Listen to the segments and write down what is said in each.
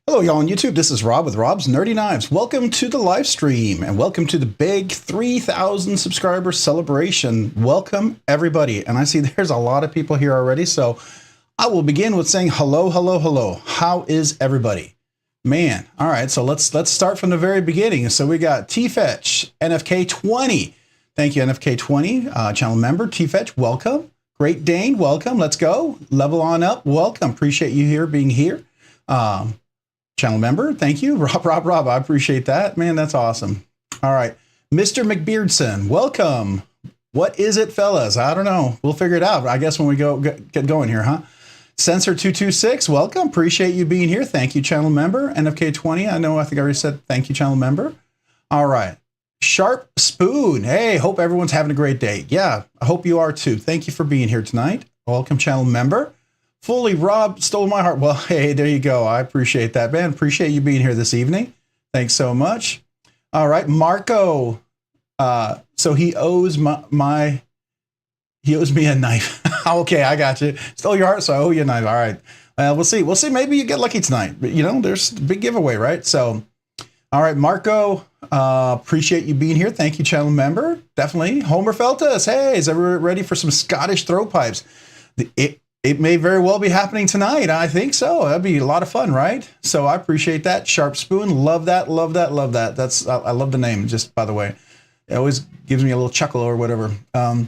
Hello, y'all on YouTube. This is Rob with Rob's Nerdy Knives. Welcome to the live stream and welcome to the big 3,000 subscriber celebration. Welcome, everybody. And I see there's a lot of people here already, so I will begin with saying hello, hello, hello. How is everybody? Man, all right, so let's start from the very beginning. So we got T-Fetch, NFK20. Thank you, NFK20, channel member. T-Fetch, welcome. Great Dane, welcome. Let's go. Level on up, welcome. Appreciate you here being here. Channel member, thank you. Rob, I appreciate that. Man, that's awesome. All right. Mr. McBeardson, welcome. What is it, fellas? I don't know. We'll figure it out, I guess, when we get going here, huh? Sensor226, welcome. Appreciate you being here. Thank you, channel member. NFK20, I think I already said thank you, channel member. All right. Sharp Spoon, hey, hope everyone's having a great day. Yeah, I hope you are too. Thank you for being here tonight. Welcome, channel member. Fully Rob stole my heart. Well, hey, there you go. I appreciate that, man. Appreciate you being here this evening. Thanks so much. All right, Marco. So he owes he owes me a knife. Okay, I got you. Stole your heart, so I owe you a knife. All right. We'll see. We'll see. Maybe you get lucky tonight. But, you know, there's a big giveaway, right? So, all right, Marco. Appreciate you being here. Thank you, channel member. Definitely. Homer Feltus. Hey, is everyone ready for some Scottish throw pipes? It may very well be happening tonight. I think so. That'd be a lot of fun, right? So I appreciate that. Sharp Spoon. Love that. Love that. Love that. I love the name, just by the way. It always gives me a little chuckle or whatever. All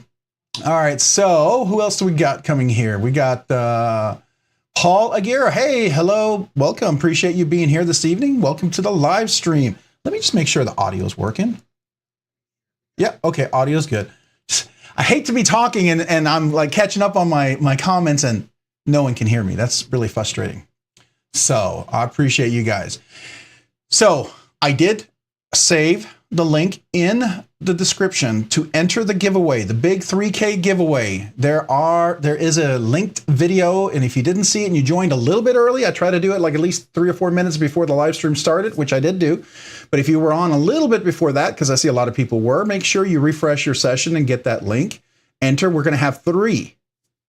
right. So who else do we got coming here? We got Paul Aguirre. Hey, hello. Welcome. Appreciate you being here this evening. Welcome to the live stream. Let me just make sure the audio is working. Yeah. Okay. Audio's good. I hate to be talking and I'm like catching up on my comments and no one can hear me. That's really frustrating. So I appreciate you guys. So I did save the link in the description to enter the giveaway, the big 3K giveaway. There is a linked video, and if you didn't see it and you joined a little bit early, I try to do it like at least 3 or 4 minutes before the live stream started, which I did do. But if you were on a little bit before that, because I see a lot of people were, make sure you refresh your session and get that link. Enter. We're going to have three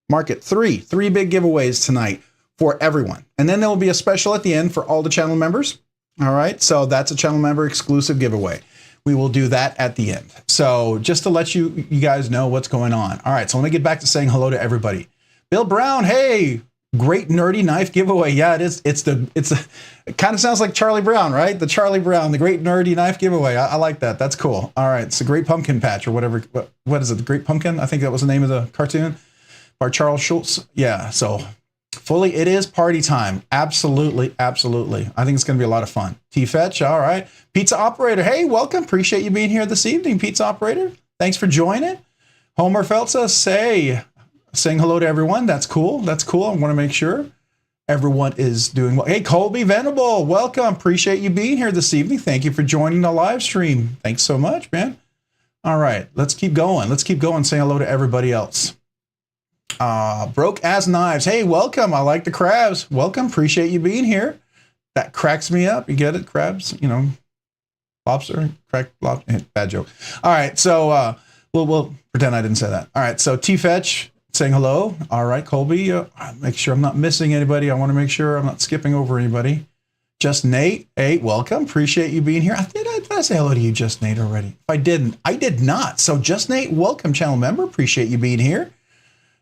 big giveaways tonight for everyone. And then there will be a special at the end for all the channel members. All right. So that's a channel member exclusive giveaway. We will do that at the end. So just to let you guys know what's going on. All right. So let me get back to saying hello to everybody. Bill Brown. Hey, great nerdy knife giveaway. Yeah, it is. It kind of sounds like Charlie Brown, right? The Charlie Brown, the great nerdy knife giveaway. I like that. That's cool. All right. It's a Great Pumpkin Patch or whatever. What is it? The Great Pumpkin? I think that was the name of the cartoon by Charles Schultz. Yeah. So fully, it is party time. Absolutely. Absolutely. I think it's going to be a lot of fun. T-Fetch. All right. Pizza Operator. Hey, welcome. Appreciate you being here this evening, Pizza Operator. Thanks for joining. Homer Feltza, saying hello to everyone. That's cool. That's cool. I want to make sure everyone is doing well. Hey, Colby Venable, welcome. Appreciate you being here this evening. Thank you for joining the live stream. Thanks so much, man. All right, let's keep going. Let's keep going. Saying hello to everybody else. Broke As Knives. Hey, welcome. I like the crabs. Welcome. Appreciate you being here. That cracks me up. You get it? Crabs, you know, lobster, lobster. Bad joke. All right, so we'll pretend I didn't say that. All right, so T-Fetch saying hello. All right, Colby. Make sure I'm not missing anybody. I want to make sure I'm not skipping over anybody. Just Nate. Hey, welcome. Appreciate you being here. Did I say hello to you, Just Nate, already? If I didn't, I did not. So Just Nate, welcome, channel member. Appreciate you being here.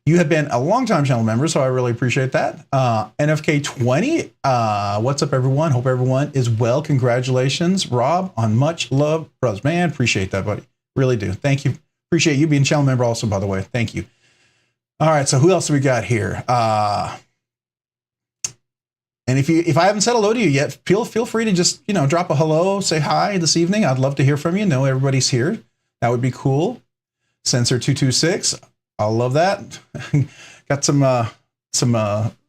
You have been a long-time channel member, so I really appreciate that. NFK20, what's up, everyone? Hope everyone is well. Congratulations, Rob, on much love, brothers. Man, appreciate that, buddy. Really do. Thank you. Appreciate you being channel member also, by the way. Thank you. All right, so who else do we got here? And if I haven't said hello to you yet, feel free to just, you know, drop a hello, say hi this evening. I'd love to hear from you. Know everybody's here. That would be cool. Sensor226. I love that. Got some Rob's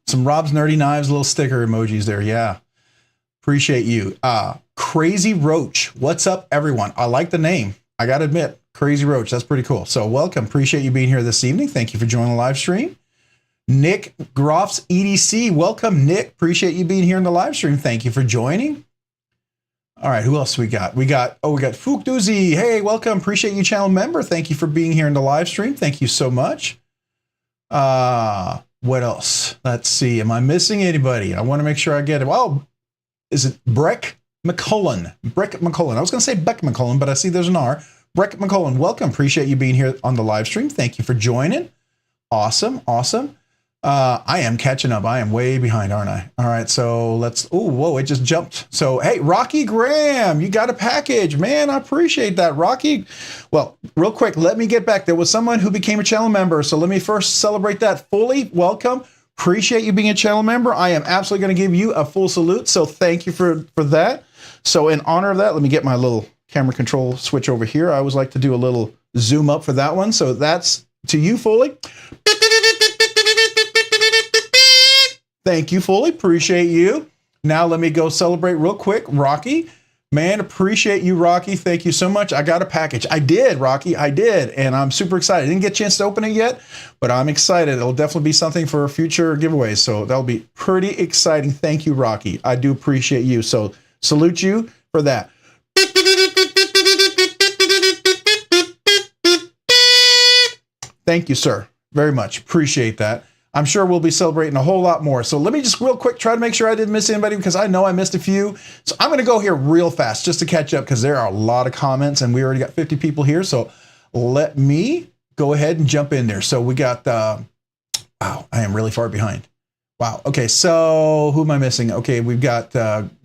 Nerdy Knives little sticker emojis there. Yeah. Appreciate you. Crazy Roach. What's up, everyone? I like the name. I got to admit, Crazy Roach. That's pretty cool. So welcome. Appreciate you being here this evening. Thank you for joining the live stream. Nick Groff's EDC. Welcome, Nick. Appreciate you being here in the live stream. Thank you for joining. All right, who else we got? We got Fook Doozy. Hey, welcome. Appreciate you, channel member. Thank you for being here in the live stream. Thank you so much. What else? Let's see. Am I missing anybody? I want to make sure I get it. Oh, is it Breck McCullen? Breck McCullen. I was going to say Beck McCullen, but I see there's an R. Breck McCullen, welcome. Appreciate you being here on the live stream. Thank you for joining. Awesome. Awesome. I am catching up. I am way behind, aren't I? All right, so let's, oh, whoa, it just jumped. So, hey, Rocky Graham, you got a package. Man, I appreciate that, Rocky. Well, real quick, let me get back. There was someone who became a channel member, so let me first celebrate that fully. Welcome. Appreciate you being a channel member. I am absolutely going to give you a full salute, so thank you for that. So in honor of that, let me get my little camera control switch over here. I always like to do a little zoom up for that one. So that's to you, Foley. Thank you, Foley. Appreciate you. Now let me go celebrate real quick. Rocky, man, appreciate you, Rocky. Thank you so much. I got a package. I did, Rocky. I did. And I'm super excited. I didn't get a chance to open it yet, but I'm excited. It'll definitely be something for future giveaways. So that'll be pretty exciting. Thank you, Rocky. I do appreciate you. So salute you for that. Thank you, sir. Very much. Appreciate that. I'm sure we'll be celebrating a whole lot more. So let me just real quick try to make sure I didn't miss anybody because I know I missed a few. So I'm going to go here real fast just to catch up because there are a lot of comments and we already got 50 people here. So let me go ahead and jump in there. So we got, wow, I am really far behind. Wow. Okay. So who am I missing? Okay. We've got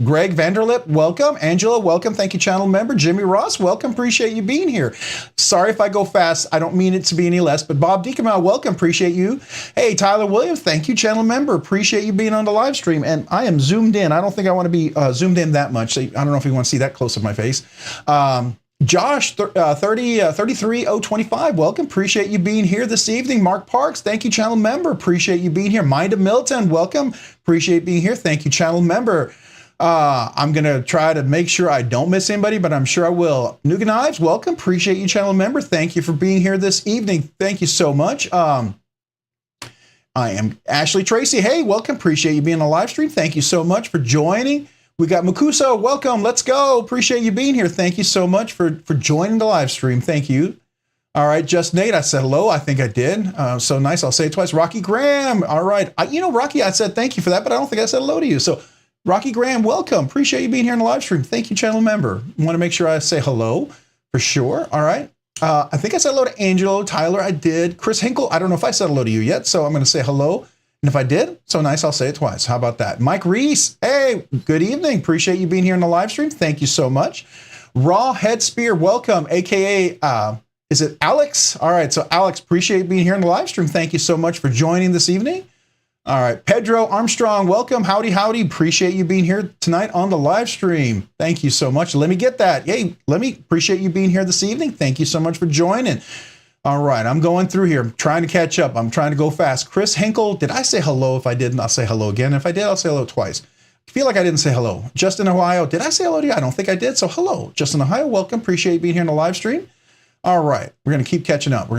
Greg Vanderlip. Welcome. Angela. Welcome. Thank you, channel member. Jimmy Ross. Welcome. Appreciate you being here. Sorry if I go fast. I don't mean it to be any less, but Bob Deacon, welcome. Appreciate you. Hey, Tyler Williams. Thank you, channel member. Appreciate you being on the live stream. And I am zoomed in. I don't think I want to be zoomed in that much. So I don't know if you want to see that close of my face. Josh, 33025, welcome. Appreciate you being here this evening. Mark Parks, thank you, channel member. Appreciate you being here. Mind of Milton, welcome. Appreciate being here. Thank you, channel member. I'm going to try to make sure I don't miss anybody, but I'm sure I will. Nugan Ives, welcome. Appreciate you, channel member. Thank you for being here this evening. Thank you so much. I am Ashley Tracy. Hey, welcome. Appreciate you being on the live stream. Thank you so much for joining. We got Makuso. Welcome. Let's go. Appreciate you being here. Thank you so much for joining the live stream. Thank you. All right. Just Nate. I said hello. I think I did. So nice. I'll say it twice. Rocky Graham. All right. Rocky, I said thank you for that, but I don't think I said hello to you. So Rocky Graham, welcome. Appreciate you being here in the live stream. Thank you, channel member. Want to make sure I say hello for sure. All right. I think I said hello to Angelo. Tyler, I did. Chris Hinkle. I don't know if I said hello to you yet. So I'm going to say hello. And if I did, so nice, I'll say it twice. How about that? Mike Reese, hey, good evening. Appreciate you being here in the live stream. Thank you so much. Raw Head Spear, welcome, AKA, is it Alex? All right, so Alex, appreciate being here in the live stream. Thank you so much for joining this evening. All right, Pedro Armstrong, welcome. Howdy, howdy. Appreciate you being here tonight on the live stream. Thank you so much. Let me get that. Hey, appreciate you being here this evening. Thank you so much for joining. All right, I'm going through here. I'm trying to catch up. I'm trying to go fast. Chris Hinkle, did I say hello? If I didn't, I'll say hello again. If I did, I'll say hello twice. I feel like I didn't say hello. Justin, Ohio, did I say hello to you? I don't think I did, so hello. Justin, Ohio, welcome. Appreciate being here in the live stream. All right, we're going to keep catching up.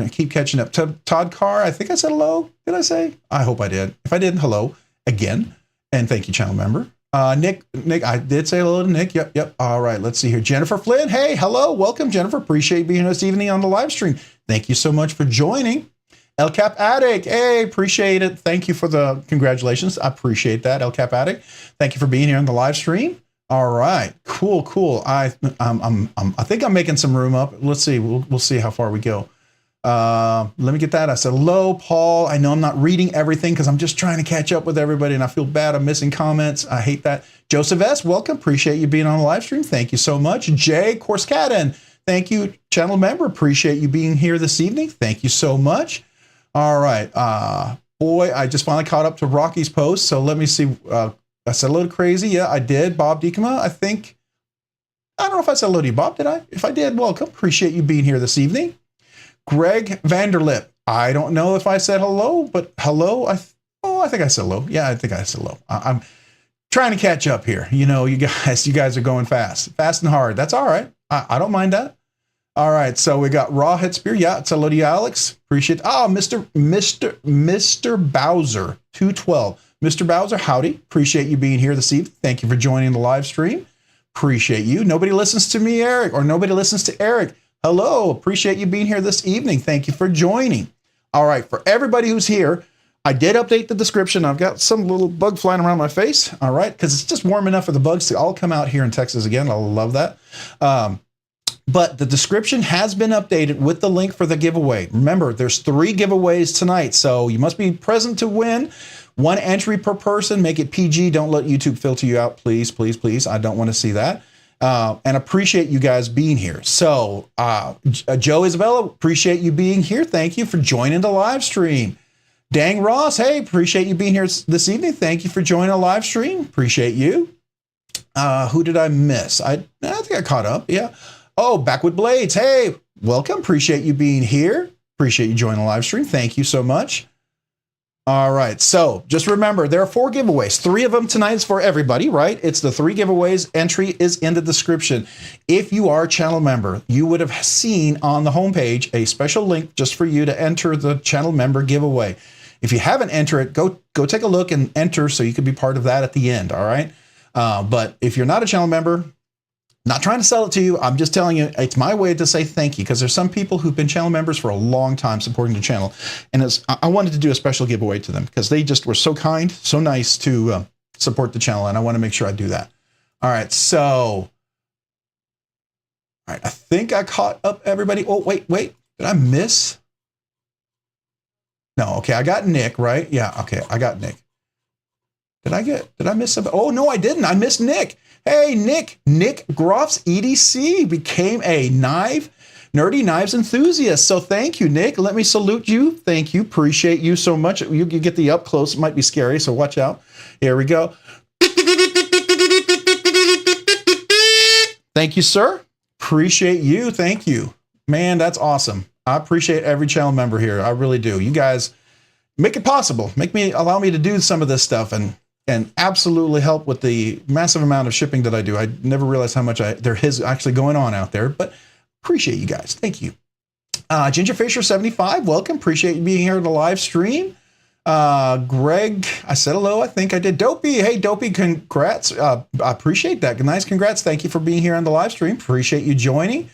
Todd Carr, I think I said hello. Did I say? I hope I did. If I didn't, hello again. And thank you, channel member. Nick, I did say hello to Nick. Yep. All right, let's see here. Jennifer Flynn, hey, hello. Welcome, Jennifer. Appreciate being here this evening on the live stream. Thank you so much for joining. El Cap Addict, hey, appreciate it. Thank you for the congratulations. I appreciate that, El Cap Addict. Thank you for being here on the live stream. All right, cool. I think I'm making some room up. Let's see. We'll see how far we go. Let me get that. I said hello, Paul. I know I'm not reading everything because I'm just trying to catch up with everybody, and I feel bad I'm missing comments. I hate that. Joseph S, welcome. Appreciate you being on the live stream. Thank you so much. Jay Korskaden, thank you, channel member. Appreciate you being here this evening. Thank you so much. All right. Boy, I just finally caught up to Rocky's post. So let me see. I said hello to Crazy. Yeah, I did. Bob Dekema, I think. I don't know if I said hello to you, Bob. Did I? If I did, welcome. Appreciate you being here this evening. Greg Vanderlip. I don't know if I said hello, but hello. I think I said hello. Yeah, I think I said hello. I'm trying to catch up here. You know, you guys are going fast and hard. That's all right. I don't mind that. All right, so we got Raw Head Spear. Yeah, it's hello to you, Alex. Appreciate it. Oh, Mr. Bowser 212. Mr. Bowser, howdy. Appreciate you being here this evening. Thank you for joining the live stream. Appreciate you. Nobody listens to me, Eric, or nobody listens to Eric. Hello. Appreciate you being here this evening. Thank you for joining. All right, for everybody who's here, I did update the description. I've got some little bug flying around my face. All right. Because it's just warm enough for the bugs to all come out here in Texas again. I love that. But the description has been updated with the link for the giveaway. Remember, there's 3 giveaways tonight, so you must be present to win. 1 entry per person. Make it PG. Don't let YouTube filter you out, please, please, please. I don't want to see that. And appreciate you guys being here. So, Joe Isabella, appreciate you being here. Thank you for joining the live stream. Dang Ross, hey, appreciate you being here this evening. Thank you for joining the live stream. Appreciate you. Who did I miss? I think I caught up. Yeah. Oh, Backwood Blades. Hey, welcome. Appreciate you being here. Appreciate you joining the live stream. Thank you so much. All right. So just remember, there are 4 giveaways. 3 of them tonight is for everybody, right? It's the 3 giveaways. Entry is in the description. If you are a channel member, you would have seen on the homepage a special link just for you to enter the channel member giveaway. If you haven't entered it, go take a look and enter so you can be part of that at the end. All right. But if you're not a channel member, not trying to sell it to you, I'm just telling you, it's my way to say thank you, because there's some people who've been channel members for a long time supporting the channel. And I wanted to do a special giveaway to them because they just were so kind, so nice to support the channel. And I want to make sure I do that. All right. So, all right. I think I caught up everybody. Oh, wait. Did I miss? No. Okay. I got Nick, right? Yeah. Okay. I got Nick. Did I miss something? Oh, no, I didn't. I missed Nick. Hey, Nick Groff's EDC became a nerdy knives enthusiast. So thank you, Nick. Let me salute you. Thank you. Appreciate you so much. You get the up close. It might be scary, so watch out. Here we go. Thank you, sir. Appreciate you. Thank you. Man, that's awesome. I appreciate every channel member here. I really do. You guys make it possible. Allow me to do some of this stuff and absolutely help with the massive amount of shipping that I do. I never realized how much there is actually going on out there, but appreciate you guys. Thank you. Ginger Fisher 75, welcome. Appreciate you being here in the live stream. Greg, I said hello. I think I did. Dopey, hey Dopey, congrats. I appreciate that. Nice congrats. Thank you for being here on the live stream. Appreciate you joining.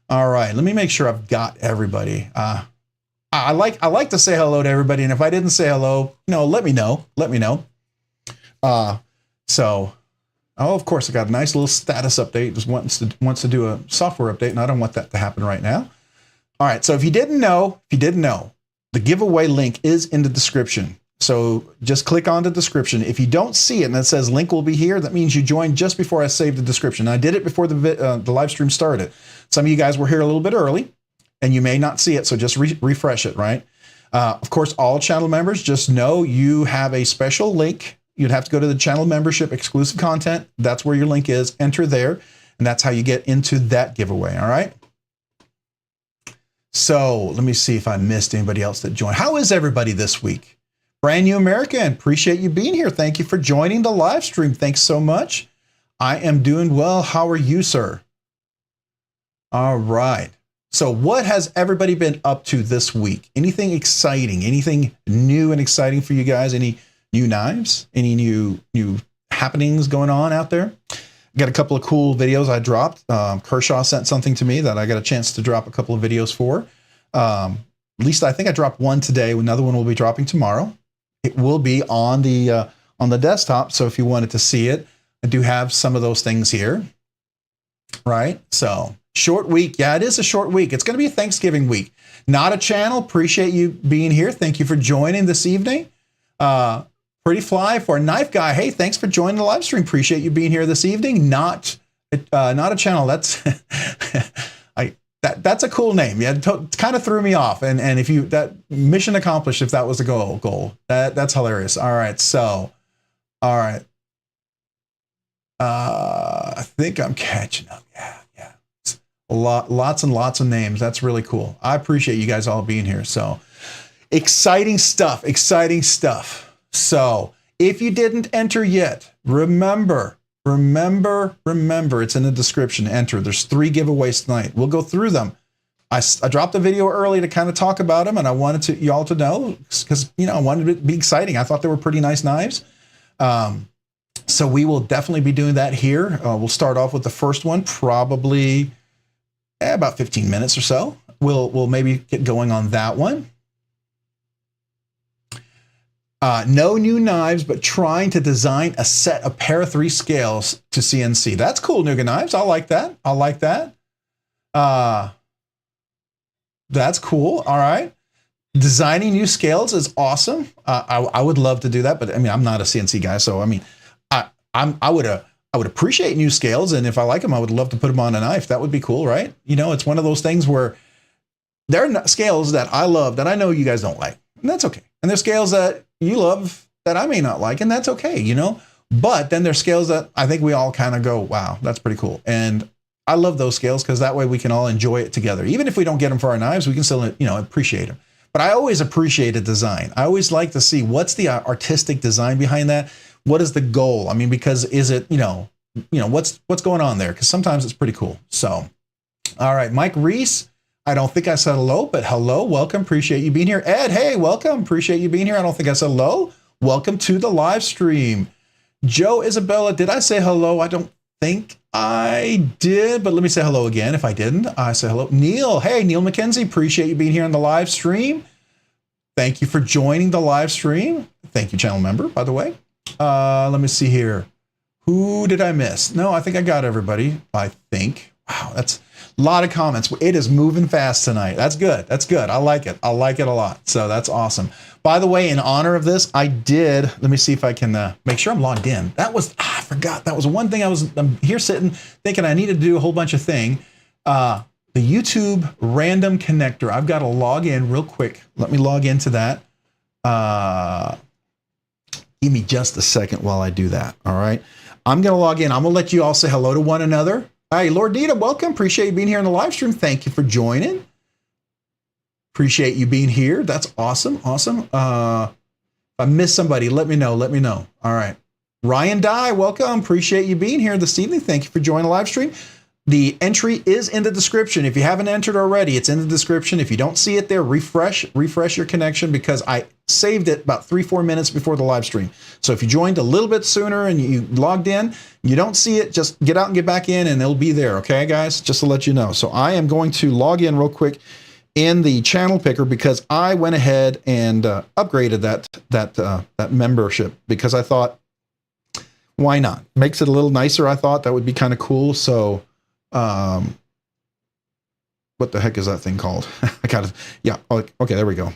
All right, let me make sure I've got everybody. I like to say hello to everybody, and if I didn't say hello, let me know. Of course, I got a nice little status update. Just wants to do a software update, and I don't want that to happen right now. All right, so if you didn't know, the giveaway link is in the description. So just click on the description. If you don't see it and it says link will be here, that means you joined just before I saved the description. I did it before the live stream started. Some of you guys were here a little bit early, and you may not see it, so just refresh it, right? Of course, all channel members, just know you have a special link. You'd have to go to the channel membership exclusive content. That's where your link is. Enter there, and that's how you get into that giveaway, all right? So let me see if I missed anybody else that joined. How is everybody this week? Brand new American, appreciate you being here. Thank you for joining the live stream. Thanks so much. I am doing well. How are you, sir? All right. So what has everybody been up to this week? Anything exciting? Anything new and exciting for you guys? Any new knives? Any new happenings going on out there? Got a couple of cool videos I dropped. Kershaw sent something to me that I got a chance to drop a couple of videos for. At least I think I dropped one today. Another one will be dropping tomorrow. It will be on the desktop. So if you wanted to see it, I do have some of those things here. Right. So short week. Yeah, it is a short week. It's going to be a Thanksgiving week. Not a channel. Appreciate you being here. Thank you for joining this evening. Pretty Fly for a Knife Guy. Hey, thanks for joining the live stream. Appreciate you being here this evening. Not a channel. That's that's a cool name. Yeah, it kind of threw me off. And if you that mission accomplished, if that was the goal, that's hilarious. All right, so all right. I think I'm catching up. Yeah. Lots and lots of names. That's really cool. I appreciate you guys all being here. So exciting stuff. So if you didn't enter yet, remember, it's in the description. Enter. There's 3 giveaways tonight. We'll go through them. I dropped a video early to kind of talk about them, and I wanted y'all to know because, I wanted it to be exciting. I thought they were pretty nice knives. So we will definitely be doing that here. We'll start off with the first one, probably about 15 minutes or so. We'll maybe get going on that one. No new knives, but trying to design a set of pair of 3 scales to CNC. That's cool, Nuga Knives. I like that. I like that. That's cool. All right. Designing new scales is awesome. I would love to do that, but I mean, I'm not a CNC guy, so I mean, I would appreciate new scales, and if I like them, I would love to put them on a knife. That would be cool, right? You know, it's one of those things where there are scales that I love that I know you guys don't like, and that's okay. And there's scales that you love that I may not like, and that's okay, you know? But then there's scales that I think we all kind of go, wow, that's pretty cool. And I love those scales because that way we can all enjoy it together. Even if we don't get them for our knives, we can still, you know, appreciate them. But I always appreciate a design. I always like to see what's the artistic design behind that. What is the goal? I mean, because is it, you know, what's going on there? Because sometimes it's pretty cool. So, all right, Mike Reese. I don't think I said hello, but hello, welcome. Appreciate you being here. Ed, hey, welcome. Appreciate you being here. I don't think I said hello. Welcome to the live stream. Joe Isabella, did I say hello? I don't think I did, but let me say hello again. If I didn't, I say hello. Neil, hey, Neil McKenzie, appreciate you being here on the live stream. Thank you for joining the live stream. Thank you, channel member, by the way. Let me see here. Who did I miss? No, I think I got everybody, I think. Wow, that's a lot of comments. It is moving fast tonight. That's good. That's good. I like it. I like it a lot. So that's awesome. By the way, in honor of this, I did, let me see if I can make sure I'm logged in. That was, I forgot. That was one thing I'm here sitting thinking I needed to do a whole bunch of things. The YouTube random connector. I've got to log in real quick. Let me log into that. Give me just a second while I do that. All right. I'm going to log in. I'm going to let you all say hello to one another. Hey, Lord Dita, welcome. Appreciate you being here on the live stream. Thank you for joining. Appreciate you being here. That's awesome. Awesome. If I missed somebody, let me know. Let me know. All right. Ryan Dye, welcome. Appreciate you being here this evening. Thank you for joining the live stream. The entry is in the description. If you haven't entered already, it's in the description. If you don't see it there, refresh your connection because I saved it about 3-4 minutes before the live stream. So if you joined a little bit sooner and you logged in, you don't see it, just get out and get back in and it'll be there. Okay, guys, just to let you know. So I am going to log in real quick in the channel picker because I went ahead and upgraded that membership because I thought, why not? Makes it a little nicer. I thought that would be kind of cool. So what the heck is that thing called? I got it. Yeah. Okay. There we go.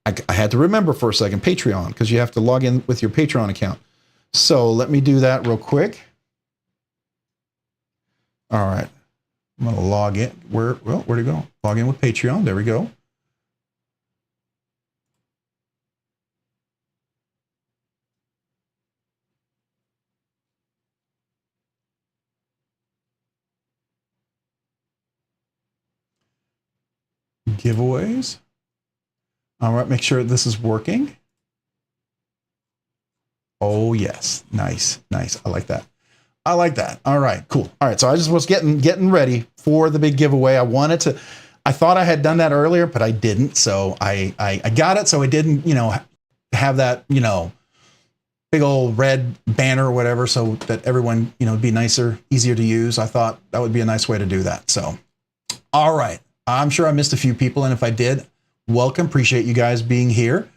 I had to remember for a second, Patreon, because you have to log in with your Patreon account. So let me do that real quick. All right. I'm going to log in. Where'd it go? Log in with Patreon. There we go. Giveaways. All right, make sure this is working. Oh yes, nice, nice. I like that. I like that. All right, cool. All right, so I just was getting ready for the big giveaway. I thought I had done that earlier, but I didn't. So I got it. So I didn't, have that, big old red banner or whatever, so that everyone, it'd be nicer, easier to use. I thought that would be a nice way to do that. So, all right. I'm sure I missed a few people, and if I did, welcome. Appreciate you guys being here.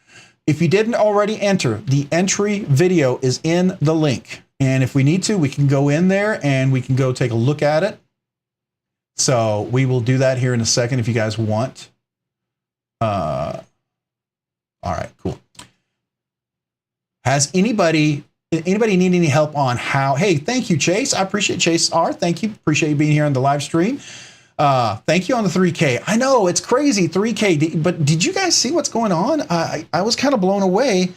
If you didn't already enter, the entry video is in the link. And if we need to, we can go in there and we can go take a look at it. So we will do that here in a second if you guys want. All right, cool. Has anybody need any help on how? Hey, thank you, Chase. I appreciate Chase R. Thank you. Appreciate you being here on the live stream. Thank you on the 3K. I know it's crazy, 3K, but did you guys see what's going on? I was kind of blown away.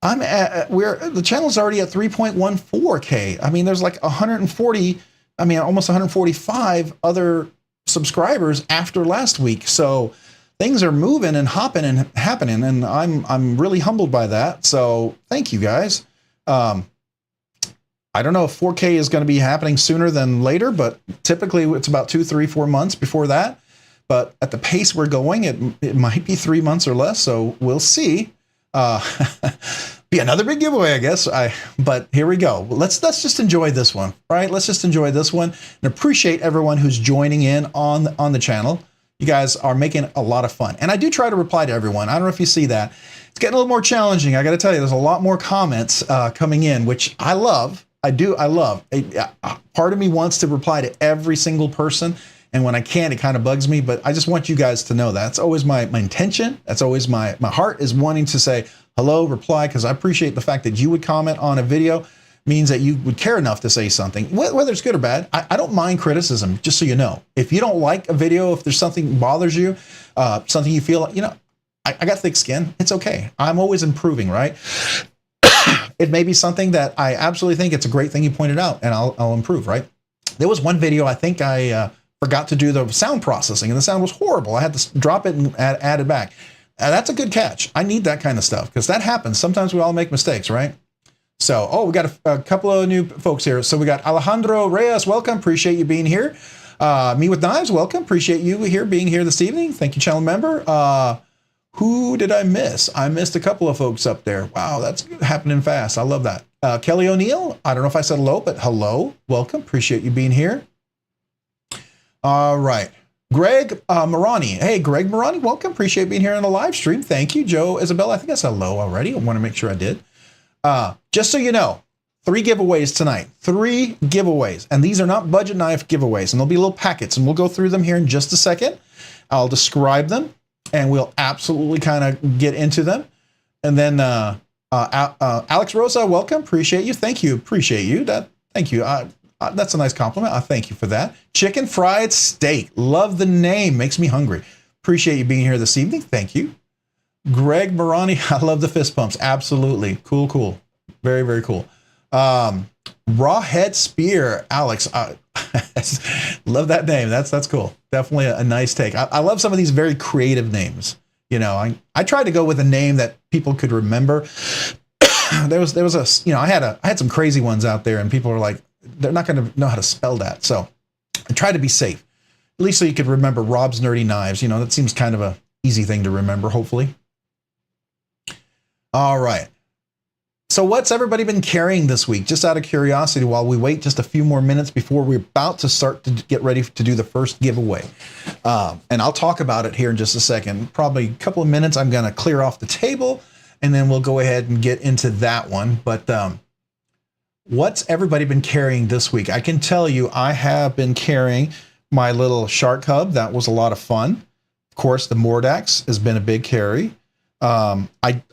The channel's already at 3.14K. I mean, there's like 140, almost 145 other subscribers after last week. So things are moving and hopping and happening, and I'm really humbled by that. So thank you guys. I don't know if 4K is going to be happening sooner than later, but typically it's about 2, 3, 4 months before that. But at the pace we're going, it might be 3 months or less. So we'll see. Be another big giveaway, I guess. But here we go. Let's just enjoy this one, right? Let's just enjoy this one and appreciate everyone who's joining in on the channel. You guys are making it a lot of fun. And I do try to reply to everyone. I don't know if you see that. It's getting a little more challenging. I got to tell you, there's a lot more comments coming in, which I love. I love. Part of me wants to reply to every single person. And when I can't, it kind of bugs me. But I just want you guys to know that. That's always my intention. That's always my heart, is wanting to say hello, reply, because I appreciate the fact that you would comment on a video. Means that you would care enough to say something, whether it's good or bad. I don't mind criticism, just so you know. If you don't like a video, if there's something that bothers you, something you feel, I got thick skin, it's okay. I'm always improving, right? It may be something that I absolutely think it's a great thing you pointed out, and I'll improve, right? There was one video, I think I forgot to do the sound processing, and the sound was horrible. I had to drop it and add it back. That's a good catch. I need that kind of stuff, because that happens. Sometimes we all make mistakes, right? So, we got a couple of new folks here. So we got Alejandro Reyes, welcome. Appreciate you being here. Me with Knives, welcome. Appreciate you being here this evening. Thank you, channel member. Who did I miss? I missed a couple of folks up there. Wow, that's happening fast. I love that. Kelly O'Neill, I don't know if I said hello, but hello. Welcome. Appreciate you being here. All right. Greg Morani. Hey, Greg Morani, welcome. Appreciate being here on the live stream. Thank you. Joe Isabella, I think I said hello already. I want to make sure I did. Just so you know, 3 giveaways tonight, 3 giveaways, and these are not budget knife giveaways, and there'll be little packets, and we'll go through them here in just a second. I'll describe them, and we'll absolutely kind of get into them. And then, Alex Rosa, welcome. Appreciate you. Thank you. Appreciate you. Thank you. That's a nice compliment. I thank you for that. Chicken fried steak. Love the name. Makes me hungry. Appreciate you being here this evening. Thank you. Greg Morani, I love the fist pumps. Absolutely. Cool. Very, very cool. Rawhead Spear, Alex. Love that name. That's cool. Definitely a nice take. I love some of these very creative names. I tried to go with a name that people could remember. there was a, I had some crazy ones out there, and people were like, they're not going to know how to spell that. So I tried to be safe, at least so you could remember Rob's Nerdy Knives. That seems kind of a easy thing to remember, hopefully. All right. So what's everybody been carrying this week? Just out of curiosity, while we wait just a few more minutes before we're about to start to get ready to do the first giveaway. And I'll talk about it here in just a second. Probably a couple of minutes, I'm going to clear off the table, and then we'll go ahead and get into that one. But what's everybody been carrying this week? I can tell you I have been carrying my little shark hub. That was a lot of fun. Of course, the Mordax has been a big carry. I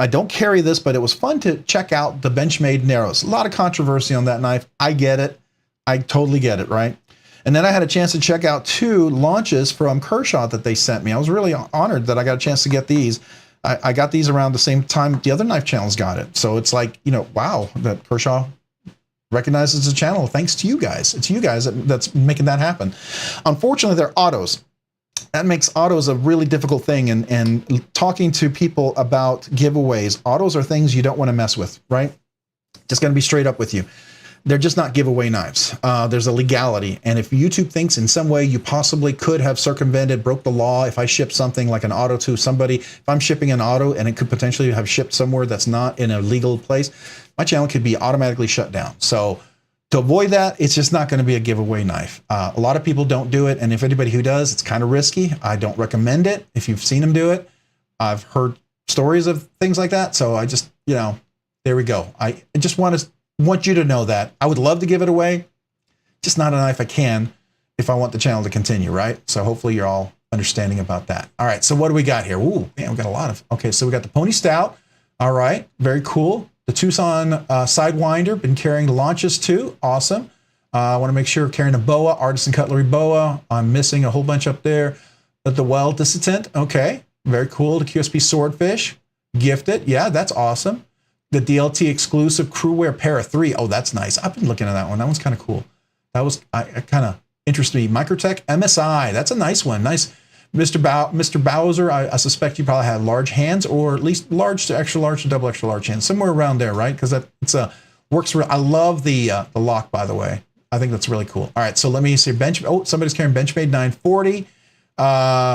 don't carry this, but it was fun to check out the Benchmade Narrows. A lot of controversy on that knife. I get it. I totally get it, right? And then I had a chance to check out 2 launches from Kershaw that they sent me. I was really honored that I got a chance to get these. I got these around the same time the other knife channels got it. So it's like, wow, that Kershaw recognizes the channel. Thanks to you guys. It's you guys that's making that happen. Unfortunately, they're autos. That makes autos a really difficult thing. And talking to people about giveaways, autos are things you don't want to mess with, right? Just going to be straight up with you. They're just not giveaway knives. There's a legality. And if YouTube thinks in some way you possibly could have circumvented, broke the law, if I ship something like an auto to somebody, if I'm shipping an auto and it could potentially have shipped somewhere that's not in a legal place, my channel could be automatically shut down. So to avoid that, it's just not going to be a giveaway knife. A lot of people don't do it. And if anybody who does, it's kind of risky. I don't recommend it. If you've seen them do it, I've heard stories of things like that. So I just, there we go. I just want you to know that. I would love to give it away. Just not a knife I can if I want the channel to continue, right? So hopefully you're all understanding about that. All right, so what do we got here? Ooh, man, we got a lot of, okay, so we got the Pony Stout. All right, very cool. The Tucson Sidewinder, been carrying the launches too. Awesome. I want to make sure carrying a boa, Artisan Cutlery boa. I'm missing a whole bunch up there. But the Well Dissident, okay, very cool. The QSP Swordfish, gifted. Yeah, that's awesome. The DLT exclusive Crewwear Para 3. Oh, that's nice. I've been looking at that one. That one's kind of cool. That was kind of interested me. Microtech MSI. That's a nice one. Nice. Mr. Bowser, I suspect you probably have large hands, or at least large to extra large to double extra large hands, somewhere around there, right? Because it's works. I love the lock, by the way. I think that's really cool. All right, so let me see. Somebody's carrying Benchmade 940.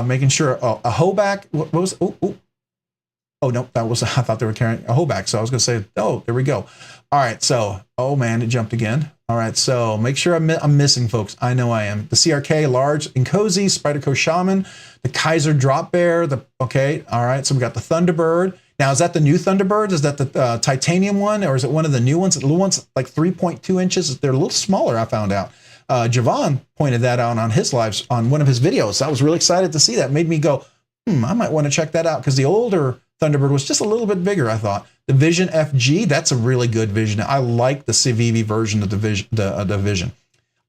Making sure a Hoback. What was? Oh no, that was. I thought they were carrying a Hoback. So I was going to say, oh, there we go. All right, so man, it jumped again. All right, so make sure I'm missing folks. I know I am. The CRK large and cozy, Spyderco Shaman, the Kaiser drop bear. Okay, all right. So we got the Thunderbird. Now is that the new Thunderbird? Is that the titanium one, or is it one of the new ones? The little ones like 3.2 inches. They're a little smaller. I found out. Javon pointed that out on his lives on one of his videos. I was really excited to see that. Made me go, I might want to check that out because the older Thunderbird was just a little bit bigger, I thought. The Vision FG, that's a really good Vision. I like the Civivi version of the Vision.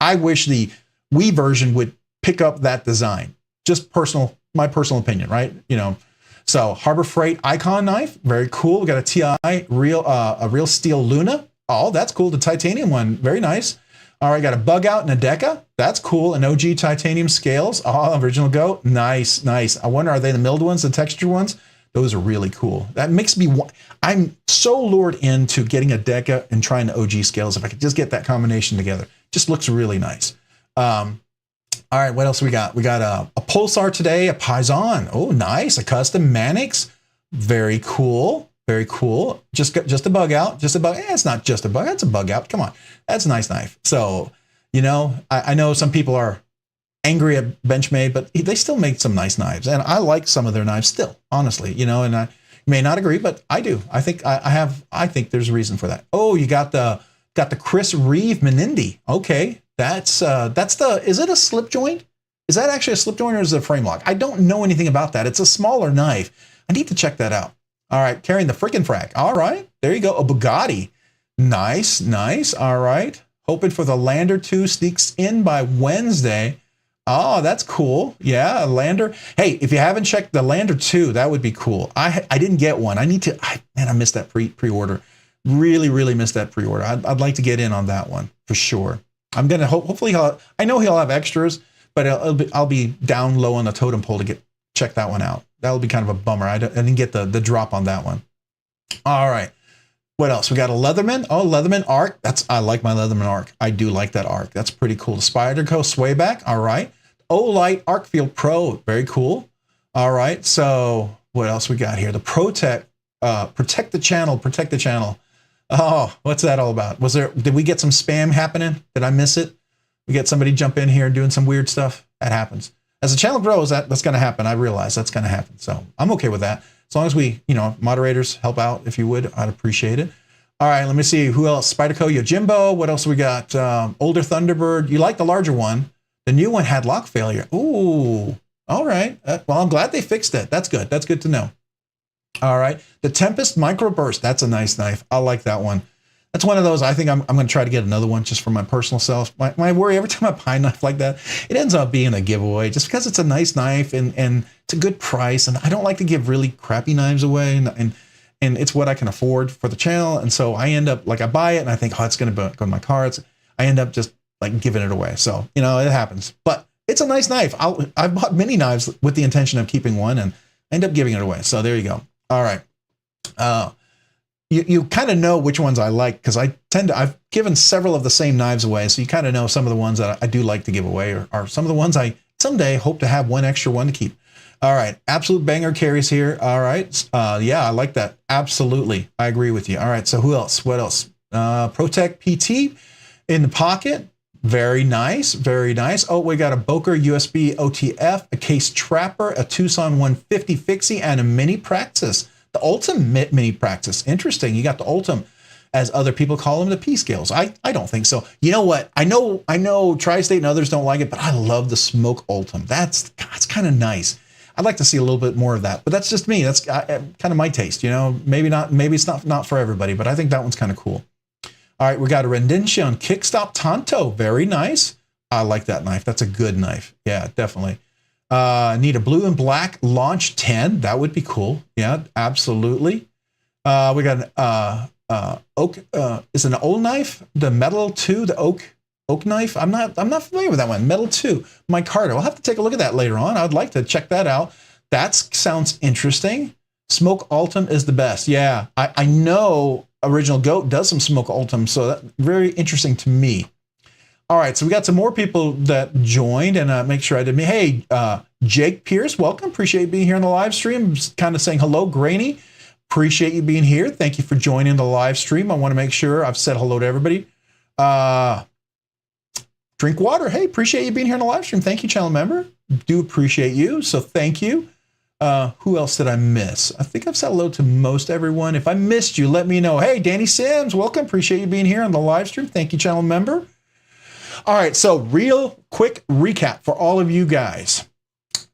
I wish the Wii version would pick up that design. Just my personal opinion, right? You know. So Harbor Freight Icon knife, very cool. We got a TI a real steel Luna. Oh, that's cool. The titanium one, very nice. All right, got a Bug Out and a Deca. That's cool. An OG titanium scales. Oh, original goat. Nice, nice. I wonder, are they the milled ones, the texture ones? Those are really cool. That makes me, I'm so lured into getting a Deca and trying the OG scales. If I could just get that combination together, just looks really nice. All right, what else we got? We got a Pulsar today, a Paisan. Oh, nice. A custom Manix. Very cool. Very cool. Just a Bug Out. Just a bug. It's not just a bug. That's a Bug Out. Come on. That's a nice knife. So, you know, I know some people are angry at Benchmade, but they still make some nice knives. And I like some of their knives still, honestly, you know, and I may not agree, but I do. I think I think there's a reason for that. Oh, you got the Chris Reeve Menindi. Okay. Is it a slip joint? Is that actually a slip joint or is it a frame lock? I don't know anything about that. It's a smaller knife. I need to check that out. All right. Carrying the frickin' frack. All right. There you go. A Bugatti. Nice. Nice. All right. Hoping for the Lander 2 sneaks in by Wednesday. Oh, that's cool. Yeah, a Lander. Hey, if you haven't checked the Lander 2, that would be cool. I didn't get one. I need to, man, I missed that pre-order. Really, really missed that pre-order. I'd like to get in on that one for sure. I'm going to hopefully, I know he'll have extras, but I'll be down low on the totem pole to check that one out. That'll be kind of a bummer. I didn't get the drop on that one. All right. What else? We got a Leatherman. Oh, Leatherman Arc. I like my Leatherman Arc. I do like that Arc. That's pretty cool. The Spyderco Swayback. All right. Olight Arcfield Pro. Very cool. All right. So what else we got here? The Protect the channel. Protect the channel. Oh, what's that all about? Did we get some spam happening? Did I miss it? We get somebody jump in here and doing some weird stuff. That happens. As the channel grows, that's going to happen. I realize that's going to happen. So I'm okay with that. As long as we, moderators help out, if you would, I'd appreciate it. All right, let me see who else. Spyderco Yojimbo. What else we got? Older Thunderbird. You like the larger one. The new one had lock failure. Ooh, all right. Well, I'm glad they fixed it. That's good. That's good to know. All right. The Tempest Microburst. That's a nice knife. I like that one. That's one of those. I think I'm going to try to get another one just for my personal self. My worry every time I buy a knife like that, it ends up being a giveaway just because it's a nice knife and it's a good price. And I don't like to give really crappy knives away. And it's what I can afford for the channel. And so I end up I buy it and I think, oh, it's going to go in my car. I end up just like giving it away. So, it happens. But it's a nice knife. I've bought many knives with the intention of keeping one and end up giving it away. So there you go. All right. You kind of know which ones I like because I've given several of the same knives away. So you kind of know some of the ones that I do like to give away or some of the ones I someday hope to have one extra one to keep. All right. Absolute banger carries here. All right. Yeah, I like that. Absolutely. I agree with you. All right. So who else? What else? Protect PT in the pocket. Very nice. Very nice. Oh, we got a Boker USB OTF, a Case Trapper, a Tucson 150 Fixie, and a Mini Praxis. The Ultim Mini Praxis. Interesting. You got the Ultim, as other people call them, the P scales. I don't think so. You know what? I know Tri-State and others don't like it, but I love the Smoke Ultim. That's kind of nice. I'd like to see a little bit more of that, but that's just me. That's kind of my taste. Maybe not. Maybe it's not for everybody, but I think that one's kind of cool. All right, we got a Rendition Kickstop Tonto. Very nice. I like that knife. That's a good knife. Yeah, definitely. Need a blue and black Launch 10. That would be cool. Yeah, absolutely. We got an oak. Is it an old knife? The Metal 2, the oak knife. I'm not familiar with that one. Metal 2, micarta. I'll have to take a look at that later on. I'd like to check that out. That sounds interesting. Smoke Ultim is the best. Yeah, I know Original Goat does some Smoke Ultim, so that's very interesting to me. All right, so we got some more people that joined, and make sure I did me. Hey, Jake Pierce, welcome. Appreciate you being here on the live stream. Just kind of saying hello, Grainy. Appreciate you being here. Thank you for joining the live stream. I want to make sure I've said hello to everybody. Drink water. Hey, appreciate you being here on the live stream. Thank you, channel member. Do appreciate you. So thank you. Who else did I miss? I think I've said hello to most everyone. If I missed you, let me know. Hey, Danny Sims, welcome. Appreciate you being here on the live stream. Thank you, channel member. All right, so real quick recap for all of you guys.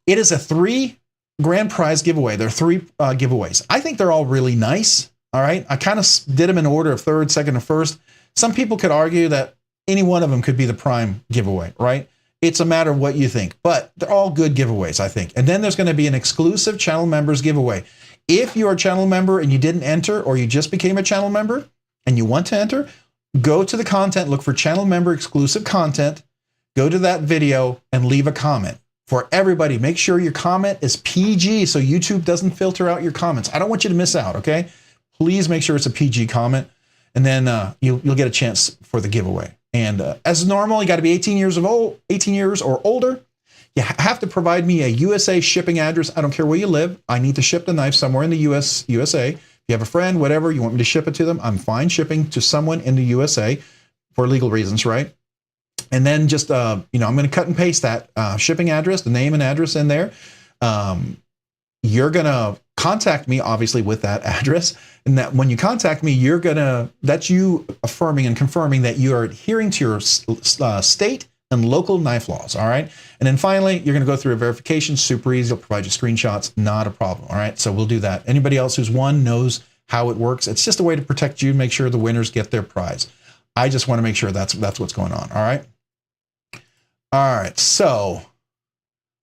It is a 3 grand prize giveaway. There are 3 giveaways. I think they're all really nice. All right, I kind of did them in order of 3rd, 2nd, and 1st. Some people could argue that any one of them could be the prime giveaway, right? It's a matter of what you think, but they're all good giveaways, I think. And then there's going to be an exclusive channel members giveaway. If you're a channel member and you didn't enter, or you just became a channel member and you want to enter, go to the content, look for channel member exclusive content, go to that video and leave a comment. For everybody, make sure your comment is PG so YouTube doesn't filter out your comments. I don't want you to miss out, okay? Please make sure it's a PG comment, and then you'll get a chance for the giveaway. And as normal, you got to be 18 years or older. You have to provide me a USA shipping address. I don't care where you live. I need to ship the knife somewhere in the USA. If you have a friend, whatever, you want me to ship it to them, I'm fine shipping to someone in the USA for legal reasons, right? And then just, I'm going to cut and paste that shipping address, the name and address in there. You're going to contact me, obviously, with that address. And that when you contact me, that's you affirming and confirming that you are adhering to your state and local knife laws, all right? And then finally, you're going to go through a verification, super easy. I'll provide you screenshots, not a problem, all right? So we'll do that. Anybody else who's won knows how it works. It's just a way to protect you, make sure the winners get their prize. I just want to make sure that's what's going on, all right? All right, so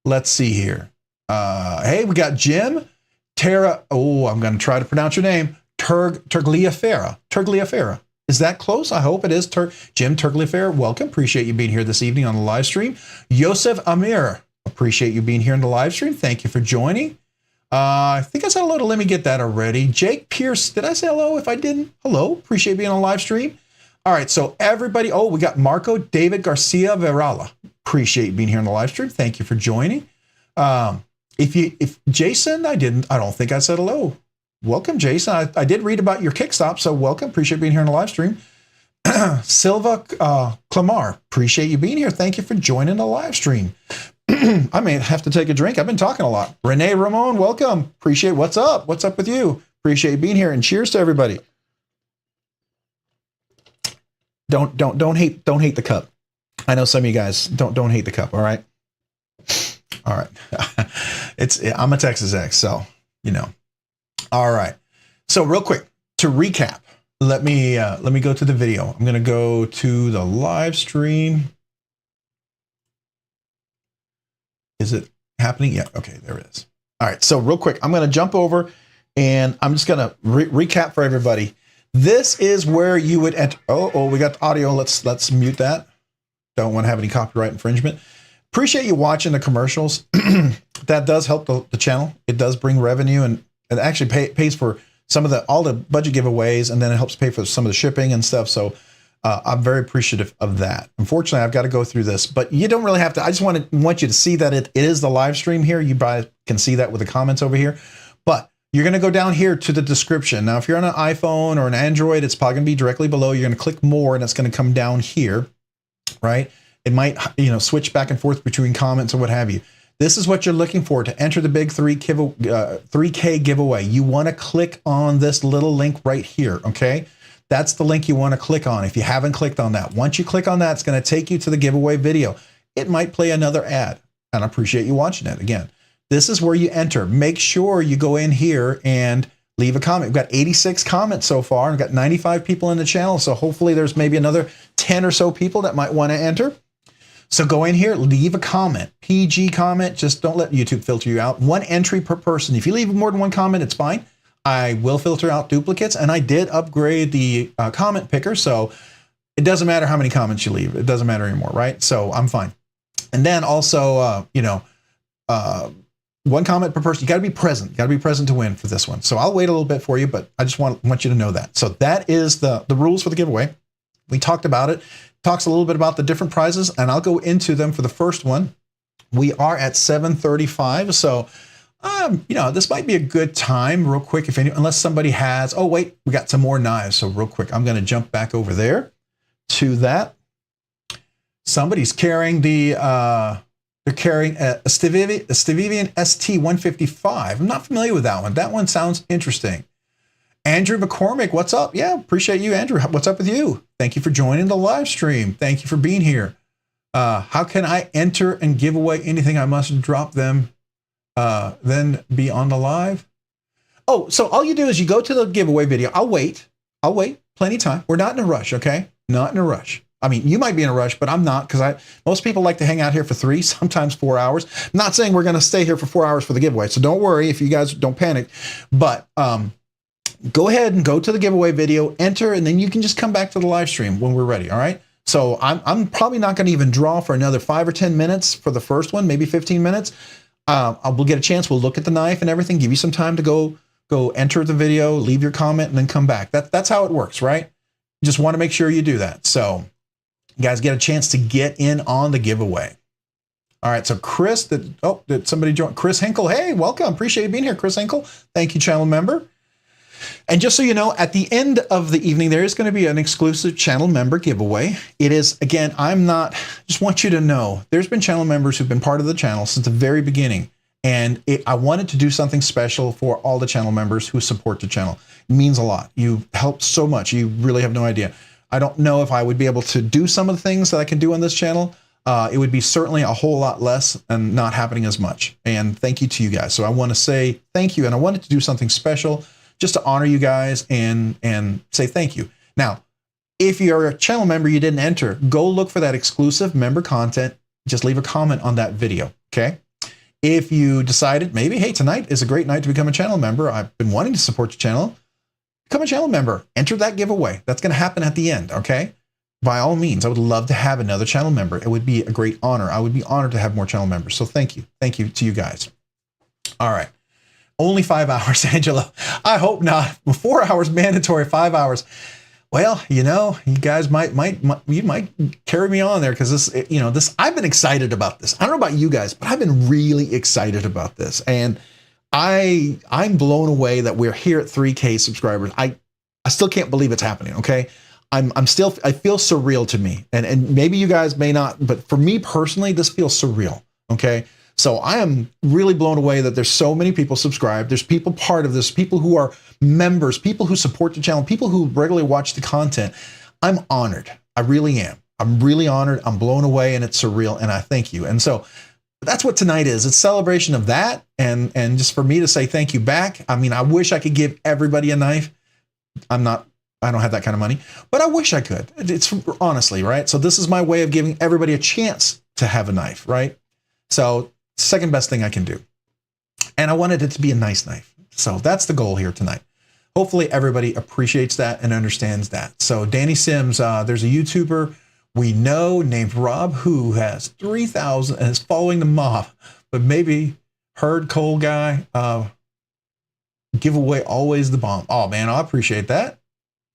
let's see here. Hey, we got Jim, Tara. Oh, I'm going to try to pronounce your name. Turgliafera. Turgliafera. Is that close? I hope it is. Jim Turgliafera, welcome. Appreciate you being here this evening on the live stream. Yosef Amir, appreciate you being here in the live stream. Thank you for joining. I think I said hello to, let me get that already. Jake Pierce, did I say hello? If I didn't, hello. Appreciate being on the live stream. All right, so everybody, oh, we got Marco David Garcia Verala. Appreciate being here on the live stream. Thank you for joining. If Jason, I don't think I said hello. Welcome, Jason. I did read about your Kickstop, so welcome. Appreciate being here on the live stream. Silva Clamar, appreciate you being here. Thank you for joining the live stream. I may have to take a drink. I've been talking a lot. Renee Ramon, welcome. Appreciate what's up. What's up with you? Appreciate you being here, and cheers to everybody. Don't hate the cup. I know some of you guys don't hate the cup. All right. All right. I'm a Texas X, so you know. All right. So real quick to recap, let me go to the video. I'm going to go to the live stream. Is it happening? Yeah. Okay. There it is. All right. So real quick, I'm going to jump over and I'm just going to recap for everybody. This is where you would enter. Oh, we got the audio. Let's mute that. Don't want to have any copyright infringement. Appreciate you watching the commercials. That does help the channel. It does bring revenue, and it actually pays for some of all the budget giveaways, and then it helps pay for some of the shipping and stuff. So I'm very appreciative of that. Unfortunately, I've got to go through this, but you don't really have to. I just want you to see that it is the live stream here. You probably can see that with the comments over here, but you're going to go down here to the description. Now, if you're on an iPhone or an Android, it's probably going to be directly below. You're going to click more, and it's going to come down here, right? It might, switch back and forth between comments or what have you. This is what you're looking for to enter the big 3K giveaway. You want to click on this little link right here, okay? That's the link you want to click on if you haven't clicked on that. Once you click on that, it's going to take you to the giveaway video. It might play another ad, and I appreciate you watching it. Again, this is where you enter. Make sure you go in here and leave a comment. We've got 86 comments so far. We've got 95 people in the channel, so hopefully there's maybe another 10 or so people that might want to enter. So go in here, leave a comment, PG comment. Just don't let YouTube filter you out. 1 entry per person. If you leave more than 1 comment, it's fine. I will filter out duplicates, and I did upgrade the comment picker, so it doesn't matter how many comments you leave. It doesn't matter anymore, right? So I'm fine. And then also, 1 comment per person. You got to be present. You got to be present to win for this one. So I'll wait a little bit for you, but I just want you to know that. So that is the rules for the giveaway. We talked about it. Talks a little bit about the different prizes, and I'll go into them for the first one. We are at 7:35, so this might be a good time, real quick, unless somebody has. Oh wait, we got some more knives. So real quick, I'm going to jump back over there to that. Somebody's carrying the, they're carrying a Stivivian ST155. I'm not familiar with that one. That one sounds interesting. Andrew McCormick, what's up? Yeah, appreciate you, Andrew. What's up with you? Thank you for joining the live stream. Thank you for being here. How can I enter and give away anything? I must drop them, then be on the live. Oh, so all you do is you go to the giveaway video. I'll wait. Plenty of time. We're not in a rush, okay? Not in a rush. I mean, you might be in a rush, but I'm not, because most people like to hang out here for 3, sometimes 4 hours. I'm not saying we're going to stay here for 4 hours for the giveaway, so don't worry if you guys don't panic. But go ahead and go to the giveaway video, enter, and then you can just come back to the live stream when we're ready, all right? So I'm probably not going to even draw for another 5 or 10 minutes for the first one, maybe 15 minutes. We'll get a chance. We'll look at the knife and everything, give you some time to go enter the video, leave your comment, and then come back. That's how it works, right? Just want to make sure you do that. So you guys get a chance to get in on the giveaway. All right, so Chris, did somebody join? Chris Hinkle, hey, welcome. Appreciate you being here, Chris Hinkle. Thank you, channel member. And just so you know, at the end of the evening, there is going to be an exclusive channel member giveaway. It is, again, just want you to know, there's been channel members who've been part of the channel since the very beginning. And I wanted to do something special for all the channel members who support the channel. It means a lot. You've helped so much. You really have no idea. I don't know if I would be able to do some of the things that I can do on this channel. It would be certainly a whole lot less and not happening as much. And thank you to you guys. So I want to say thank you. And I wanted to do something special just to honor you guys and say thank you. Now, if you're a channel member, you didn't enter, go look for that exclusive member content. Just leave a comment on that video, okay? If you decided maybe, hey, tonight is a great night to become a channel member, I've been wanting to support the channel, become a channel member, enter that giveaway. That's going to happen at the end, okay? By all means, I would love to have another channel member. It would be a great honor. I would be honored to have more channel members. So thank you. Thank you to you guys. All right. Only 5 hours, Angela. I hope not. 4 hours mandatory, 5 hours. Well, you know, you guys might carry me on there because this, I've been excited about this. I don't know about you guys, but I've been really excited about this. And I'm blown away that we're here at 3K subscribers. I still can't believe it's happening, okay? I feel surreal to me. And maybe you guys may not, but for me personally, this feels surreal, okay? So I am really blown away that there's so many people subscribed. There's people part of this, people who are members, people who support the channel, people who regularly watch the content. I'm honored. I really am. I'm really honored. I'm blown away, and it's surreal, and I thank you. And so that's what tonight is. It's a celebration of that, and just for me to say thank you back. I mean, I wish I could give everybody a knife. I don't have that kind of money, but I wish I could. It's honestly, right? So this is my way of giving everybody a chance to have a knife, right? So second best thing I can do. And I wanted it to be a nice knife. So that's the goal here tonight. Hopefully everybody appreciates that and understands that. So Danny Sims, there's a YouTuber we know named Rob who has 3,000 and is following the mob, but maybe heard Cole guy, giveaway always the bomb. Oh man, I appreciate that.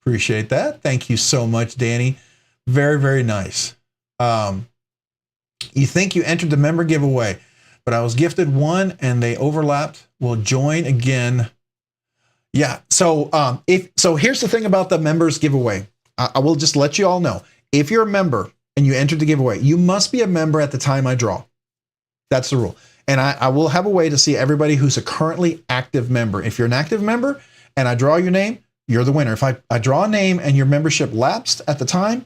Appreciate that. Thank you so much, Danny. Very, very nice. You think you entered the member giveaway, but I was gifted one and they overlapped. Will join again. Yeah. So here's the thing about the members giveaway. I will just let you all know. If you're a member and you entered the giveaway, you must be a member at the time I draw. That's the rule. And I will have a way to see everybody who's a currently active member. If you're an active member and I draw your name, you're the winner. If I draw a name and your membership lapsed at the time,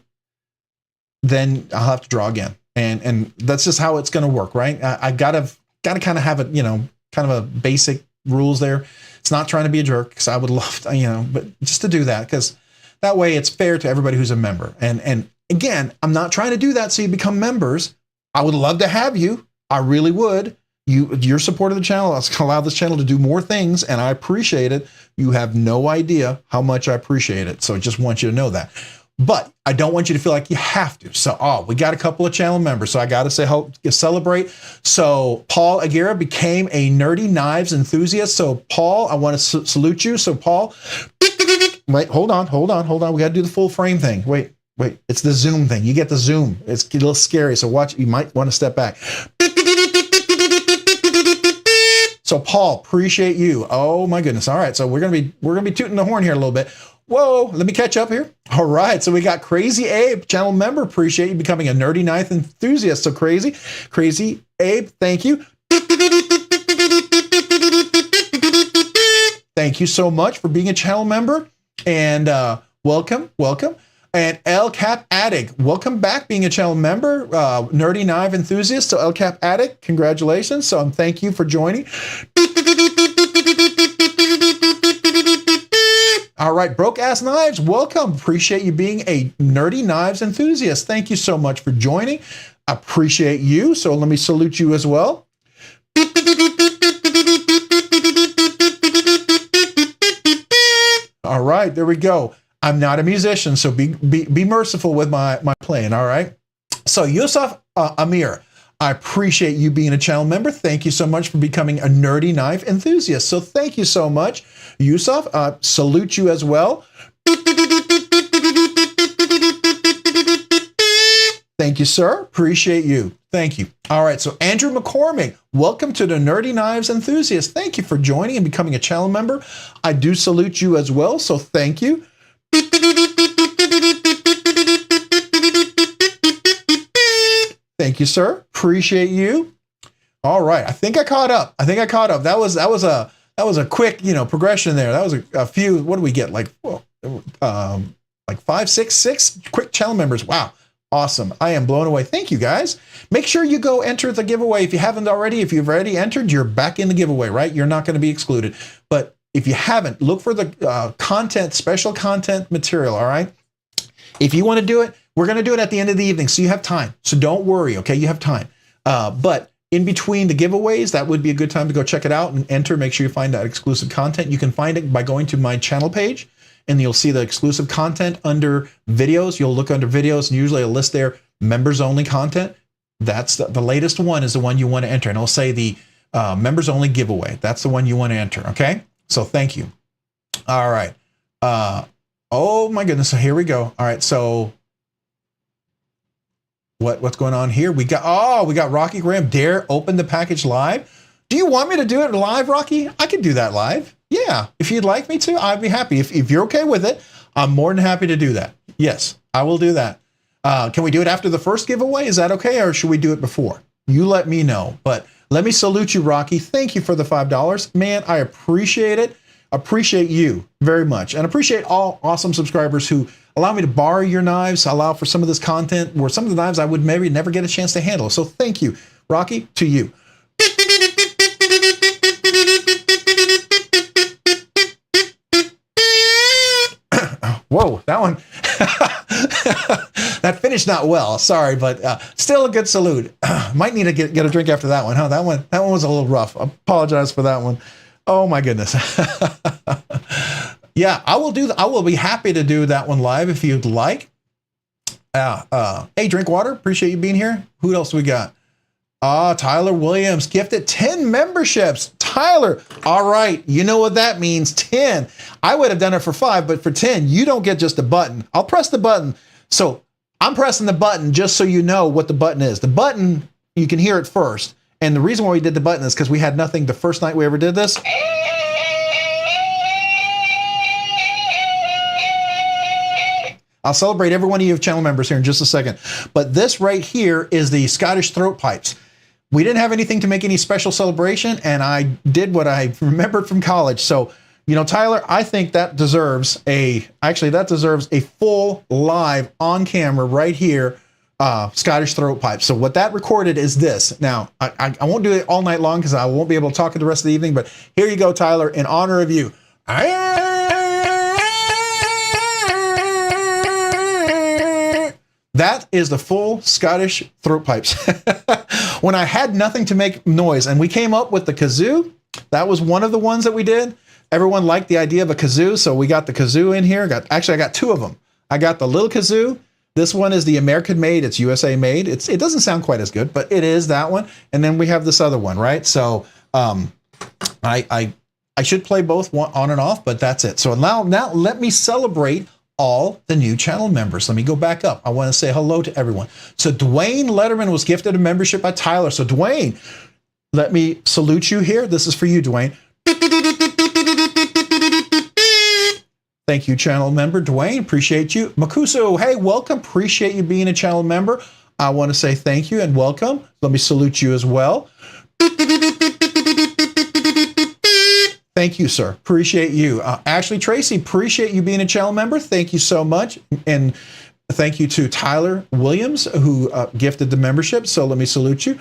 then I'll have to draw again. And that's just how it's going to work, right? I gotta kind of have it, kind of a basic rules there. It's not trying to be a jerk, because I would love to, but just to do that, because that way it's fair to everybody who's a member. And again, I'm not trying to do that so you become members. I would love to have you. I really would. Your support of the channel allow this channel to do more things, and I appreciate it. You have no idea how much I appreciate it. So I just want you to know that. But I don't want you to feel like you have to. So, we got a couple of channel members. So I got to say, celebrate. So Paul Aguirre became a nerdy knives enthusiast. So Paul, I want to salute you. So Paul, wait, hold on. We got to do the full frame thing. Wait. It's the zoom thing. You get the zoom. It's a little scary. So watch, you might want to step back. So Paul, appreciate you. Oh my goodness. All right. So we're going to be tooting the horn here a little bit. Whoa, let me catch up here. All right, so we got Crazy Abe, channel member. Appreciate you becoming a nerdy knife enthusiast. So Crazy Abe, thank you. Thank you so much for being a channel member, and welcome. And El Cap Addict, welcome back, being a channel member, nerdy knife enthusiast. So El Cap Addict, congratulations. So thank you for joining. All right, Broke Ass Knives, welcome. Appreciate you being a nerdy knives enthusiast. Thank you so much for joining. Appreciate you. So let me salute you as well. All right, there we go. I'm not a musician, so be merciful with my playing. All right. So Yusuf Amir, I appreciate you being a channel member. Thank you so much for becoming a nerdy knife enthusiast. So thank you so much, Yusuf. Salute you as well. Thank you, sir. Appreciate you. Thank you. All right. So Andrew McCormick, welcome to the Nerdy Knives Enthusiast. Thank you for joining and becoming a channel member. I do salute you as well. So thank you. Thank you, sir. Appreciate you. All right. I think I caught up. That was a quick, progression there. That was a few. What do we get? Like 5, 6 quick channel members. Wow. Awesome. I am blown away. Thank you, guys. Make sure you go enter the giveaway. If you haven't already, if you've already entered, you're back in the giveaway, right? You're not going to be excluded. But if you haven't, look for the special content material, all right? If you want to do it, we're going to do it at the end of the evening, so you have time. So don't worry, okay? You have time. But in between the giveaways, that would be a good time to go check it out and enter. Make sure you find that exclusive content. You can find it by going to my channel page, and you'll see the exclusive content under videos. You'll look under videos, and usually a list there, members only content. That's the latest one is the one you want to enter. And it'll say the members only giveaway. That's the one you want to enter, okay? So thank you. All right. Oh my goodness. So here we go. All right. So what's going on here? We got Rocky Graham. Dare open the package live. Do you want me to do it live, Rocky? I can do that live. Yeah. If you'd like me to, I'd be happy. If you're okay with it, I'm more than happy to do that. Yes, I will do that. Can we do it after the first giveaway? Is that okay? Or should we do it before? You let me know. But let me salute you, Rocky. Thank you for the $5. Man, I appreciate it. Appreciate you very much. And appreciate all awesome subscribers who allow me to borrow your knives, allow for some of this content where some of the knives I would maybe never get a chance to handle. So thank you, Rocky, to you. Whoa, that one, that finished not well. Sorry, but still a good salute. Might need to get a drink after that one, huh? That one was a little rough. I apologize for that one. Oh my goodness. Yeah, I will be happy to do that one live if you'd like. Hey, Drinkwater, appreciate you being here. Who else we got? Tyler Williams gifted 10 memberships. Tyler, all right, you know what that means, 10. I would have done it for 5, but for 10, you don't get just a button. I'll press the button. So I'm pressing the button just so you know what the button is. The button, you can hear it first. And the reason why we did the button is because we had nothing the first night we ever did this. I'll celebrate every one of you channel members here in just a second. But this right here is the Scottish throat pipes. We didn't have anything to make any special celebration, and I did what I remembered from college. So, Tyler, I think that deserves a full live on camera right here, Scottish throat pipe. So what that recorded is this. Now, I won't do it all night long because I won't be able to talk it the rest of the evening, but here you go, Tyler, in honor of you. That is the full Scottish throat pipes. When I had nothing to make noise and we came up with the kazoo, that was one of the ones that we did. Everyone liked the idea of a kazoo, so we got the kazoo in here. I got 2 of them. I got the little kazoo. This one is the American made. It's USA made. It doesn't sound quite as good, but it is that one. And then we have this other one, right? So I should play both on and off, but that's it. So now let me celebrate all the new channel members. Let me go back up. I want to say hello to everyone. So Dwayne Letterman was gifted a membership by Tyler. So Dwayne, let me salute you here. This is for you, Dwayne. Thank you, channel member Dwayne. Appreciate you. Makuso, hey, welcome. Appreciate you being a channel member. I want to say thank you and welcome. Let me salute you as well. Thank you, sir. Appreciate you. Ashley Tracy, appreciate you being a channel member. Thank you so much. And thank you to Tyler Williams, who gifted the membership. So let me salute you.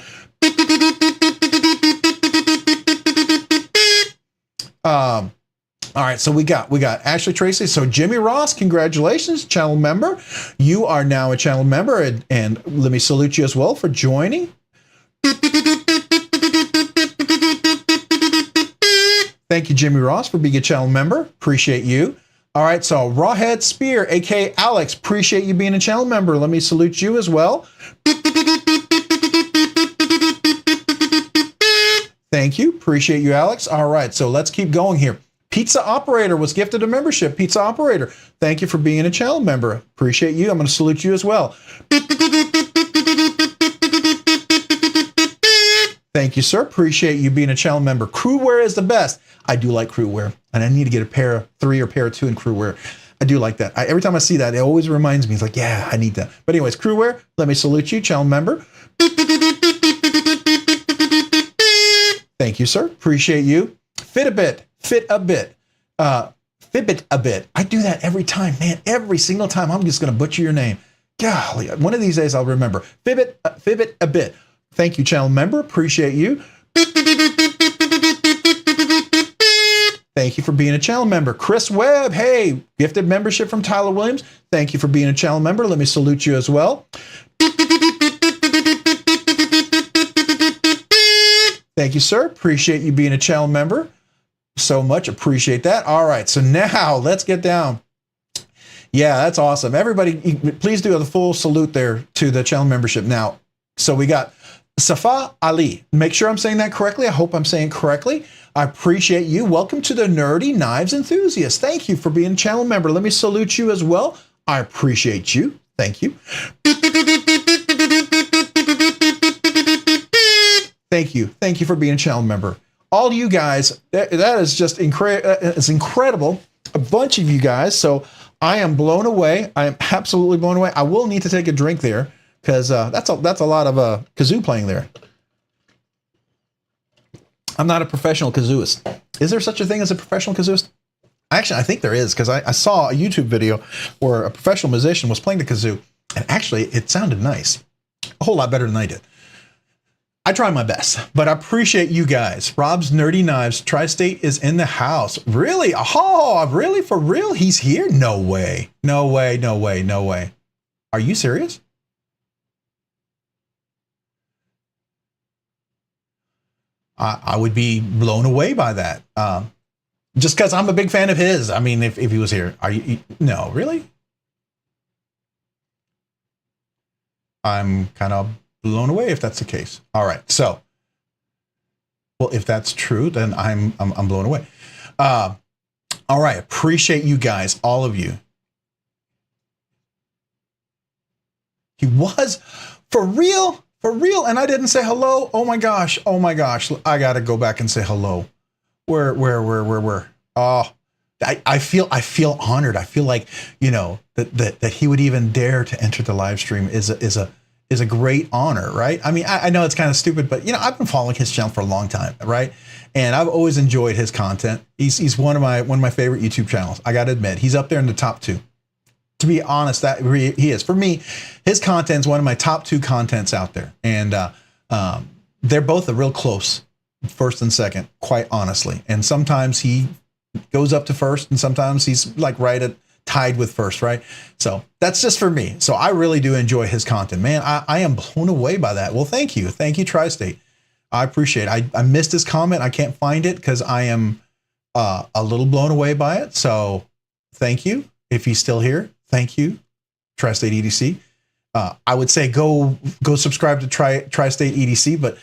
All right, so we got Ashley Tracy. So Jimmy Ross, congratulations, channel member. You are now a channel member, and let me salute you as well for joining. Thank you, Jimmy Ross, for being a channel member. Appreciate you. All right, so Rawhead Spear, aka Alex, appreciate you being a channel member. Let me salute you as well. Thank you. Appreciate you, Alex. All right, so let's keep going here. Pizza Operator was gifted a membership. Pizza Operator, thank you for being a channel member. Appreciate you. I'm going to salute you as well. Thank you, sir. Appreciate you being a channel member. Crew wear is the best. I do like crew wear, and I need to get a pair of 3 or pair of 2 in crew wear. I do like that. Every time I see that, it always reminds me. It's like, yeah, I need that. But anyways, crew wear, let me salute you, channel member. Thank you, sir. Appreciate you. Fit a bit. Fitbit a bit. I do that every time, man. Every single time. I'm just going to butcher your name. Golly, one of these days I'll remember. Fitbit a bit. Thank you, channel member. Appreciate you. Thank you for being a channel member. Chris Webb, hey, gifted membership from Tyler Williams. Thank you for being a channel member. Let me salute you as well. Thank you, sir. Appreciate you being a channel member. So much. Appreciate that. All right, so now let's get down. Yeah, that's awesome. Everybody, please do the full salute there to the channel membership. Now, so we got Safa Ali. Make sure I'm saying that correctly. I hope I'm saying correctly. I appreciate you. Welcome to the Nerdy Knives Enthusiast. Thank you for being a channel member. Let me salute you as well. I appreciate you. Thank you. Thank you. Thank you for being a channel member. All you guys, that is just it's incredible. A bunch of you guys. So I am blown away. I am absolutely blown away. I will need to take a drink there because that's a lot of kazoo playing there. I'm not a professional kazooist. Is there such a thing as a professional kazooist? Actually, I think there is, because I saw a YouTube video where a professional musician was playing the kazoo, and actually it sounded nice. A whole lot better than I did. I try my best, but I appreciate you guys. Rob's Nerdy Knives, Tri-State is in the house. Really? Oh, really? For real? He's here? No way. No way, no way, no way. Are you serious? I would be blown away by that. Just because I'm a big fan of his. I mean, if he was here. Are you? No, really? I'm kind of blown away if that's the case. All right, so, well, if that's true, then I'm blown away. All right, appreciate you guys, all of you. He was for real, and I didn't say hello. Oh my gosh, I gotta go back and say hello. Where? Oh, I feel honored. I feel like, you know, that he would even dare to enter the live stream is a great honor, right? I mean, I know it's kind of stupid, but you know, I've been following his channel for a long time, right? And I've always enjoyed his content. He's one of my favorite YouTube channels. I got to admit, he's up there in the top 2. To be honest, that he is. For me, his content is one of my top 2 contents out there, and they're both a real close first and second, quite honestly. And sometimes he goes up to first, and sometimes he's like right at tied with first, right? So that's just for me. So I really do enjoy his content, man. I am blown away by that. Well, thank you, Tri-State. I appreciate it. I missed his comment. I can't find it because I am a little blown away by it. So thank you. If he's still here, thank you, Tri-State EDC. I would say go subscribe to Tri-State EDC, but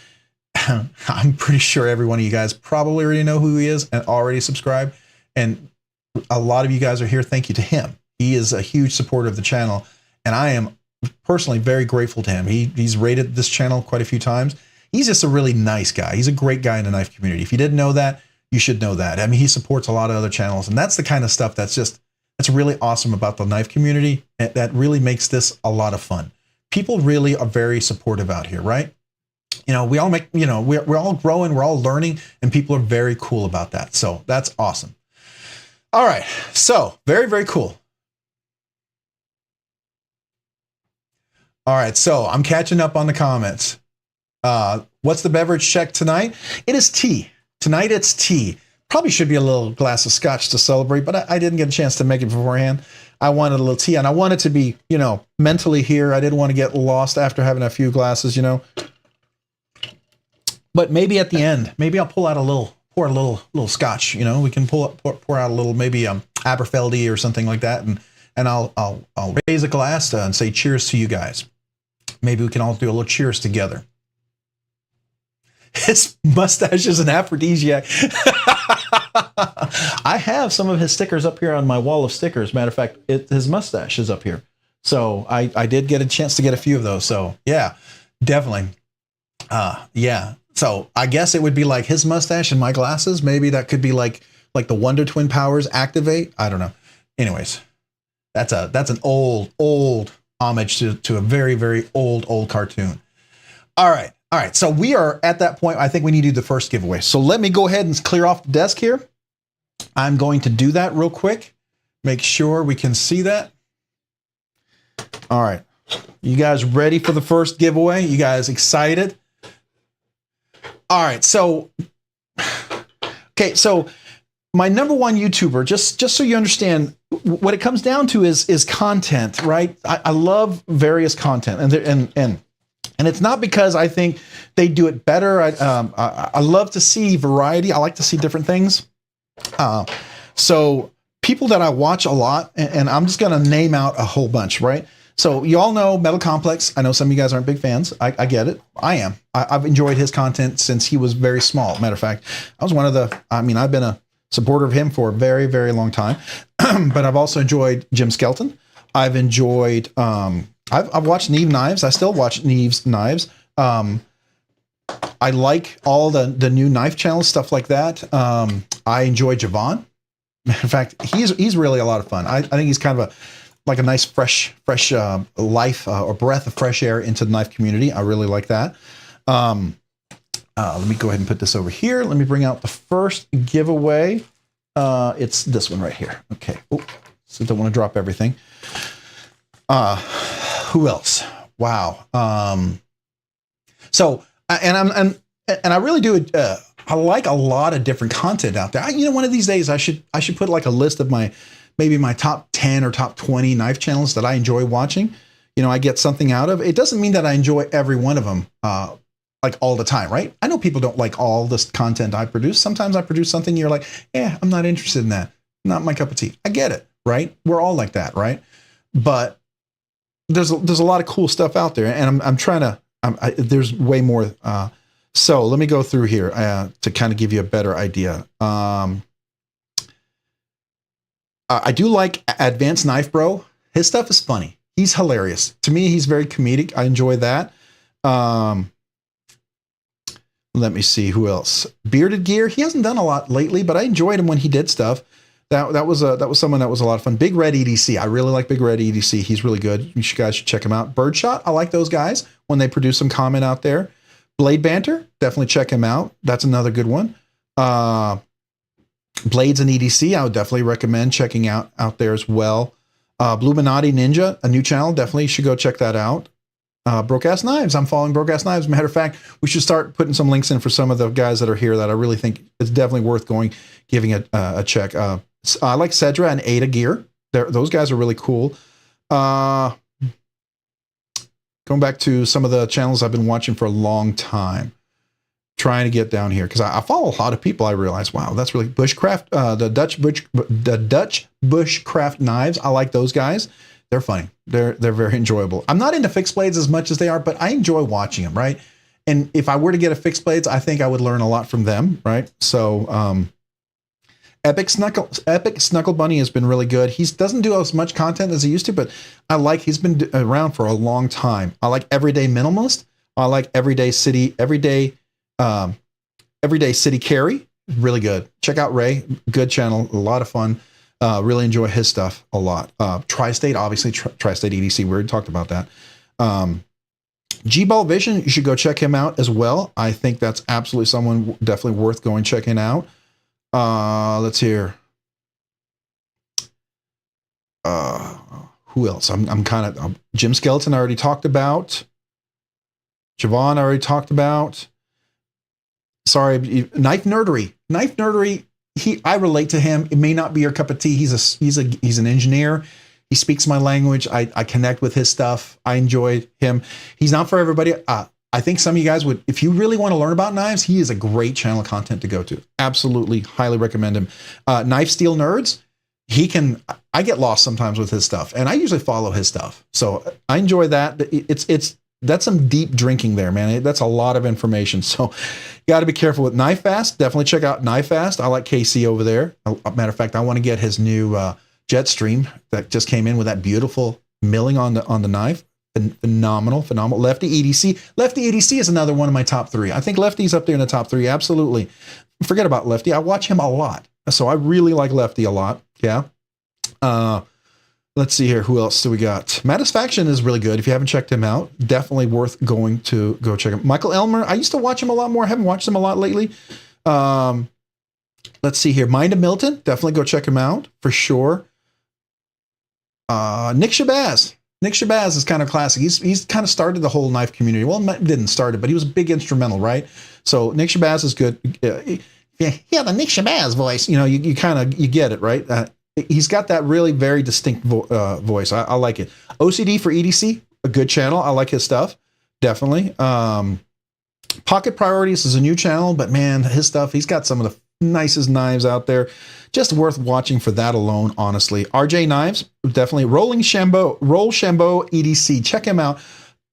I'm pretty sure every one of you guys probably already know who he is and already subscribed. And a lot of you guys are here. Thank you to him. He is a huge supporter of the channel, and I am personally very grateful to him. He's rated this channel quite a few times. He's just a really nice guy. He's a great guy in the knife community. If you didn't know that, you should know that. I mean, he supports a lot of other channels, and that's the kind of stuff that's That's really awesome about the knife community. That really makes this a lot of fun. People really are very supportive out here, right? You know, we all make, you know, we're all growing, we're all learning, and people are very cool about that. So that's awesome. All right. So very, very cool. All right. So I'm catching up on the comments. What's the beverage check tonight? It is tea. Tonight it's tea. Probably should be a little glass of scotch to celebrate, but I didn't get a chance to make it beforehand. I wanted a little tea, and I wanted to be, you know, mentally here. I didn't want to get lost after having a few glasses, you know. But maybe at the end, maybe I'll pour a little scotch. You know, we can pour out a little, maybe Aberfeldy or something like that, and I'll raise a glass and say cheers to you guys. Maybe we can all do a little cheers together. His mustache is an aphrodisiac. I have some of his stickers up here on my wall of stickers. Matter of fact, his mustache is up here. So I did get a chance to get a few of those. So yeah, definitely. Yeah. So I guess it would be like his mustache and my glasses. Maybe that could be like the Wonder Twin powers activate. I don't know. Anyways, that's an old homage to a very, very old cartoon. All right. So we are at that point. I think we need to do the first giveaway. So let me go ahead and clear off the desk here. I'm going to do that real quick. Make sure we can see that. All right. You guys ready for the first giveaway? You guys excited? All right. So, okay. So my number one YouTuber, just so you understand, what it comes down to is content, right? I love various content, and it's not because I think they do it better. I love to see variety. I like to see different things. So people that I watch a lot, and I'm just going to name out a whole bunch, right? So you all know Metal Complex. I know some of you guys aren't big fans. I get it. I am. I've enjoyed his content since he was very small. Matter of fact, I've been a supporter of him for a very, very long time. But I've also enjoyed Jim Skelton. I've enjoyed, I've watched Neve Knives. I still watch Neve's Knives. I like all the new knife channels, stuff like that. I enjoy Javon. In fact, he's really a lot of fun. I think he's kind of a nice fresh life or breath of fresh air into the knife community. I really like that. Let me go ahead and put this over here. Let me bring out the first giveaway. It's this one right here. Okay. Oh, so don't want to drop everything. Who else? Wow. So, and I really do. I like a lot of different content out there. One of these days I should put like a list of maybe my top 10 or top 20 knife channels that I enjoy watching. I get something out of. It doesn't mean that I enjoy every one of them, like all the time, right? I know people don't like all this content I produce. Sometimes I produce something you're like, I'm not interested in that. Not my cup of tea. I get it, right? We're all like that, right? But there's a lot of cool stuff out there, and I'm trying to. There's way more. So let me go through here to kind of give you a better idea. I do like Advanced Knife Bro. His stuff is funny. He's hilarious. To me, he's very comedic. I enjoy that. Let me see who else. Bearded Gear. He hasn't done a lot lately, but I enjoyed him when he did stuff. That was someone that was a lot of fun. Big Red EDC. I really like Big Red EDC. He's really good. You guys should check him out. Birdshot. I like those guys when they produce some comment out there. Blade Banter. Definitely check him out. That's another good one. Blades and EDC. I would definitely recommend checking out there as well. Bluminati Ninja, a new channel. Definitely should go check that out. Broke-Ass Knives. I'm following Broke-Ass Knives. Matter of fact, we should start putting some links in for some of the guys that are here that I really think it's definitely worth giving a check. I like Cedra and Ada Gear. Those guys are really cool. Going back to some of the channels I've been watching for a long time. Trying to get down here because I follow a lot of people. I realize, wow, that's really Bushcraft. The Dutch Bushcraft Knives. I like those guys. They're funny. They're very enjoyable. I'm not into fixed blades as much as they are, but I enjoy watching them. Right. And if I were to get a fixed blades, I think I would learn a lot from them. Right. So, Epic Snuckle Bunny has been really good. He doesn't do as much content as he used to, but he's been around for a long time. I like Everyday Minimalist. I like Everyday City Carry. Really good. Check out Ray. Good channel. A lot of fun. Really enjoy his stuff a lot. Tri-State, obviously, Tri-State EDC. We already talked about that. G-Ball Vision, you should go check him out as well. I think that's absolutely someone definitely worth going checking out. Let's hear. Who else? I'm kind of Jim Skeleton. I already talked about. Javon, I already talked about. Sorry, Knife Nerdery. Knife Nerdery. I relate to him. It may not be your cup of tea. He's an engineer. He speaks my language. I connect with his stuff. I enjoy him. He's not for everybody. I think some of you guys would, if you really want to learn about knives, he is a great channel of content to go to. Absolutely, highly recommend him. Knife Steel Nerds. I get lost sometimes with his stuff, and I usually follow his stuff. So I enjoy that. That's some deep drinking there, man. That's a lot of information. So you got to be careful with Knife Fast. Definitely check out Knife Fast. I like KC over there. Matter of fact, I want to get his new Jetstream that just came in with that beautiful milling on the knife. Phenomenal. Lefty EDC. Lefty EDC is another one of my top 3. I think Lefty's up there in the top 3. Absolutely. Forget about Lefty. I watch him a lot. So I really like Lefty a lot. Yeah. Let's see here. Who else do we got? Matisfaction is really good. If you haven't checked him out, definitely worth going to go check him. Michael Elmer. I used to watch him a lot more. I haven't watched him a lot lately. Let's see here. Mind of Milton. Definitely go check him out for sure. Nick Shabazz. Nick Shabazz is kind of classic. He's kind of started the whole knife community. Well, didn't start it, but he was a big instrumental, right? So Nick Shabazz is good. Yeah, the Nick Shabazz voice. You get it, right? He's got that really very distinct voice. I like it. OCD for EDC, a good channel. I like his stuff, definitely. Pocket Priorities is a new channel, but man, his stuff, he's got some of the nicest knives out there. Just worth watching for that alone, honestly. RJ Knives, definitely. Roll Shambo EDC. Check him out.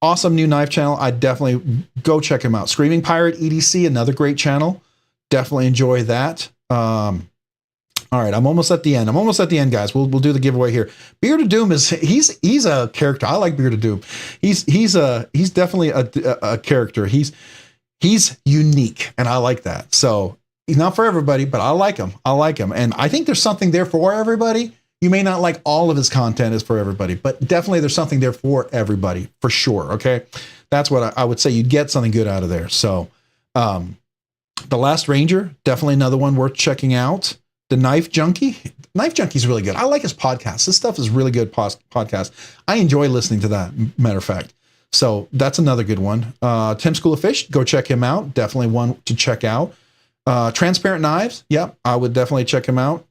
Awesome new knife channel. I definitely go check him out. Screaming Pirate EDC, another great channel. Definitely enjoy that. All right, I'm almost at the end. Guys. We'll do the giveaway here. Beard of Doom he's a character. I like Beard of Doom. He's definitely a character. He's unique, and I like that. So he's not for everybody, but I like him. And I think there's something there for everybody. You may not like all of his content is for everybody, but definitely there's something there for everybody, for sure, okay? That's what I would say. You'd get something good out of there. So The Last Ranger, definitely another one worth checking out. The Knife Junkie. Knife Junkie's really good. I like his podcast. This stuff is really good podcast. I enjoy listening to that, matter of fact. So that's another good one. Tim School of Fish, go check him out. Definitely one to check out. Transparent Knives. Yep, I would definitely check him out.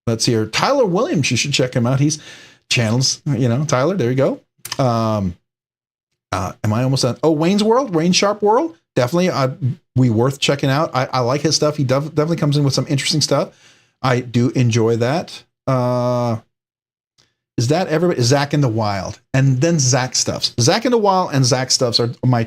Let's see here. Tyler Williams, you should check him out. He's channels, Tyler, there you go. Am I almost done? Oh, Wayne's World, Wayne Sharp World. Definitely worth checking out. I like his stuff. He definitely comes in with some interesting stuff. I do enjoy that. Is that everybody? Zach in the Wild, and then Zach Stuffs. Zach in the Wild and Zach Stuffs are my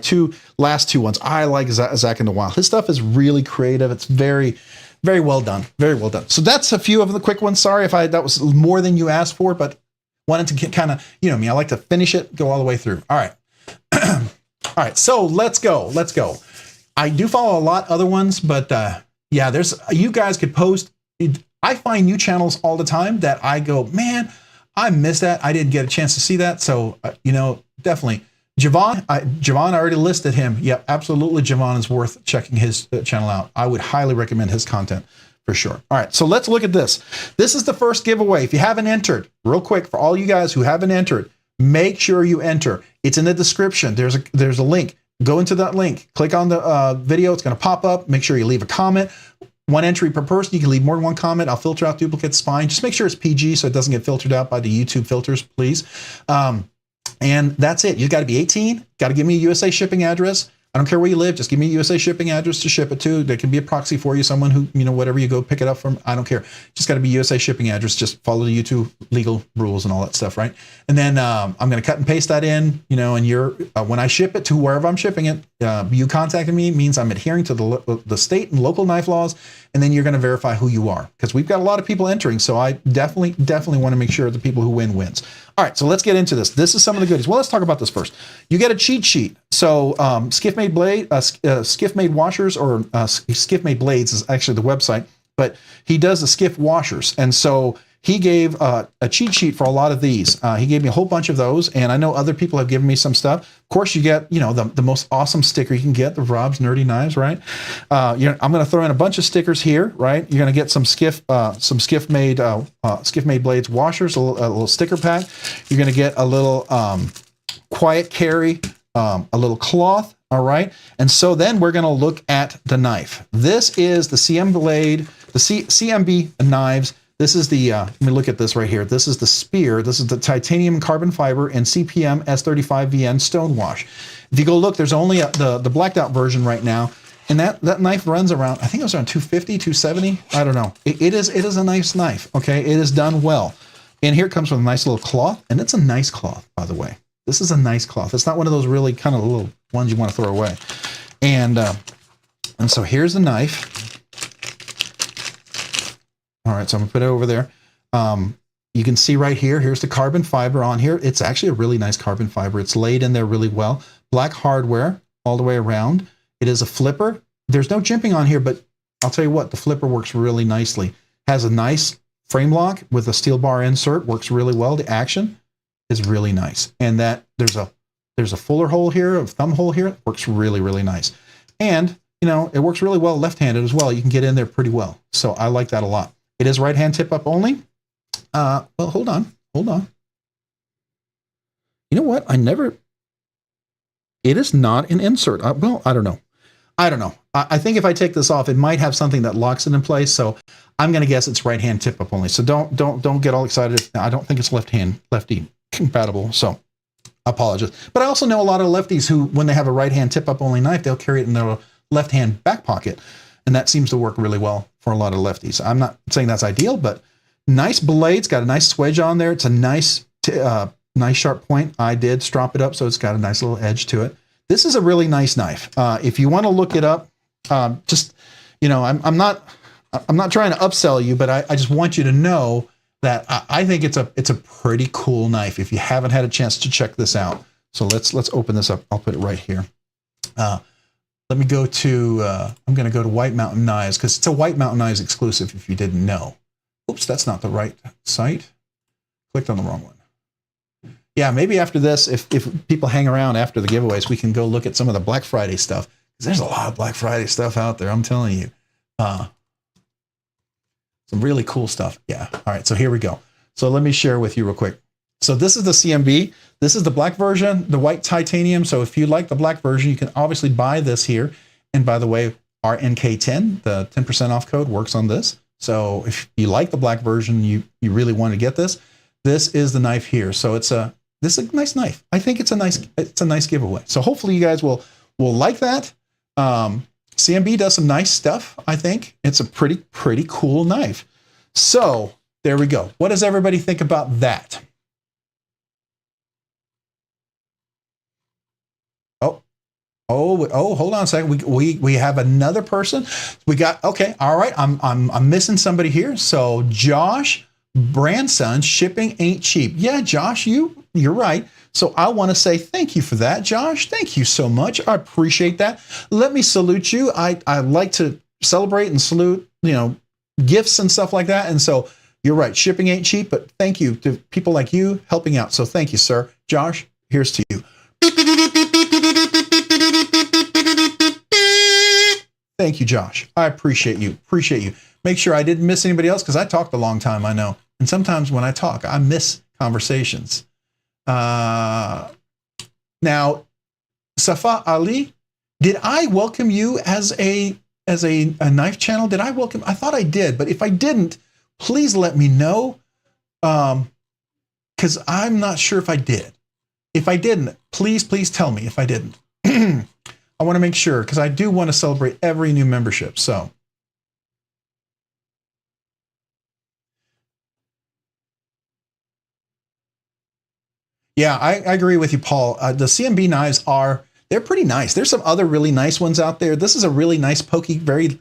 last two ones. I like Zach in the Wild. His stuff is really creative. It's very, very well done. Very well done. So that's a few of the quick ones. Sorry if that was more than you asked for, but wanted to kind of, me, I like to finish it, go all the way through. All right. All right. So let's go. I do follow a lot other ones, but yeah, you guys could post. I find new channels all the time that I go, man, I missed that. I didn't get a chance to see that. So, definitely. Javon, I already listed him. Yeah, absolutely. Javon is worth checking his channel out. I would highly recommend his content for sure. All right, so let's look at this. This is the first giveaway. If you haven't entered, real quick, for all you guys who haven't entered, make sure you enter. It's in the description. There's a link. Go into that link. Click on the video. It's going to pop up. Make sure you leave a comment. One entry per person. You can leave more than one comment. I'll filter out duplicates. Fine. Just make sure it's PG so it doesn't get filtered out by the YouTube filters, please. And that's it. You got to be 18. Got to give me a USA shipping address. I don't care where you live. Just give me a USA shipping address to ship it to. There can be a proxy for you. Someone who, whatever you go pick it up from. I don't care. Just got to be USA shipping address. Just follow the YouTube legal rules and all that stuff, right? And then I'm going to cut and paste that in, and you're when I ship it to wherever I'm shipping it, you contacting me means I'm adhering to the state and local knife laws. And then you're going to verify who you are, because we've got a lot of people entering. So I definitely want to make sure the people who wins. All right, so let's get into this. This is some of the goodies. Well, let's talk about this first. You get a cheat sheet. So Skiff Made Washers, or Skiff Made Blades is actually the website, but he does the Skiff washers. And so he gave a cheat sheet for a lot of these. He gave me a whole bunch of those, and I know other people have given me some stuff. Of course, you get, you know, the most awesome sticker you can get, the Rob's Nerdy Knives, right? I'm going to throw in a bunch of stickers here, right? You're going to get some Skiff made blades washers, a little sticker pack. You're going to get a little quiet carry, a little cloth. All right, and so then we're going to look at the knife. This is the CMB knives. This is the, let me look at this right here. This is the spear. This is the titanium carbon fiber and CPM S35VN stonewash. If you go look, there's only the blacked out version right now. And that knife runs around, I think it was around 250, 270. I don't know. It is a nice knife, okay? It is done well. And here it comes with a nice little cloth. And it's a nice cloth, by the way. This is a nice cloth. It's not one of those really kind of little ones you want to throw away. And so here's the knife. All right, so I'm gonna put it over there. You can see right here, here's the carbon fiber on here. It's actually a really nice carbon fiber. It's laid in there really well. Black hardware all the way around. It is a flipper. There's no jimping on here, but I'll tell you what, the flipper works really nicely. Has a nice frame lock with a steel bar insert, works really well. The action is really nice. And that there's a fuller hole here, a thumb hole here, works really, really nice. And, you know, it works really well left-handed as well. You can get in there pretty well. So I like that a lot. It is right-hand tip-up only. Well, hold on. You know what? It is not an insert. Well, I don't know. I think if I take this off, it might have something that locks it in place. So I'm going to guess it's right-hand tip-up only. So don't get all excited. I don't think it's lefty compatible. So I apologize. But I also know a lot of lefties who, when they have a right-hand tip-up only knife, they'll carry it in their left-hand back pocket. And that seems to work really well for a lot of lefties. I'm not saying that's ideal, but nice blades, got a nice swedge on there. It's a nice sharp point. I did strop it up, so it's got a nice little edge to it. This is a really nice knife. If you want to look it up, just, you know, I'm not trying to upsell you, but I just want you to know that I think it's a pretty cool knife if you haven't had a chance to check this out. So let's open this up. I'll put it right here. Let me go to, I'm going to go to White Mountain Knives because it's a White Mountain Knives exclusive if you didn't know. Oops, that's not the right site. Clicked on the wrong one. Yeah, maybe after this, if people hang around after the giveaways, we can go look at some of the Black Friday stuff. Because there's a lot of Black Friday stuff out there, I'm telling you. Some really cool stuff. Yeah, all right, so here we go. So let me share with you real quick. So this is the CMB. This is the black version, the white titanium. So if you like the black version, you can obviously buy this here. And by the way, our NK10, the 10% off code works on this. So if you like the black version, you really want to get this. This is the knife here. So this is a nice knife. I think it's a nice giveaway. So hopefully you guys will like that. CMB does some nice stuff. I think it's a pretty cool knife. So there we go. What does everybody think about that? Oh, hold on a second. We have another person. We got, okay, all right. I'm missing somebody here. So Josh Branson, shipping ain't cheap. Yeah, Josh, you're right. So I want to say thank you for that, Josh. Thank you so much. I appreciate that. Let me salute you. I like to celebrate and salute, you know, gifts and stuff like that. And so you're right. Shipping ain't cheap, but thank you to people like you helping out. So thank you, sir. Josh, here's to you. Thank you, Josh. I appreciate you. Make sure I didn't miss anybody else because I talked a long time, I know. And sometimes when I talk, I miss conversations. Now, Safa Ali, did I welcome you as a knife channel? Did I welcome? I thought I did, but if I didn't, please let me know. Because I'm not sure if I did. If I didn't, please tell me if I didn't. I want to make sure because I do want to celebrate every new membership. So. Yeah, I agree with you, Paul. The CMB knives they're pretty nice. There's some other really nice ones out there. This is a really nice pokey, the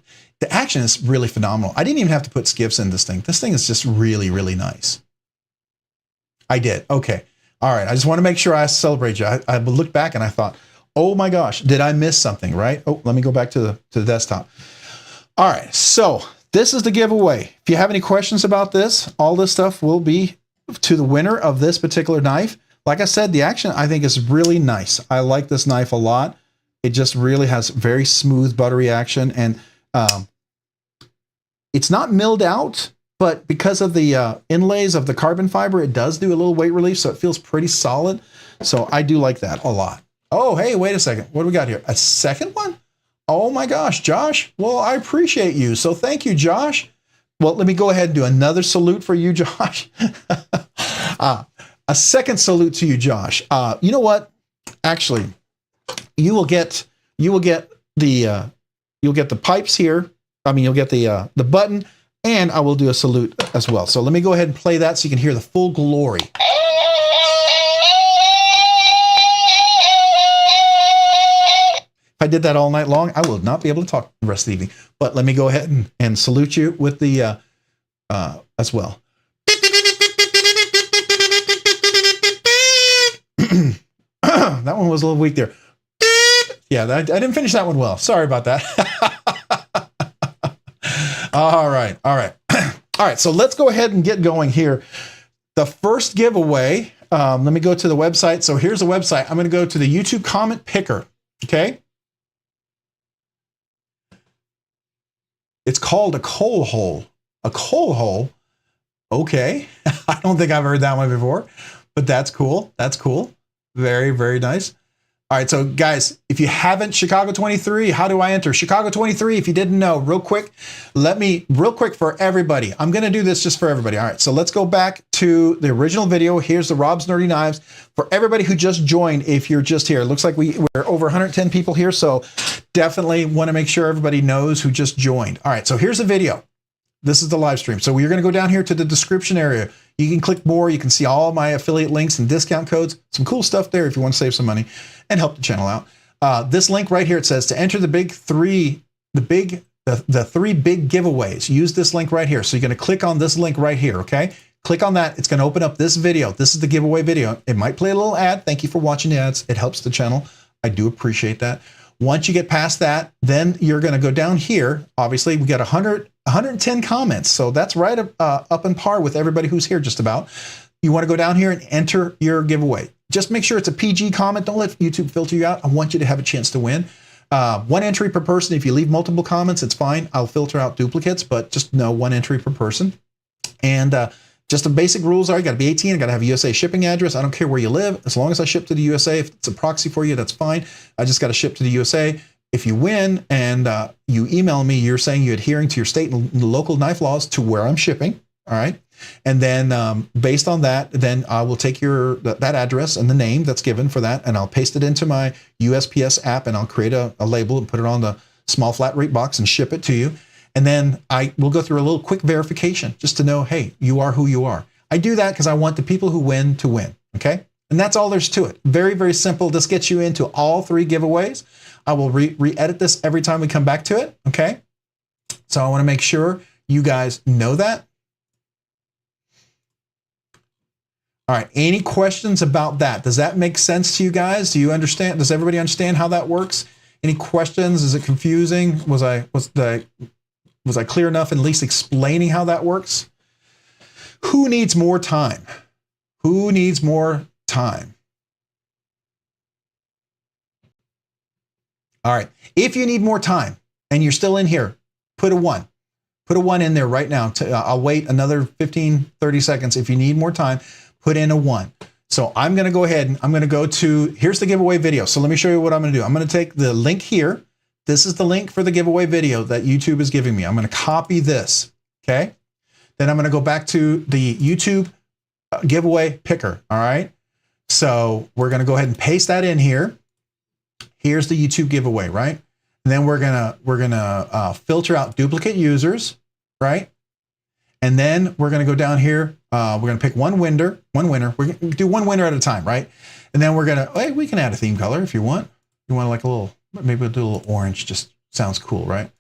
action is really phenomenal. I didn't even have to put skiffs in this thing. This thing is just really, really nice. I did. Okay. All right. I just want to make sure I celebrate you. I looked back and I thought, oh my gosh, did I miss something, right? Oh, let me go back to the desktop. All right. So this is the giveaway. If you have any questions about this, all this stuff will be to the winner of this particular knife. Like I said, the action I think is really nice. I like this knife a lot. It just really has very smooth, buttery action, and it's not milled out, but because of the inlays of the carbon fiber, it does do a little weight relief, so it feels pretty solid. So I do like that a lot. Oh, hey, wait a second. What do we got here? A second one? Oh my gosh, Josh. Well, I appreciate you. So thank you, Josh. Well, let me go ahead and do another salute for you, Josh. A second salute to you, Josh. You know what? Actually, you will get the pipes here. I mean, you'll get the button, and I will do a salute as well. So let me go ahead and play that so you can hear the full glory. If I did that all night long, I will not be able to talk the rest of the evening. But let me go ahead and salute you with the as well. That one was a little weak there. Yeah, I didn't finish that one well. Sorry about that. All right. All right, so let's go ahead and get going here. The first giveaway, let me go to the website. So here's the website. I'm going to go to the YouTube comment picker, okay? It's called a coal hole. A coal hole? Okay. I don't think I've heard that one before, but that's cool. That's cool. Very, very nice. All right, so guys, if you haven't, Chicago 23, how do I enter? Chicago 23, if you didn't know, real quick for everybody. I'm going to do this just for everybody. All right, so let's go back to the original video. Here's the Rob's Nerdy Knives. For everybody who just joined, if you're just here, it looks like we're over 110 people here, so definitely want to make sure everybody knows who just joined. All right, so here's the video. This is the live stream. So you're going to go down here to the description area. You can click more. You can see all my affiliate links and discount codes. Some cool stuff there if you want to save some money and help the channel out. This link right here, it says to enter the three big giveaways. Use this link right here. So you're going to click on this link right here, okay? Click on that. It's going to open up this video. This is the giveaway video. It might play a little ad. Thank you for watching the ads. It helps the channel. I do appreciate that. Once you get past that, then you're going to go down here. Obviously, we got 110 comments. So that's right up in par with everybody who's here just about. You want to go down here and enter your giveaway. Just make sure it's a PG comment. Don't let YouTube filter you out. I want you to have a chance to win. One entry per person. If you leave multiple comments, it's fine. I'll filter out duplicates, but just know one entry per person. And just the basic rules are you got to be 18. I got to have a USA shipping address. I don't care where you live. As long as I ship to the USA, if it's a proxy for you, that's fine. I just got to ship to the USA. If you win and you email me, you're saying you're adhering to your state and local knife laws to where I'm shipping. All right. And then based on that, then I will take that address and the name that's given for that, and I'll paste it into my USPS app, and I'll create a label and put it on the small flat rate box and ship it to you. And then I will go through a little quick verification just to know, hey, you are who you are. I do that because I want the people who win to win. Okay. And that's all there's to it. Very, very simple. This gets you into all three giveaways. I will re-edit this every time we come back to it. Okay. So I want to make sure you guys know that. All right. Any questions about that? Does that make sense to you guys? Do you understand? Does everybody understand how that works? Any questions? Is it confusing? Was I clear enough in at least explaining how that works? Who needs more time? Who needs more time? All right. If you need more time and you're still in here, put a 1. Put a 1 in there right now. I'll wait another 15, 30 seconds. If you need more time, put in a 1. So I'm going to go ahead and I'm going to go to, here's the giveaway video. So let me show you what I'm going to do. I'm going to take the link here. This is the link for the giveaway video that YouTube is giving me. I'm going to copy this. Okay. Then I'm going to go back to the YouTube giveaway picker. All right. So we're going to go ahead and paste that in here. Here's the YouTube giveaway, right? And then we're gonna filter out duplicate users, right? And then we're gonna go down here. We're gonna pick one winner. We're gonna do one winner at a time, right? And then we're gonna, hey, we can add a theme color if you want. You want like a little, maybe we'll do a little orange. Just sounds cool, right?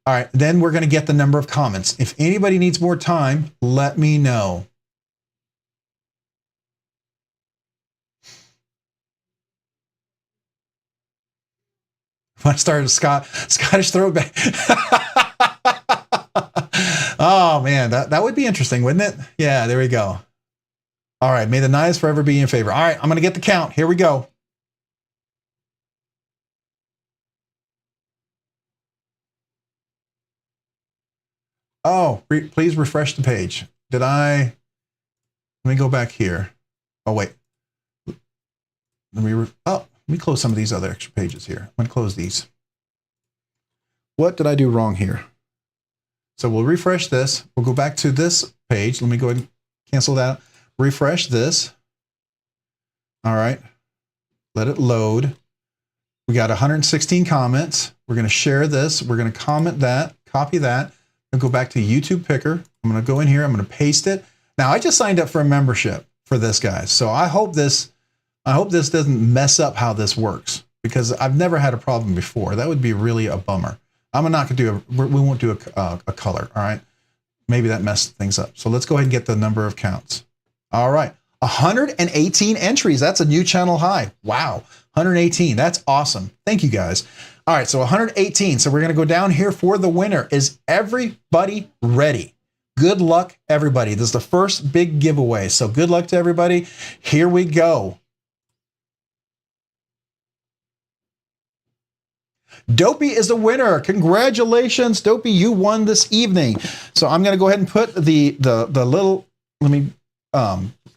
All right. Then we're gonna get the number of comments. If anybody needs more time, let me know. When I started Scottish throwback. Oh man, that would be interesting, wouldn't it? Yeah, there we go. All right, may the knives forever be in favor. All right, I'm going to get the count. Here we go. Oh, please refresh the page. Let me go back here. Oh, wait. Let me close some of these other extra pages here. I'm going to close these. What did I do wrong here? So we'll refresh this. We'll go back to this page. Let me go ahead and cancel that. Refresh this. All right. Let it load. We got 116 comments. We're going to share this. We're going to comment that, copy that, and go back to YouTube Picker. I'm going to go in here. I'm going to paste it. Now, I just signed up for a membership for this, guys. So I hope this doesn't mess up how this works, because I've never had a problem before. That would be really a bummer. I'm not going to do we won't do a color. All right. Maybe that messed things up. So let's go ahead and get the number of counts. All right. 118 entries. That's a new channel high. Wow. 118. That's awesome. Thank you, guys. All right. So 118. So we're going to go down here for the winner. Is everybody ready? Good luck, everybody. This is the first big giveaway. So good luck to everybody. Here we go. Dopey is the winner. Congratulations, Dopey. You won this evening. So I'm going to go ahead and put the little, I'm going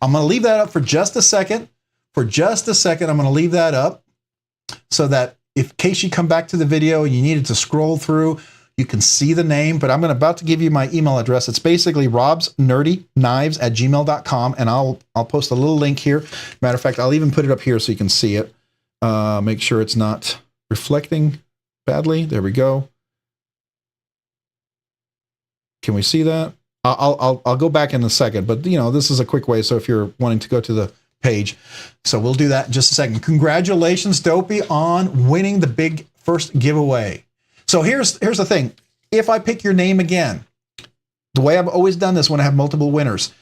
to leave that up for just a second. For just a second, I'm going to leave that up so that in case you come back to the video and you needed to scroll through, you can see the name. But I'm about to give you my email address. It's basically robsnerdyknives@gmail.com, and I'll post a little link here. Matter of fact, I'll even put it up here so you can see it. Make sure it's not reflecting badly. There we go. Can we see that? I'll go back in a second, but this is a quick way. So if you're wanting to go to the page, so we'll do that in just a second. Congratulations, Dopey, on winning the big first giveaway. So here's the thing. If I pick your name again, the way I've always done this when I have multiple winners,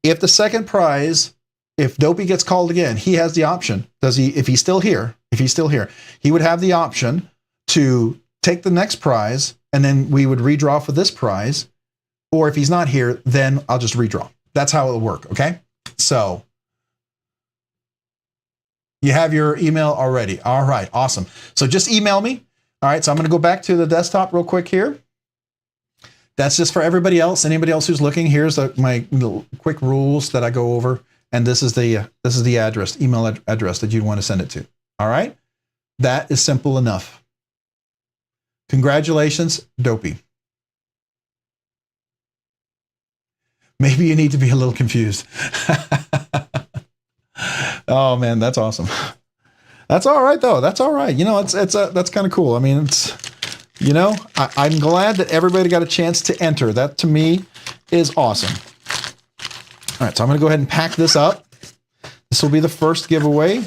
if the second prize, if Dopey gets called again, he has the option. If he's still here, he would have the option to take the next prize, and then we would redraw for this prize. Or if he's not here, then I'll just redraw. That's how it'll work, okay? So you have your email already. All right, awesome. So just email me. All right, so I'm going to go back to the desktop real quick here. That's just for everybody else. Anybody else who's looking, here's my little quick rules that I go over. And this is the address, email address that you'd want to send it to. All right, that is simple enough. Congratulations, Dopey. Maybe you need to be a little confused. Oh man, that's awesome. That's all right though. That's all right. That's kind of cool. I mean, I'm glad that everybody got a chance to enter. That to me is awesome. All right, so I'm going to go ahead and pack this up. This will be the first giveaway,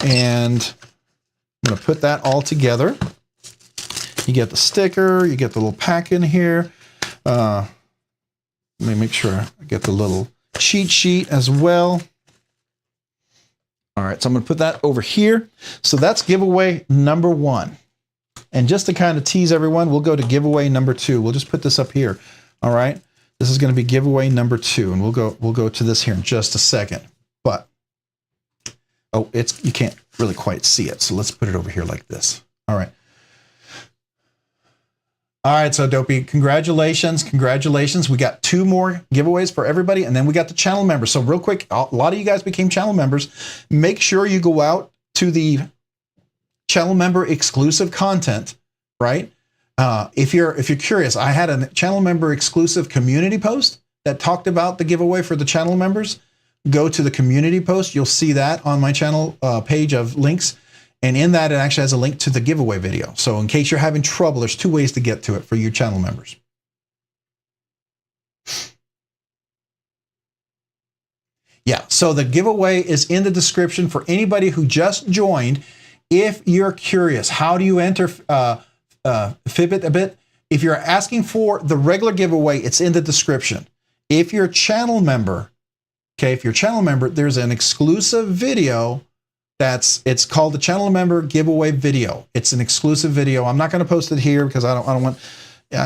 and I'm going to put that all together. You get the sticker, you get the little pack in here. Let me make sure I get the little cheat sheet as well. All right, so I'm going to put that over here. So that's giveaway number 1. And just to kind of tease everyone, we'll go to giveaway number 2. We'll just put this up here. All right, this is going to be giveaway number 2, and we'll go to this here in just a second. But you can't really quite see it, so let's put it over here like this. All right. All right, so Dopey, congratulations. We got 2 more giveaways for everybody, and then we got the channel members. So real quick, a lot of you guys became channel members. Make sure you go out to the channel member exclusive content, right? If you're curious, I had a channel member exclusive community post that talked about the giveaway for the channel members. Go to the community post. You'll see that on my channel page of links. And in that, it actually has a link to the giveaway video. So in case you're having trouble, there's 2 ways to get to it for your channel members. Yeah, so the giveaway is in the description for anybody who just joined. If you're curious, how do you enter Fitbit a bit? If you're asking for the regular giveaway, it's in the description. If you're a channel member, there's an exclusive video. It's called the channel member giveaway video. It's an exclusive video. I'm not going to post it here because I'm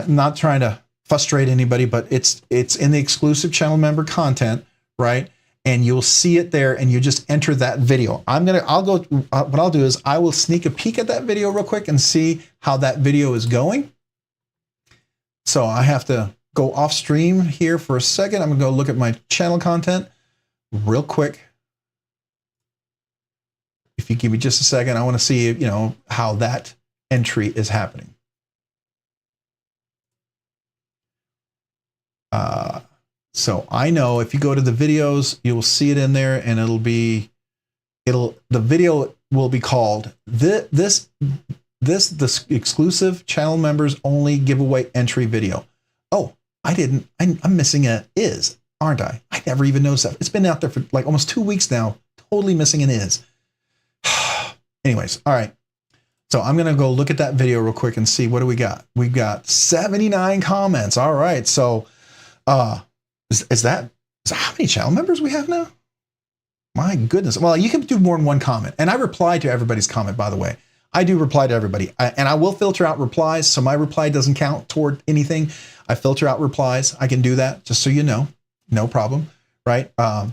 not trying to frustrate anybody, but it's in the exclusive channel member content, right? And you'll see it there, and you just enter that video. What I'll do is I will sneak a peek at that video real quick and see how that video is going. So I have to go off stream here for a second. I'm gonna go look at my channel content real quick. If you give me just a second, I want to see, how that entry is happening. So I know if you go to the videos, you will see it in there, and the video will be called the exclusive channel members only giveaway entry video. Oh, I'm missing a is, aren't I? I never even noticed that. It's been out there for like almost 2 weeks now. Totally missing an is. Anyways, all right. So I'm going to go look at that video real quick and see what do we got. We've got 79 comments. All right. So is that how many channel members we have now? My goodness. Well, you can do more than one comment. And I reply to everybody's comment, by the way. I do reply to everybody. And I will filter out replies. So my reply doesn't count toward anything. I filter out replies. I can do that, just so you know. No problem. Right? The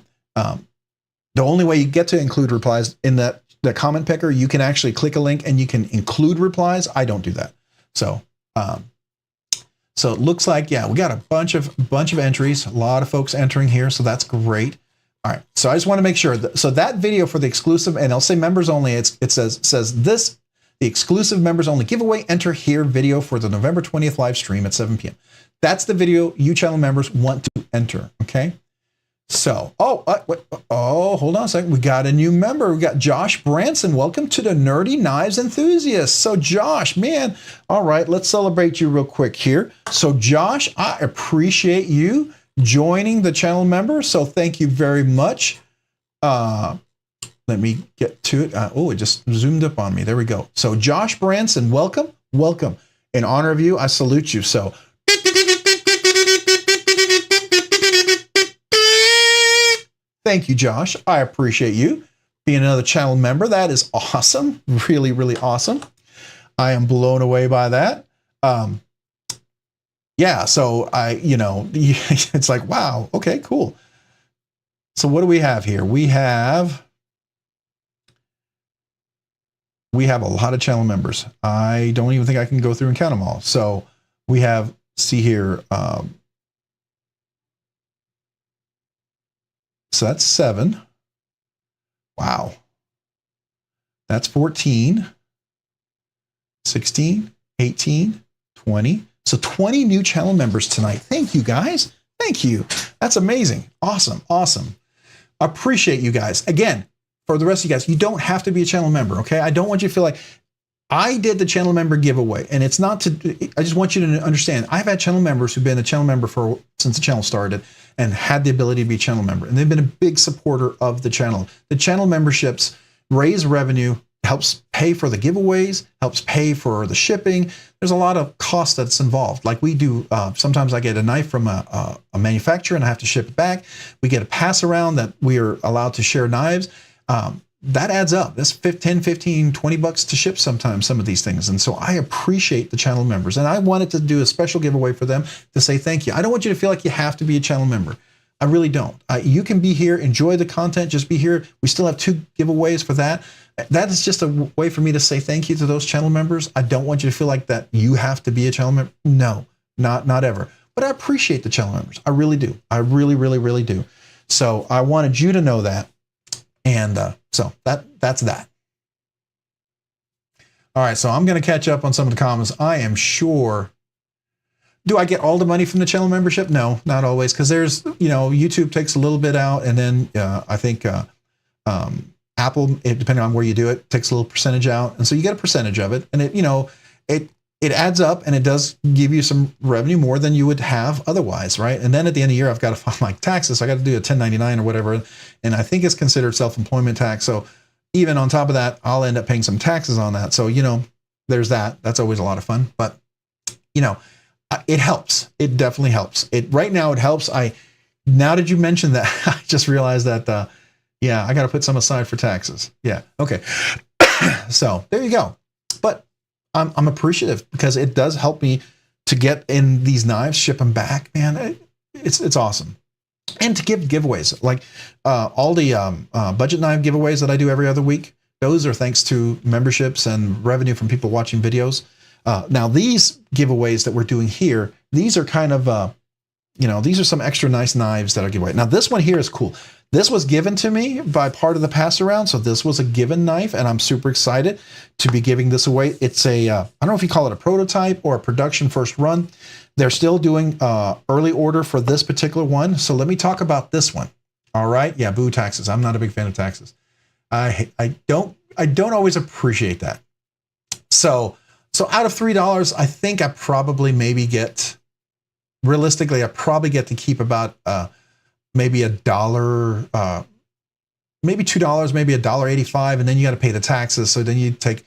only way you get to include replies in the comment picker, you can actually click a link and you can include replies. I don't do that. So so it looks like, yeah, we got a bunch of entries, a lot of folks entering here. So that's great. All right. So I just want to make sure that, so that video for the exclusive, and I'll say members only, it says this, the exclusive members only giveaway, enter here video for the November 20th live stream at 7 p.m. That's the video you channel members want to enter. Okay. So, hold on a second. We got a new member. We got Josh Branson. Welcome to the Nerdy Knives Enthusiasts. So Josh, man, all right, let's celebrate you real quick here. So Josh, I appreciate you joining the channel member. So thank you very much. Let me get to it. It just zoomed up on me. There we go. So Josh Branson, welcome. In honor of you, I salute you. So thank you, Josh. I appreciate you being another channel member. That is awesome. Really, really awesome. I am blown away by that. Yeah, so it's like, wow, okay, cool. So what do we have here? We have a lot of channel members. I don't even think I can go through and count them all. So we have, see here, so that's 7. Wow. That's 14, 16, 18, 20. So 20 new channel members tonight. Thank you, guys. Thank you. That's amazing. Awesome. Appreciate you guys. Again, for the rest of you guys, you don't have to be a channel member, okay? I don't want you to feel like I did the channel member giveaway, and it's not to, I just want you to understand, I've had channel members who've been a channel member since the channel started and had the ability to be a channel member, and they've been a big supporter of the channel. The channel memberships raise revenue, helps pay for the giveaways, helps pay for the shipping. There's a lot of cost that's involved. Like we do, sometimes I get a knife from a manufacturer and I have to ship it back. We get a pass around that we are allowed to share knives. That adds up. That's 10, 15, 20 bucks to ship sometimes, some of these things. And so I appreciate the channel members, and I wanted to do a special giveaway for them to say thank you. I don't want you to feel like you have to be a channel member. I really don't. You can be here, enjoy the content, just be here. We still have 2 giveaways for that. That is just a way for me to say thank you to those channel members. I don't want you to feel like that you have to be a channel member. No, not ever. But I appreciate the channel members. I really do. I really, really, really do. So I wanted you to know that. And so that's that. All right, so I'm going to catch up on some of the comments. I am sure. Do I get all the money from the channel membership? No, not always, because there's, YouTube takes a little bit out, and then I think Apple, depending on where you do it, takes a little percentage out, and so you get a percentage of it, and it adds up, and it does give you some revenue more than you would have otherwise, right? And then at the end of the year, I've got to file my taxes. So I got to do a 1099 or whatever, and I think it's considered self-employment tax. So even on top of that, I'll end up paying some taxes on that. So there's that. That's always a lot of fun, but it helps. It definitely helps. Right now it helps. Now that you mentioned that, I just realized that I got to put some aside for taxes. Yeah. Okay. So there you go. But I'm appreciative because it does help me to get in these knives, ship them back, man, it's awesome. And to give giveaways, like all the budget knife giveaways that I do every other week, those are thanks to memberships and revenue from people watching videos. Now these giveaways that we're doing here, these are kind of, these are some extra nice knives that I give away. Now this one here is cool. This was given to me by part of the pass around. So this was a given knife and I'm super excited to be giving this away. It's a, I don't know if you call it a prototype or a production first run. They're still doing early order for this particular one. So let me talk about this one. All right. Yeah. Boo taxes. I'm not a big fan of taxes. I don't always appreciate that. So out of $3, I think I probably realistically, I probably get to keep about maybe $1, maybe $2, maybe $1.85, and then you got to pay the taxes. So then you got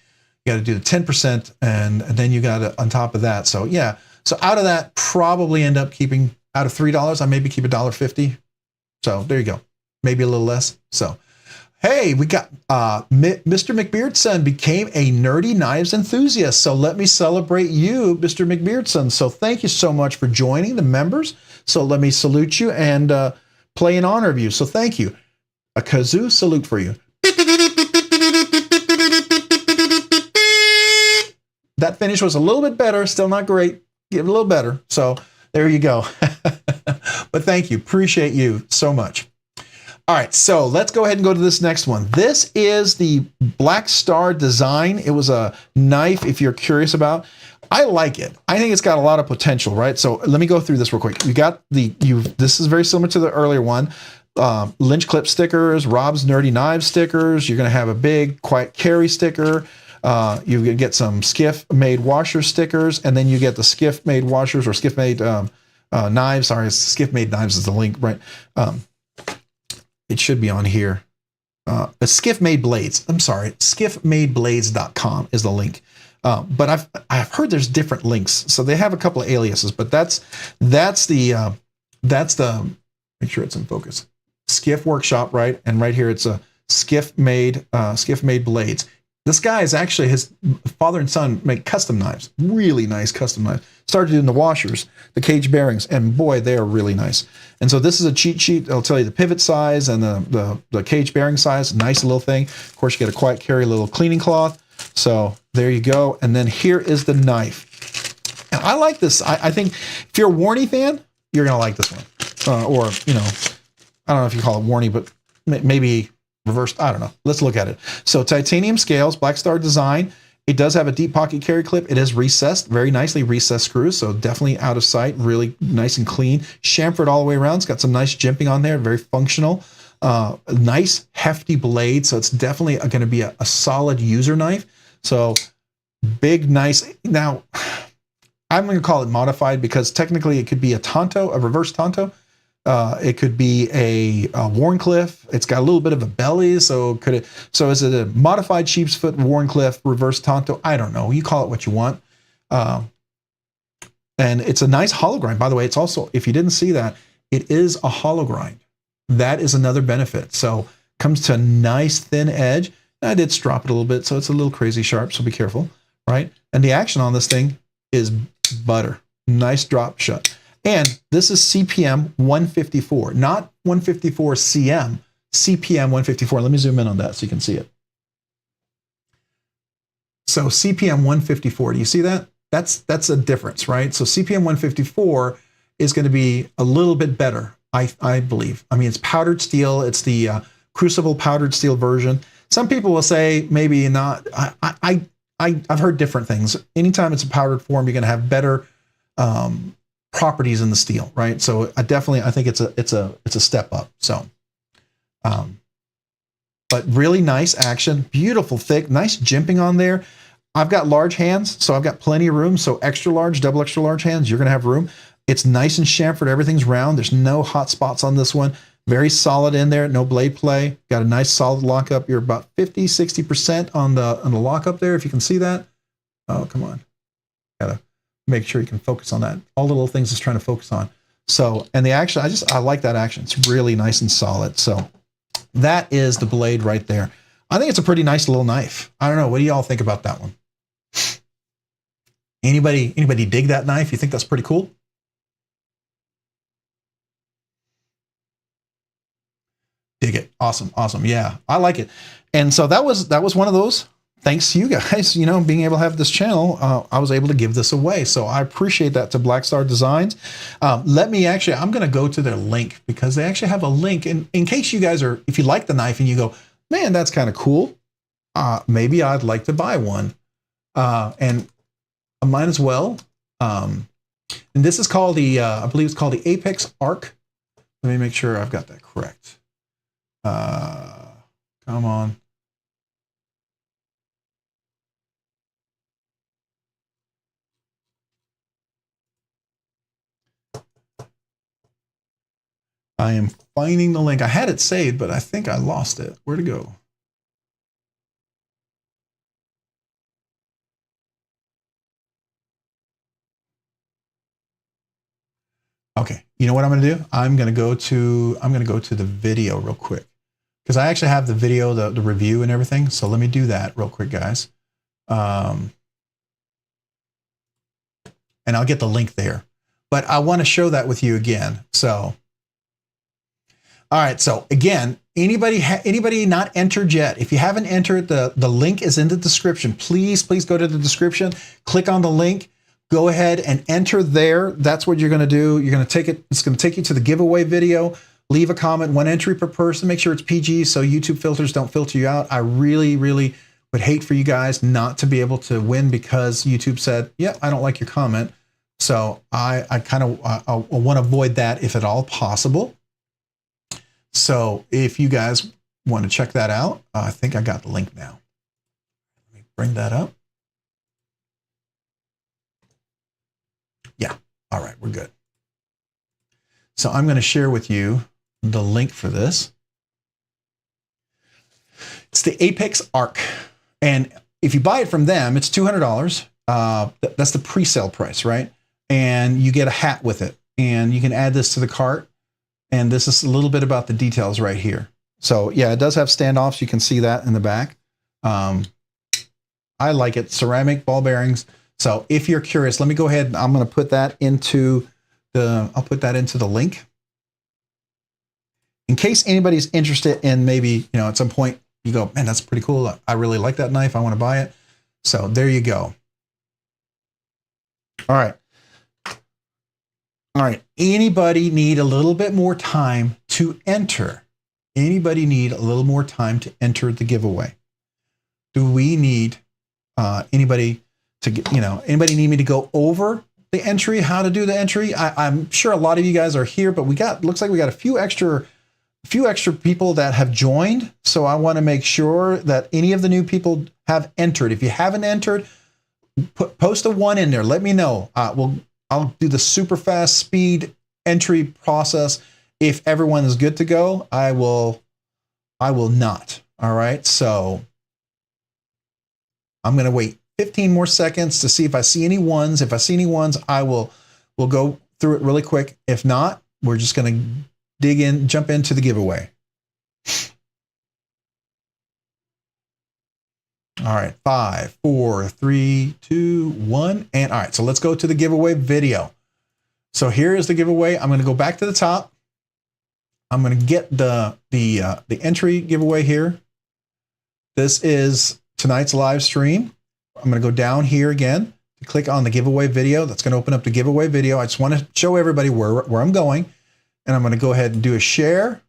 to do the 10%, and then you got to on top of that. So yeah, so out of that, probably end up keeping out of $3, I maybe keep $1.50. So there you go, maybe a little less. So hey, we got Mr. McBeardson became a nerdy knives enthusiast. So let me celebrate you, Mr. McBeardson. So thank you so much for joining the members. So let me salute you and play in honor of you. So thank you. A kazoo salute for you. That finish was a little bit better. Still not great. Get a little better. So there you go. But thank you. Appreciate you so much. All right, so let's go ahead and go to this next one. This is the Black Star design. It was a knife, if you're curious about. I like it. I think it's got a lot of potential, right? So let me go through this real quick. You got this is very similar to the earlier one. Lynch clip stickers, Rob's Nerdy Knives stickers. You're going to have a big quiet carry sticker. You're going to get some Skiff made washer stickers, and then you get the Skiff made washers or Skiff made knives. Sorry, Skiff made knives is the link, right? It should be on here. Skiff Made Blades. I'm sorry, skiffmadeblades.com is the link. But I've heard there's different links, so they have a couple of aliases. But that's the make sure it's in focus. Skiff Workshop, right? And right here it's a Skiff Made Blades. This guy is actually, his father and son make custom knives, really nice custom knives. Started doing the washers, the cage bearings, and boy, they are really nice. And so this is a cheat sheet. It'll tell you the pivot size and the cage bearing size. Nice little thing. Of course, you get a quiet carry little cleaning cloth. So there you go. And then here is the knife. And I like this. I think if you're a Warney fan, you're going to like this one. Or, I don't know if you call it Warney, but maybe reversed. I don't know. Let's look at it. So titanium scales, Black Star design. It does have a deep pocket carry clip. It is recessed, very nicely recessed screws. So definitely out of sight, really nice and clean. Chamfered all the way around. It's got some nice jimping on there, very functional. Nice hefty blade. So it's definitely going to be a solid user knife. So big, nice. Now I'm going to call it modified because technically it could be a Tonto, a reverse Tonto. It could be a Wharncliffe. It's got a little bit of a belly, so is it a modified sheepsfoot Wharncliffe reverse Tonto? I don't know. You call it what you want. And it's a nice hollow grind. By the way, it's also, if you didn't see that, it is a hollow grind. That is another benefit. So comes to a nice thin edge. I did strop it a little bit, so it's a little crazy sharp, so be careful, right? And the action on this thing is butter. Nice drop shut. And this is CPM 154, not 154 CM, CPM 154. Let me zoom in on that so you can see it. So CPM 154, do you see that? That's a difference, right? So CPM 154 is going to be a little bit better, I believe. I mean, it's powdered steel. It's the crucible powdered steel version. Some people will say maybe not. I've heard different things. Anytime it's a powdered form, you're going to have better properties in the steel, right? So I think it's a step up. So, but really nice action, beautiful thick, nice jimping on there. I've got large hands, so I've got plenty of room. So extra large, double extra large hands, you're gonna have room. It's nice and chamfered. Everything's round. There's no hot spots on this one. Very solid in there. No blade play. Got a nice solid lockup. You're about 50-60% on the lockup there. If you can see that. Oh, come on. Gotta make sure you can focus on that. All the little things it's trying to focus on. So, and the action, I like that action. It's really nice and solid. So that is the blade right there. I think it's a pretty nice little knife. I don't know. What do y'all think about that one? Anybody dig that knife? You think that's pretty cool? Dig it. Awesome. Awesome. Yeah, I like it. And so that was one of those. Thanks to you guys, being able to have this channel, I was able to give this away. So I appreciate that to Black Star Designs. I'm going to go to their link because they actually have a link. In case you guys if you like the knife and you go, man, that's kind of cool. Maybe I'd like to buy one. And I might as well. And this is called I believe it's called the Apex Arc. Let me make sure I've got that correct. Come on. I am finding the link. I had it saved, but I think I lost it. Where'd it go? Okay. You know what I'm going to do? I'm going to go to the video real quick because I actually have the video, the review and everything. So let me do that real quick, guys. And I'll get the link there, but I want to show that with you again. So, all right. So again, anybody not entered yet, if you haven't entered, the link is in the description. Please go to the description, click on the link, go ahead and enter there. That's what you're going to do. You're going to take it. It's going to take you to the giveaway video. Leave a comment, 1 entry per person. Make sure it's PG so YouTube filters don't filter you out. I really would hate for you guys not to be able to win because YouTube said, yeah, I don't like your comment. So I want to avoid that if at all possible. So if you guys want to check that out, I think I got the link now. Let me bring that up. Yeah. All right. We're good. So I'm going to share with you the link for this. It's the Apex Arc. And if you buy it from them, it's $200. That's the pre-sale price, right? And you get a hat with it. And you can add this to the cart. And this is a little bit about the details right here. So yeah, it does have standoffs. You can see that in the back. I like it. Ceramic ball bearings. So if you're curious, let me go ahead and I'm going to put that into I'll put that into the link. In case anybody's interested in maybe, at some point you go, man, that's pretty cool. I really like that knife. I want to buy it. So there you go. All right. All right. Anybody need a little bit more time to enter? Anybody need a little more time to enter the giveaway? Do we need anybody to get, anybody need me to go over the entry, how to do the entry? I'm sure a lot of you guys are here, but looks like we got a few extra people that have joined. So I want to make sure that any of the new people have entered. If you haven't entered, post a 1 in there. Let me know. I'll do the super fast speed entry process. If everyone is good to go, I will not. All right. So I'm going to wait 15 more seconds to see if I see any ones. If I see any ones, we'll go through it really quick. If not, we're just going to jump into the giveaway. All right, 5, 4, 3, 2, 1. And all right, so let's go to the giveaway video. So here is the giveaway. I'm going to go back to the top. I'm going to get the entry giveaway here. This is tonight's live stream. I'm going to go down here again to click on the giveaway video. That's going to open up the giveaway video. I just want to show everybody where I'm going. And I'm going to go ahead and do a share.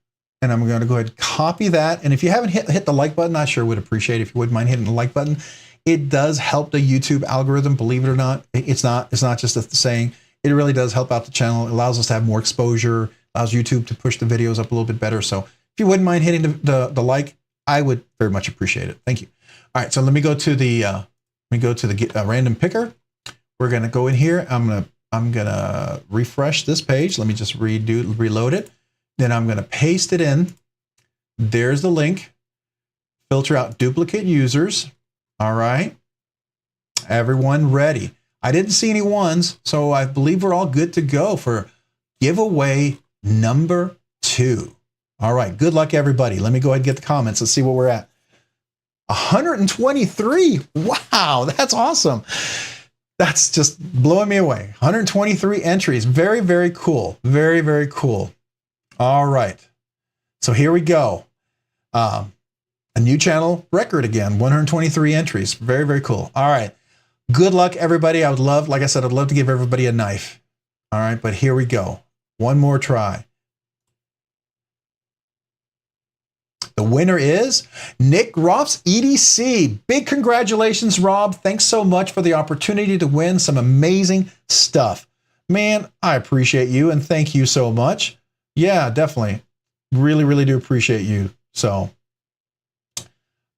And I'm going to go ahead and copy that. And if you haven't hit the like button, I sure would appreciate it if you wouldn't mind hitting the like button. It does help the YouTube algorithm, believe it or not. It's not just a saying. It really does help out the channel. It allows us to have more exposure, allows YouTube to push the videos up a little bit better. So if you wouldn't mind hitting the like, I would very much appreciate it. Thank you. All right, so let me go to the random picker. We're going to go in here. I'm gonna refresh this page. Let me just reload it. Then I'm going to paste it in. There's the link. Filter out duplicate users. All right. Everyone ready? I didn't see any ones, so I believe we're all good to go for giveaway number 2. All right. Good luck, everybody. Let me go ahead and get the comments. Let's see what we're at. 123. Wow, that's awesome. That's just blowing me away. 123 entries. Very, very cool. Very, very cool. All right. So here we go. A new channel record again. 123 entries. Very, very cool. All right. Good luck, everybody. I would love, like I said, I'd love to give everybody a knife. All right. But here we go. One more try. The winner is Nick Groff's EDC. Big congratulations, Rob. Thanks so much for the opportunity to win some amazing stuff. Man, I appreciate you and thank you so much. Yeah, definitely. Really, really do appreciate you. So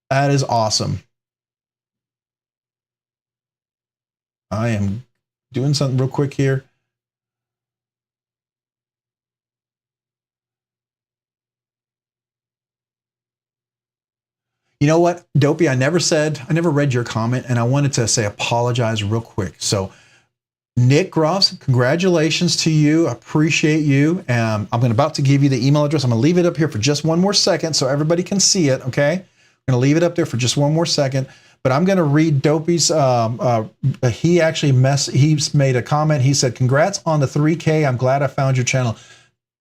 that is awesome. I am doing something real quick here. You know what, Dopey, I never read your comment, and I wanted to say apologize real quick. So Nick Groffs, congratulations to you. I appreciate you. I'm about to give you the email address. I'm going to leave it up here for just one more second so everybody can see it, okay? I'm going to leave it up there for just one more second, but I'm going to read Dopey's, he's made a comment. He said, congrats on the 3K. I'm glad I found your channel.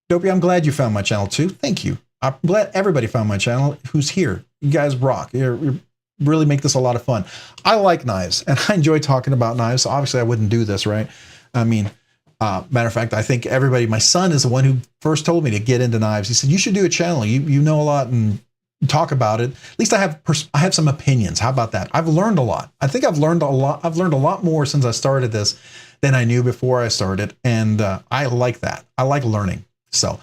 Dopey, I'm glad you found my channel too. Thank you. I'm glad everybody found my channel who's here. You guys rock. You really make this a lot of fun. I like knives, and I enjoy talking about knives. So obviously, I wouldn't do this, right? I mean, matter of fact, I think everybody, my son is the one who first told me to get into knives. He said, you should do a channel. You know a lot and talk about it. At least I have some opinions. How about that? I've learned a lot. I think I've learned a lot. I've learned a lot more since I started this than I knew before I started. And I like that. I like learning. So,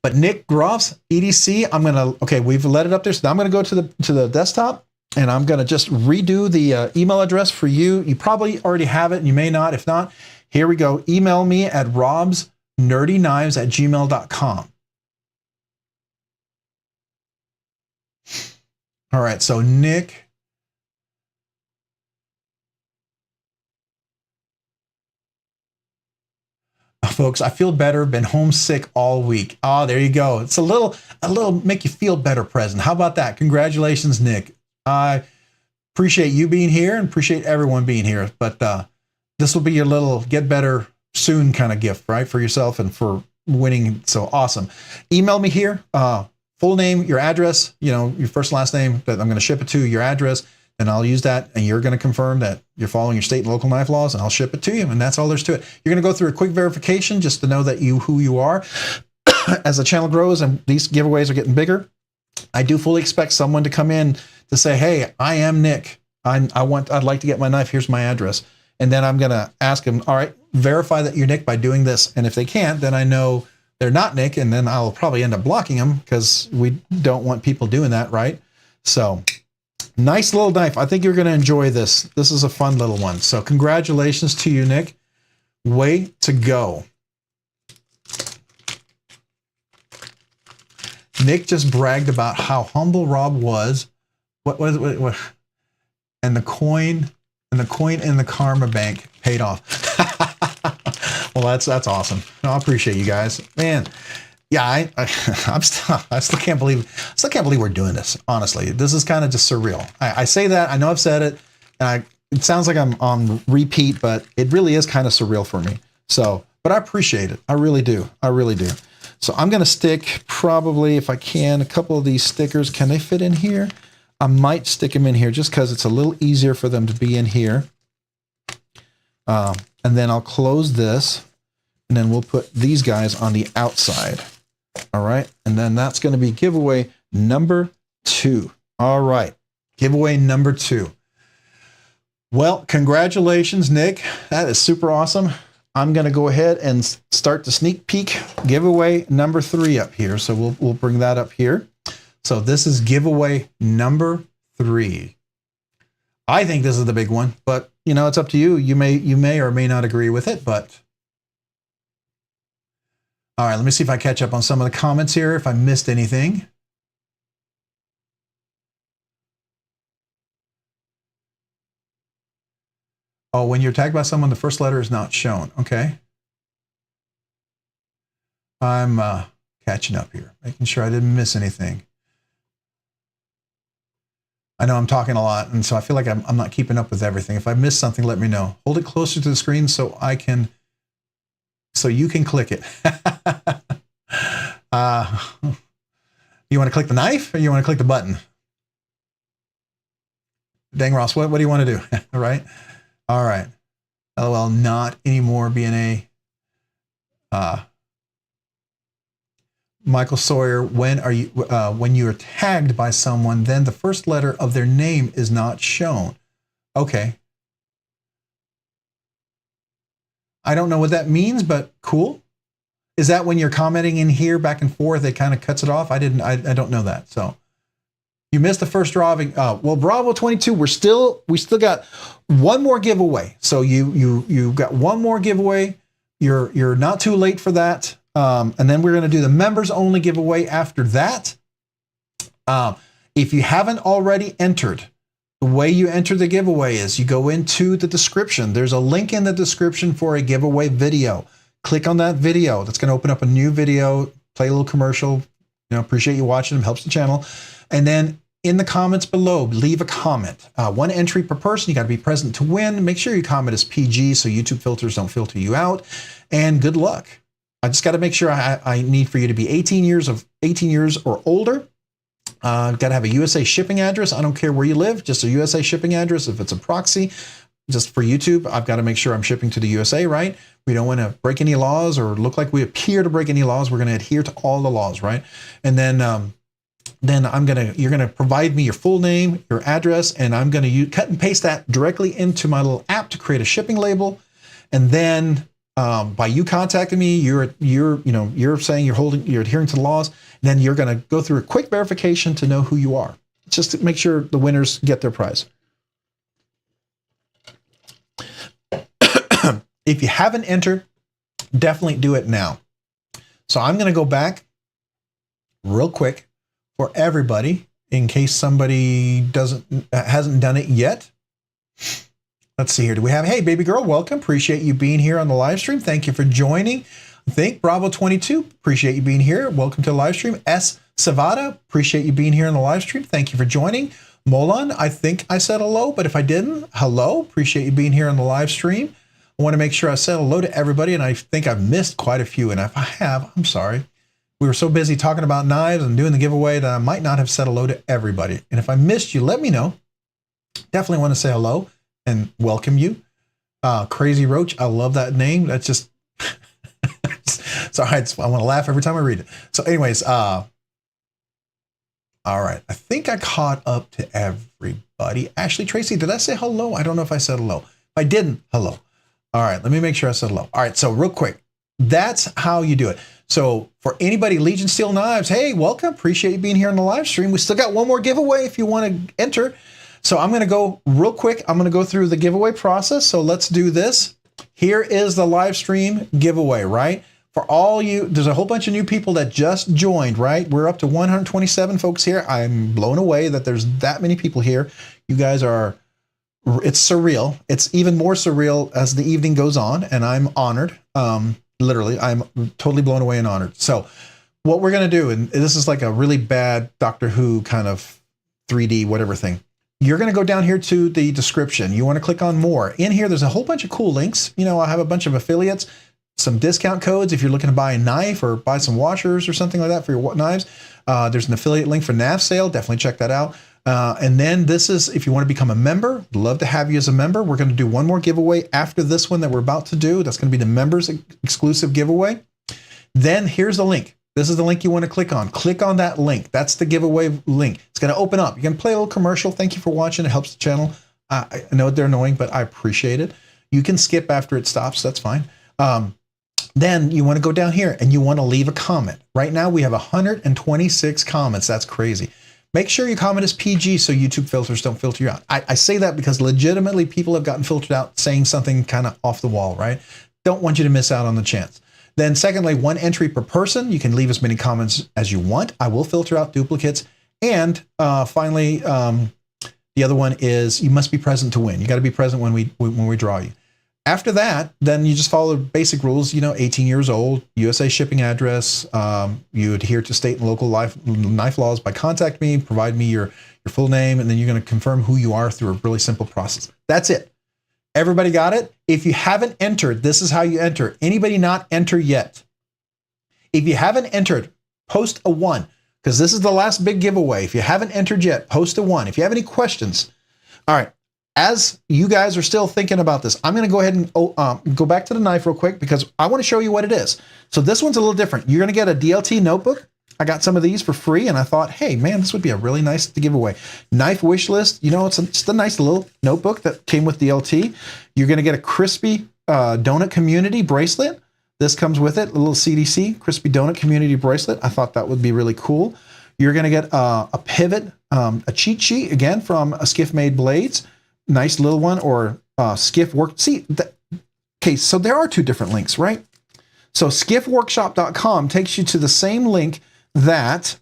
but Nick Groff's EDC, okay, we've let it up there. So now I'm going to go to the desktop, and I'm going to just redo the email address for you. You probably already have it, and you may not. If not, here we go. Email me at robsnerdyknives@gmail.com. All right, so Nick. Folks, I feel better, been homesick all week. Oh, there you go. It's a little make you feel better present. How about that? Congratulations, Nick. I appreciate you being here and appreciate everyone being here. But this will be your little get better soon kind of gift, right? For yourself and for winning. So awesome. Email me here, full name, your address, your first and last name that I'm going to ship it to, your address. And I'll use that, and you're going to confirm that you're following your state and local knife laws, and I'll ship it to you, and that's all there's to it. You're going to go through a quick verification just to know that who you are. As the channel grows and these giveaways are getting bigger, I do fully expect someone to come in to say, hey, I am Nick. I'd like to get my knife. Here's my address. And then I'm going to ask them, all right, verify that you're Nick by doing this. And if they can't, then I know they're not Nick, and then I'll probably end up blocking them because we don't want people doing that, right? So nice little knife. I think you're going to enjoy this. This is a fun little one. So congratulations to you, Nick. Way to go. Nick just bragged about how humble Rob was. What? And the coin in the karma bank paid off. Well, that's awesome. No, I appreciate you guys, man. Yeah, I still can't believe we're doing this. Honestly, this is kind of just surreal. I say that, I know I've said it, and it sounds like I'm on repeat, but it really is kind of surreal for me. So, but I appreciate it. I really do. I really do. So I'm going to stick probably, if I can, a couple of these stickers. Can they fit in here? I might stick them in here just because it's a little easier for them to be in here. And then I'll close this, and then we'll put these guys on the outside. All right. And then that's going to be giveaway number 2. All right. Giveaway number 2. Well, congratulations, Nick. That is super awesome. I'm going to go ahead and start the sneak peek giveaway number 3 up here. So we'll bring that up here. So this is giveaway number 3. I think this is the big one, but it's up to you. You may or may not agree with it, but all right, let me see if I catch up on some of the comments here, if I missed anything. Oh, when you're tagged by someone, the first letter is not shown. Okay. I'm catching up here, making sure I didn't miss anything. I know I'm talking a lot, and so I feel like I'm not keeping up with everything. If I miss something, let me know. Hold it closer to the screen so you can click it. You want to click the knife or you want to click the button? Dang, Ross, what do you want to do? All right. All right. LOL, not anymore, BNA. Michael Sawyer, when you are tagged by someone, then the first letter of their name is not shown. Okay. I don't know what that means, but cool. Is that when you're commenting in here back and forth, it kind of cuts it off? I don't know that. So you missed the first drawing. Well, Bravo 22, we still got one more giveaway. So you got one more giveaway. You're not too late for that. And then we're going to do the members only giveaway after that. If you haven't already entered, the way you enter the giveaway is you go into the description. There's a link in the description for a giveaway video. Click on that video. That's going to open up a new video, play a little commercial. Appreciate you watching them, helps the channel. And then in the comments below, leave a comment. One entry per person. You got to be present to win. Make sure your comment is PG so YouTube filters don't filter you out. And good luck. I just got to make sure I need for you to be 18 years or older. Got to have a USA shipping address. I don't care where you live, just a USA shipping address. If it's a proxy, just for YouTube, I've got to make sure I'm shipping to the USA, right? We don't want to break any laws or look like we appear to break any laws. We're going to adhere to all the laws, right? And then you're going to provide me your full name, your address, and I'm going to cut and paste that directly into my little app to create a shipping label. And then by you contacting me, you're saying you're adhering to the laws. And then you're going to go through a quick verification to know who you are, just to make sure the winners get their prize. If you haven't entered, definitely do it now. So I'm going to go back real quick for everybody in case somebody hasn't done it yet. Let's see here. Do we have, hey, baby girl, welcome. Appreciate you being here on the live stream. Thank you for joining. Think Bravo 22. Appreciate you being here. Welcome to the live stream. S. Savada. Appreciate you being here on the live stream. Thank you for joining. Molan, I think I said hello, but if I didn't, hello. Appreciate you being here on the live stream. I want to make sure I said hello to everybody, and I think I've missed quite a few. And if I have, I'm sorry. We were so busy talking about knives and doing the giveaway that I might not have said hello to everybody. And if I missed you, let me know. Definitely want to say hello and welcome you. Crazy Roach, I love that name. That's just, sorry, I want to laugh every time I read it. So anyways, all right. I think I caught up to everybody. Ashley Tracy, did I say hello? I don't know if I said hello. If I didn't, hello. All right, let me make sure I said hello. All right, so real quick, that's how you do it. So for anybody, Legion Steel Knives, hey, welcome. Appreciate you being here on the live stream. We still got one more giveaway if you want to enter. So I'm going to go real quick. I'm going to go through the giveaway process. So let's do this. Here is the live stream giveaway, right? For all you, there's a whole bunch of new people that just joined, right? We're up to 127 folks here. I'm blown away that there's that many people here. You guys are, it's surreal. It's even more surreal as the evening goes on, and I'm honored. Literally, I'm totally blown away and honored. So what we're going to do, and this is like a really bad Doctor Who kind of 3D whatever thing. You're going to go down here to the description. You want to click on more. In here, there's a whole bunch of cool links. I have a bunch of affiliates, some discount codes if you're looking to buy a knife or buy some washers or something like that for your knives. There's an affiliate link for NAF sale. Definitely check that out. And then this is, if you want to become a member, love to have you as a member. We're going to do one more giveaway after this one that we're about to do. That's going to be the members exclusive giveaway. Then here's the link. This is the link you want to click on. Click on that link. That's the giveaway link. It's going to open up. You can play a little commercial. Thank you for watching. It helps the channel. I know they're annoying, but I appreciate it. You can skip after it stops. That's fine. Then you want to go down here and you want to leave a comment. Right now we have 126 comments. That's crazy. Make sure your comment is PG so YouTube filters don't filter you out. I say that because legitimately people have gotten filtered out saying something kind of off the wall, right? Don't want you to miss out on the chance. Then secondly, one entry per person. You can leave as many comments as you want. I will filter out duplicates. And finally, the other one is you must be present to win. You got to be present when we draw you. After that, then you just follow the basic rules, 18 years old, USA shipping address, you adhere to state and local knife laws by contact me, provide me your full name, and then you're going to confirm who you are through a really simple process. That's it. Everybody got it? If you haven't entered, this is how you enter. Anybody not enter yet? If you haven't entered, post a 1, because this is the last big giveaway. If you haven't entered yet, post a 1. If you have any questions, all right. As you guys are still thinking about this, I'm going to go ahead and go back to the knife real quick because I want to show you what it is. So this one's a little different. You're going to get a DLT notebook. I got some of these for free, and I thought, hey, man, this would be a really nice to give away. Knife wish list. It's just a nice little notebook that came with DLT. You're going to get a crispy donut community bracelet. This comes with it, a little CDC, crispy donut community bracelet. I thought that would be really cool. You're going to get a pivot, a cheat sheet, again, from a Skiff Made Blades. Nice little one, or Skiff Work. See, okay, so there are 2 different links, right? So skiffworkshop.com takes you to the same link that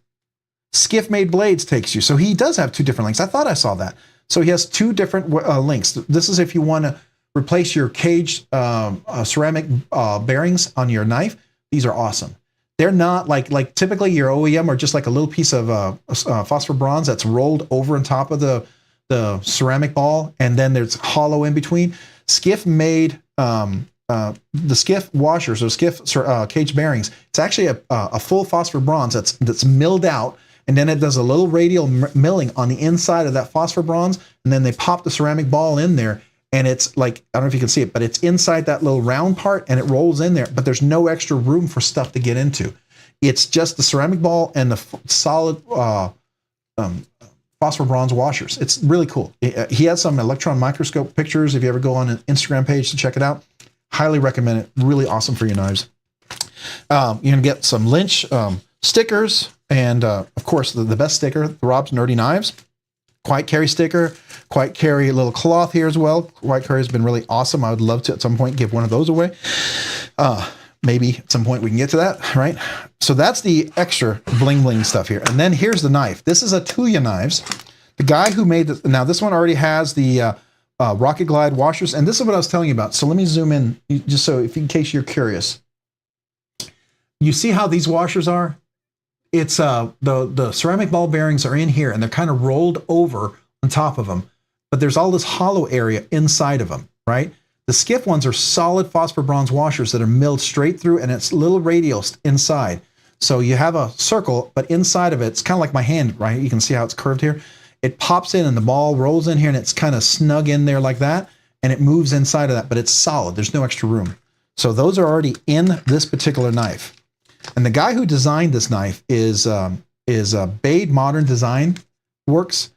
Skiff Made Blades takes you. So he does have 2 different links. I thought I saw that. So he has 2 different links. This is if you want to replace your cage ceramic bearings on your knife. These are awesome. They're not like typically your OEM are just like a little piece of phosphor bronze that's rolled over on top of the ceramic ball, and then there's hollow in between. Skiff made the Skiff washers or Skiff cage bearings. It's actually a full phosphor bronze that's milled out, and then it does a little radial milling on the inside of that phosphor bronze, and then they pop the ceramic ball in there, and it's like, I don't know if you can see it, but it's inside that little round part, and it rolls in there, but there's no extra room for stuff to get into. It's just the ceramic ball and the solid phosphor bronze washers. It's really cool. He has some electron microscope pictures. If you ever go on an Instagram page to check it out, highly recommend it. Really awesome for your knives. You're going to get some Lynch stickers, and of course, the best sticker, the Rob's Nerdy Knives. Quiet Carry sticker, Quiet Carry, a little cloth here as well. Quiet Carry has been really awesome. I would love to at some point give one of those away. Maybe at some point we can get to that, right? So that's the extra bling bling stuff here. And then here's the knife. This is a Tuya Knives. The guy who made this, now this one already has the Rocket Glide washers, and this is what I was telling you about. So let me zoom in, just so in case you're curious. You see how these washers are? It's the ceramic ball bearings are in here, and they're kind of rolled over on top of them, but there's all this hollow area inside of them, right? The Skiff ones are solid phosphor bronze washers that are milled straight through, and it's little radials inside. So you have a circle, but inside of it, it's kind of like my hand, right? You can see how it's curved here. It pops in and the ball rolls in here, and it's kind of snug in there like that, and it moves inside of that, but it's solid. There's no extra room. So those are already in this particular knife. And the guy who designed this knife is Bade Modern Design Works.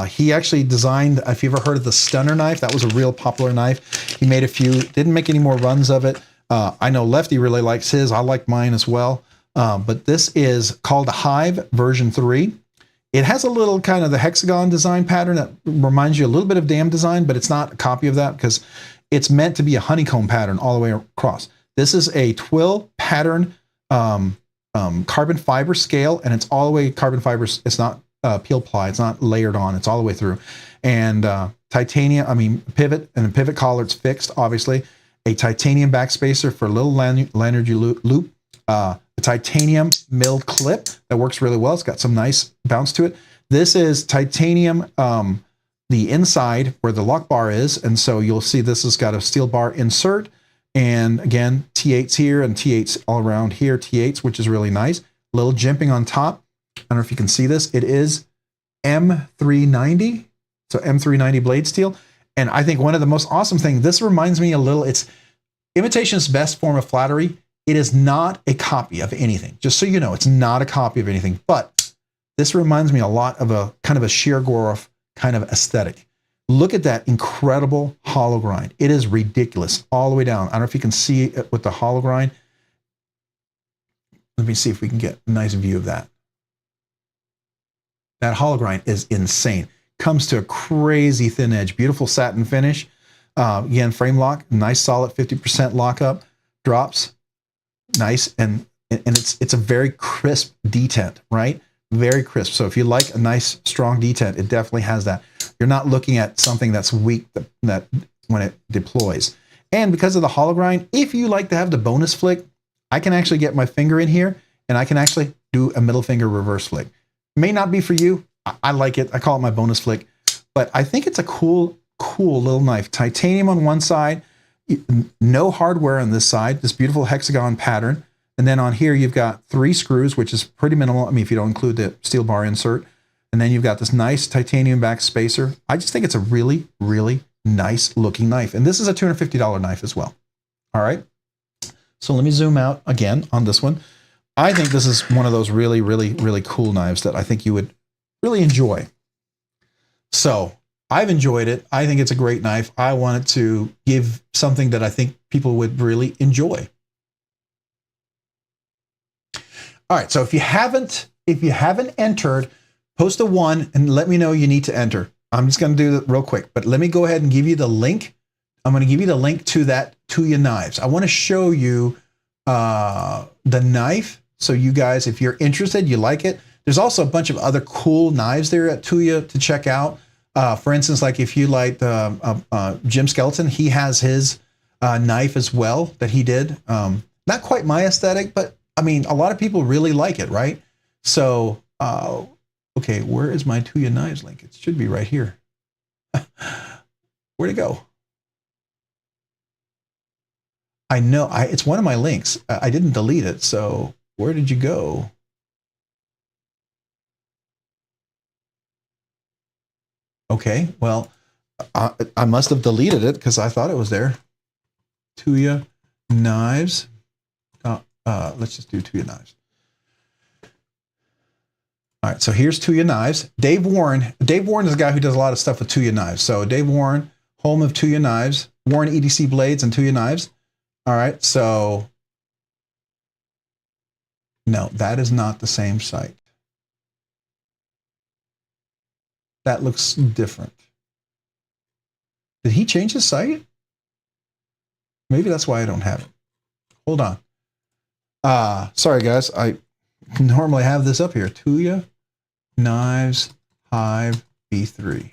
He actually designed, if you've ever heard of the Stunner knife, that was a real popular knife. He made a few, didn't make any more runs of it. I know Lefty really likes his. I like mine as well. But this is called the Hive version 3. It has a little kind of the hexagon design pattern that reminds you a little bit of Dam design, but it's not a copy of that because it's meant to be a honeycomb pattern all the way across. This is a twill pattern carbon fiber scale, and it's all the way carbon fibers. It's not peel ply. It's not layered on. It's all the way through. And titanium, pivot, and a pivot collar. It's fixed, obviously. A titanium backspacer for a little lanyard loop. A titanium milled clip that works really well. It's got some nice bounce to it. This is titanium, the inside where the lock bar is. And so you'll see this has got a steel bar insert. And again, T8s here and T8s all around here, T8s, which is really nice. A little jimping on top. I don't know if you can see this. It is M390. So M390 blade steel. And I think one of the most awesome things, this reminds me a little, it's imitation's best form of flattery. It is not a copy of anything. Just so you know, it's not a copy of anything. But this reminds me a lot of a kind of a Sheargoroth kind of aesthetic. Look at that incredible hollow grind. It is ridiculous all the way down. I don't know if you can see it with the hollow grind. Let me see if we can get a nice view of that. That hollow grind is insane. Comes to a crazy thin edge. Beautiful satin finish. Again, frame lock. Nice solid 50% lockup. Drops. Nice. And it's a very crisp detent, right? Very crisp. So if you like a nice strong detent, it definitely has that. You're not looking at something that's weak that when it deploys. And because of the hollow grind, if you like to have the bonus flick, I can actually get my finger in here and I can actually do a middle finger reverse flick. May not be for you. I like it. I call it my bonus flick, but I think it's a cool little knife. Titanium on one side, no hardware on this side, this beautiful hexagon pattern. And then on here, you've got 3 screws, which is pretty minimal. I mean, if you don't include the steel bar insert. And then you've got this nice titanium back spacer. I just think it's a really, really nice looking knife. And this is a $250 knife as well. All right. So let me zoom out again on this one. I think this is one of those really, really, really cool knives that I think you would really enjoy. So I've enjoyed it. I think it's a great knife. I wanted to give something that I think people would really enjoy. All right. So if you haven't entered, post a 1 and let me know you need to enter. I'm just going to do that real quick, but let me go ahead and give you the link. I'm going to give you the link to that Tuya knives. I want to show you the knife. So you guys, if you're interested, you like it. There's also a bunch of other cool knives there at Tuya to check out. For instance, like if you like Jim Skeleton, he has his knife as well that he did. Not quite my aesthetic, but I mean, a lot of people really like it, right? So, okay, where is my Tuya knives link? It should be right here. Where'd it go? I know, it's one of my links. I didn't delete it, so where did you go? Okay, well, I must have deleted it because I thought it was there. Tuya knives. Let's just do Tuya knives. All right, so here's Tuya knives. Dave Warren. Dave Warren is a guy who does a lot of stuff with Tuya knives. So Dave Warren, home of Tuya knives, Warren EDC blades and Tuya knives. All right, so no, that is not the same site. That looks different. Did he change his site? Maybe that's why I don't have it. Hold on. Sorry guys, I normally have this up here. Tuya knives Hive V3. You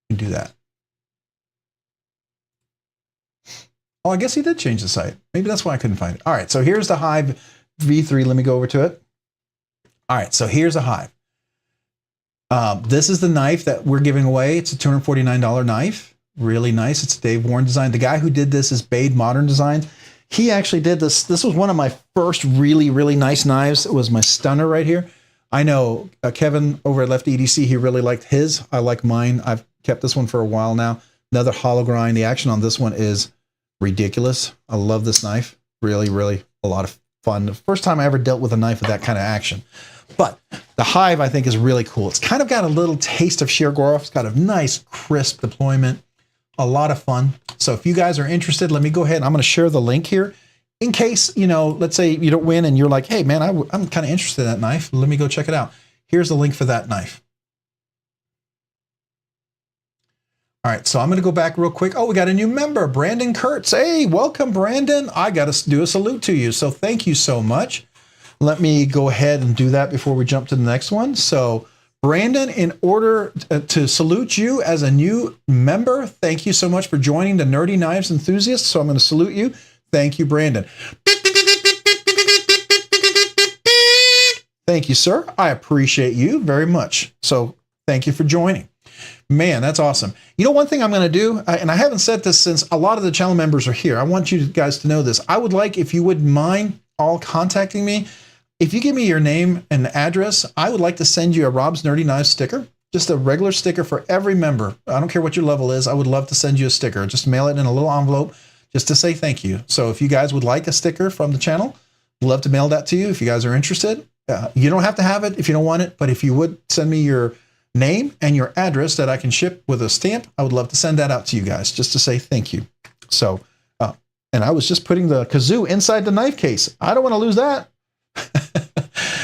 can do that. Oh, I guess he did change the site. Maybe that's why I couldn't find it. All right, so here's the Hive V3. Let me go over to it. All right, so here's a Hive. This is the knife that we're giving away. It's a $249 knife. Really nice. It's a Dave Warren design. The guy who did this is Bade Modern Designs. He actually did this. This was one of my first really, really nice knives. It was my stunner right here. I know Kevin over at Left EDC, he really liked his. I like mine. I've kept this one for a while now. Another hollow grind. The action on this one is ridiculous. I love this knife. Really, really a lot of fun. The first time I ever dealt with a knife with that kind of action. But the Hive, I think, is really cool. It's kind of got a little taste of Sheargoroth. It's got a nice, crisp deployment. A lot of fun. So if you guys are interested, let me go ahead. I'm going to share the link here in case, you know, let's say you don't win and you're like, hey, man, I'm kind of interested in that knife. Let me go check it out. Here's the link for that knife. All right, so I'm going to go back real quick. Oh, we got a new member, Brandon Kurtz. Hey, welcome, Brandon. I got to do a salute to you. So thank you so much. Let me go ahead and do that before we jump to the next one. So Brandon, in order to salute you as a new member, thank you so much for joining the Nerdy Knives Enthusiasts. So I'm going to salute you. Thank you, Brandon. Thank you, sir. I appreciate you very much. So thank you for joining. Man, that's awesome. You know, one thing I'm going to do, and I haven't said this since a lot of the channel members are here. I want you guys to know this. I would like, if you wouldn't mind all contacting me, if you give me your name and address, I would like to send you a Rob's Nerdy Knives sticker, just a regular sticker for every member. I don't care what your level is. I would love to send you a sticker. Just mail it in a little envelope just to say thank you. So if you guys would like a sticker from the channel, I'd love to mail that to you if you guys are interested. You don't have to have it if you don't want it, but if you would send me your name and your address that I can ship with a stamp, I would love to send that out to you guys just to say thank you. So, and I was just putting the kazoo inside the knife case. I don't want to lose that.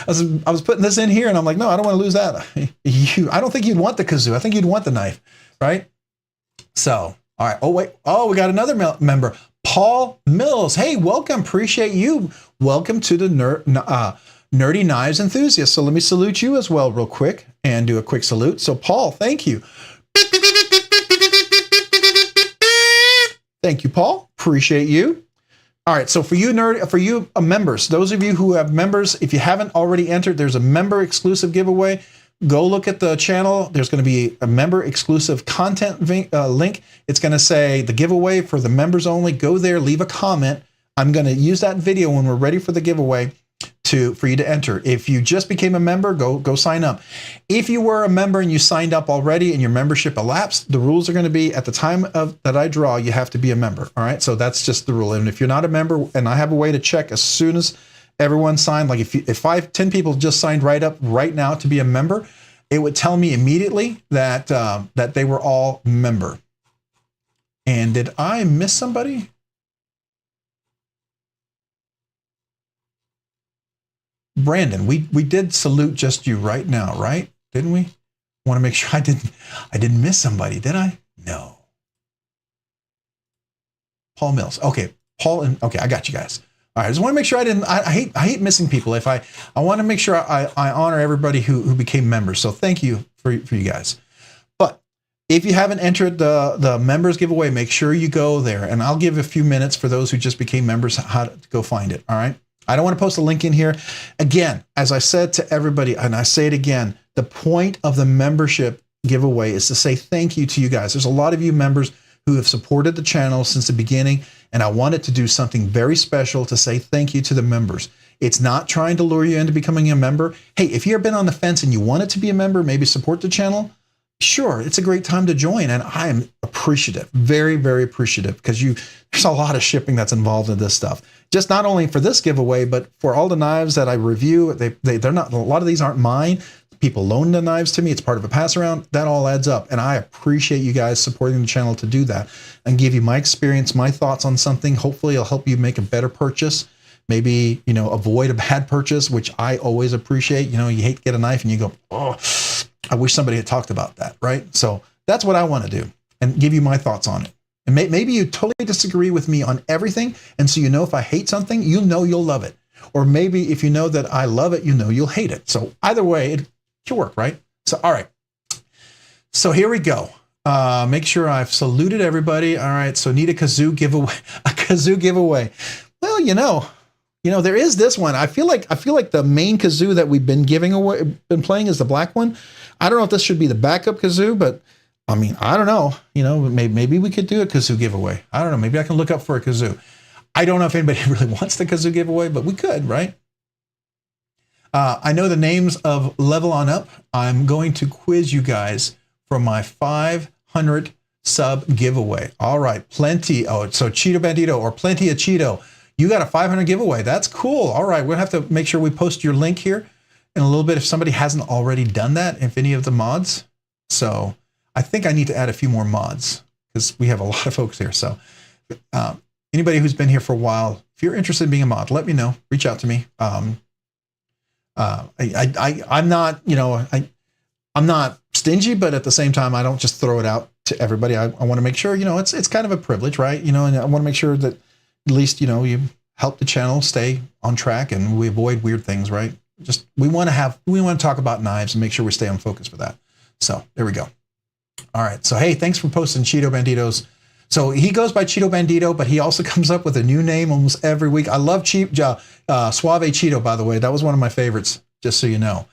I was putting this in here and I'm like, no, I don't want to lose that. I don't think you'd want the kazoo. I think you'd want the knife, right? So, all right. Oh, wait. Oh, we got another member, Paul Mills. Hey, welcome. Appreciate you. Welcome to the Nerdy Knives Enthusiasts. So let me salute you as well real quick and do a quick salute. So Paul, thank you. Thank you, Paul. Appreciate you. All right, so for you members, those of you who have members, if you haven't already entered, there's a member exclusive giveaway. Go look at the channel. There's going to be a member exclusive content link. It's going to say the giveaway for the members only. Go there, leave a comment. I'm going to use that video when we're ready for the giveaway for you to enter. If you just became a member, go sign up. If you were a member and you signed up already and your membership elapsed, the rules are going to be at the time that I draw, you have to be a member. All right, so that's just the rule. And if you're not a member, and I have a way to check as soon as everyone signed, like if 10 people just signed right up right now to be a member, it would tell me immediately that that they were all member. And did I miss somebody? Brandon, we did salute just you right now, right? Didn't we? Want to make sure I didn't miss somebody, did I? No. Paul Mills. Okay, Paul and okay, I got you guys. All right, I just want to make sure I hate missing people. If I want to make sure I honor everybody who became members. So thank you for you guys. But if you haven't entered the members giveaway, make sure you go there, and I'll give a few minutes for those who just became members how to go find it. All right. I don't want to post a link in here. Again, as I said to everybody, and I say it again, the point of the membership giveaway is to say thank you to you guys. There's a lot of you members who have supported the channel since the beginning, and I wanted to do something very special to say thank you to the members. It's not trying to lure you into becoming a member. Hey, if you've been on the fence and you wanted to be a member, maybe support the channel, sure, it's a great time to join, and I am appreciative, very, very appreciative, because there's a lot of shipping that's involved in this stuff. Just not only for this giveaway, but for all the knives that I review. They're not, a lot of these aren't mine. People loan the knives to me. It's part of a pass around. That all adds up, and I appreciate you guys supporting the channel to do that and give you my experience, my thoughts on something. Hopefully, it'll help you make a better purchase. Maybe avoid a bad purchase, which I always appreciate. You hate to get a knife and you go, oh, I wish somebody had talked about that, right? So that's what I want to do and give you my thoughts on it. And maybe you totally disagree with me on everything, and so if I hate something, you'll love it. Or maybe if you know that I love it, you'll hate it. So either way, it can work, right? So, all right. So here we go. Make sure I've saluted everybody. All right, so need a kazoo giveaway. A kazoo giveaway. Well, there is this one. I feel like the main kazoo that we've been been playing is the black one. I don't know if this should be the backup kazoo, but I mean, I don't know. Maybe we could do a kazoo giveaway. I don't know. Maybe I can look up for a kazoo. I don't know if anybody really wants the kazoo giveaway, but we could, right? I know the names of Level On Up. I'm going to quiz you guys for my 500 sub giveaway. All right, plenty. Oh, so Cheeto Bandito or Plenty of Cheeto. You got a 500 giveaway. That's cool. All right, we'll have to make sure we post your link here in a little bit if somebody hasn't already done that, if any of the mods. So I think I need to add a few more mods because we have a lot of folks here. So anybody who's been here for a while, if you're interested in being a mod, let me know. Reach out to me. I'm not, I'm not stingy, but at the same time, I don't just throw it out to everybody. I want to make sure, it's kind of a privilege, right? And I want to make sure that at least, you help the channel stay on track and we avoid weird things, right? We want to talk about knives and make sure we stay on focus for that. So there we go. All right. So, hey, thanks for posting Cheeto Banditos. So he goes by Cheeto Bandito, but he also comes up with a new name almost every week. I love Suave Cheeto, by the way. That was one of my favorites, just so you know.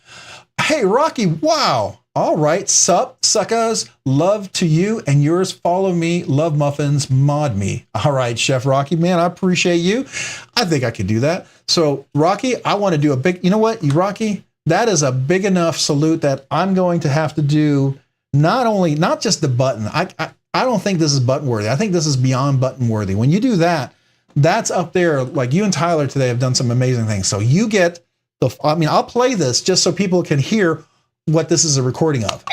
Hey, Rocky, wow. All right. Sup, suckers. Love to you and yours. Follow me. Love muffins. Mod me. All right, Chef Rocky, man, I appreciate you. I think I could do that. So, Rocky, I want to do a big, Rocky, that is a big enough salute that I'm going to have to do not just the button. I don't think this is button worthy. I think this is beyond button worthy. When you do that, that's up there. Like you and Tyler today have done some amazing things. So you get I'll play this just so people can hear what this is a recording of.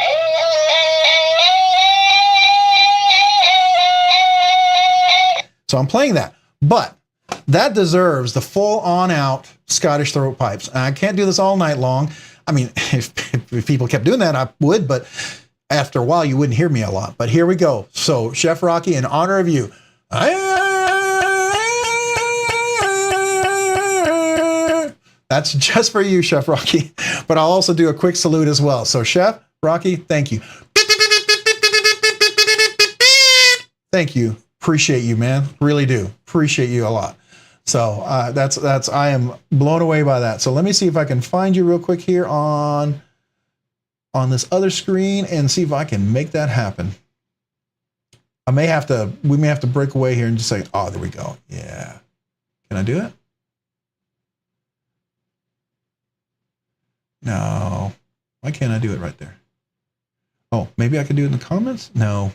So I'm playing that, but that deserves the full on out Scottish throat pipes. And I can't do this all night long. I mean, if people kept doing that, I would, but after a while, you wouldn't hear me a lot. But here we go. So, Chef Rocky, in honor of you. That's just for you, Chef Rocky. But I'll also do a quick salute as well. So, Chef Rocky, thank you. Thank you. Appreciate you, man. Really do. Appreciate you a lot. So I am blown away by that. So let me see if I can find you real quick here on this other screen and see if I can make that happen. We may have to break away here and just say, oh, there we go. Yeah. Can I do it? No. Why can't I do it right there? Oh, maybe I can do it in the comments? No.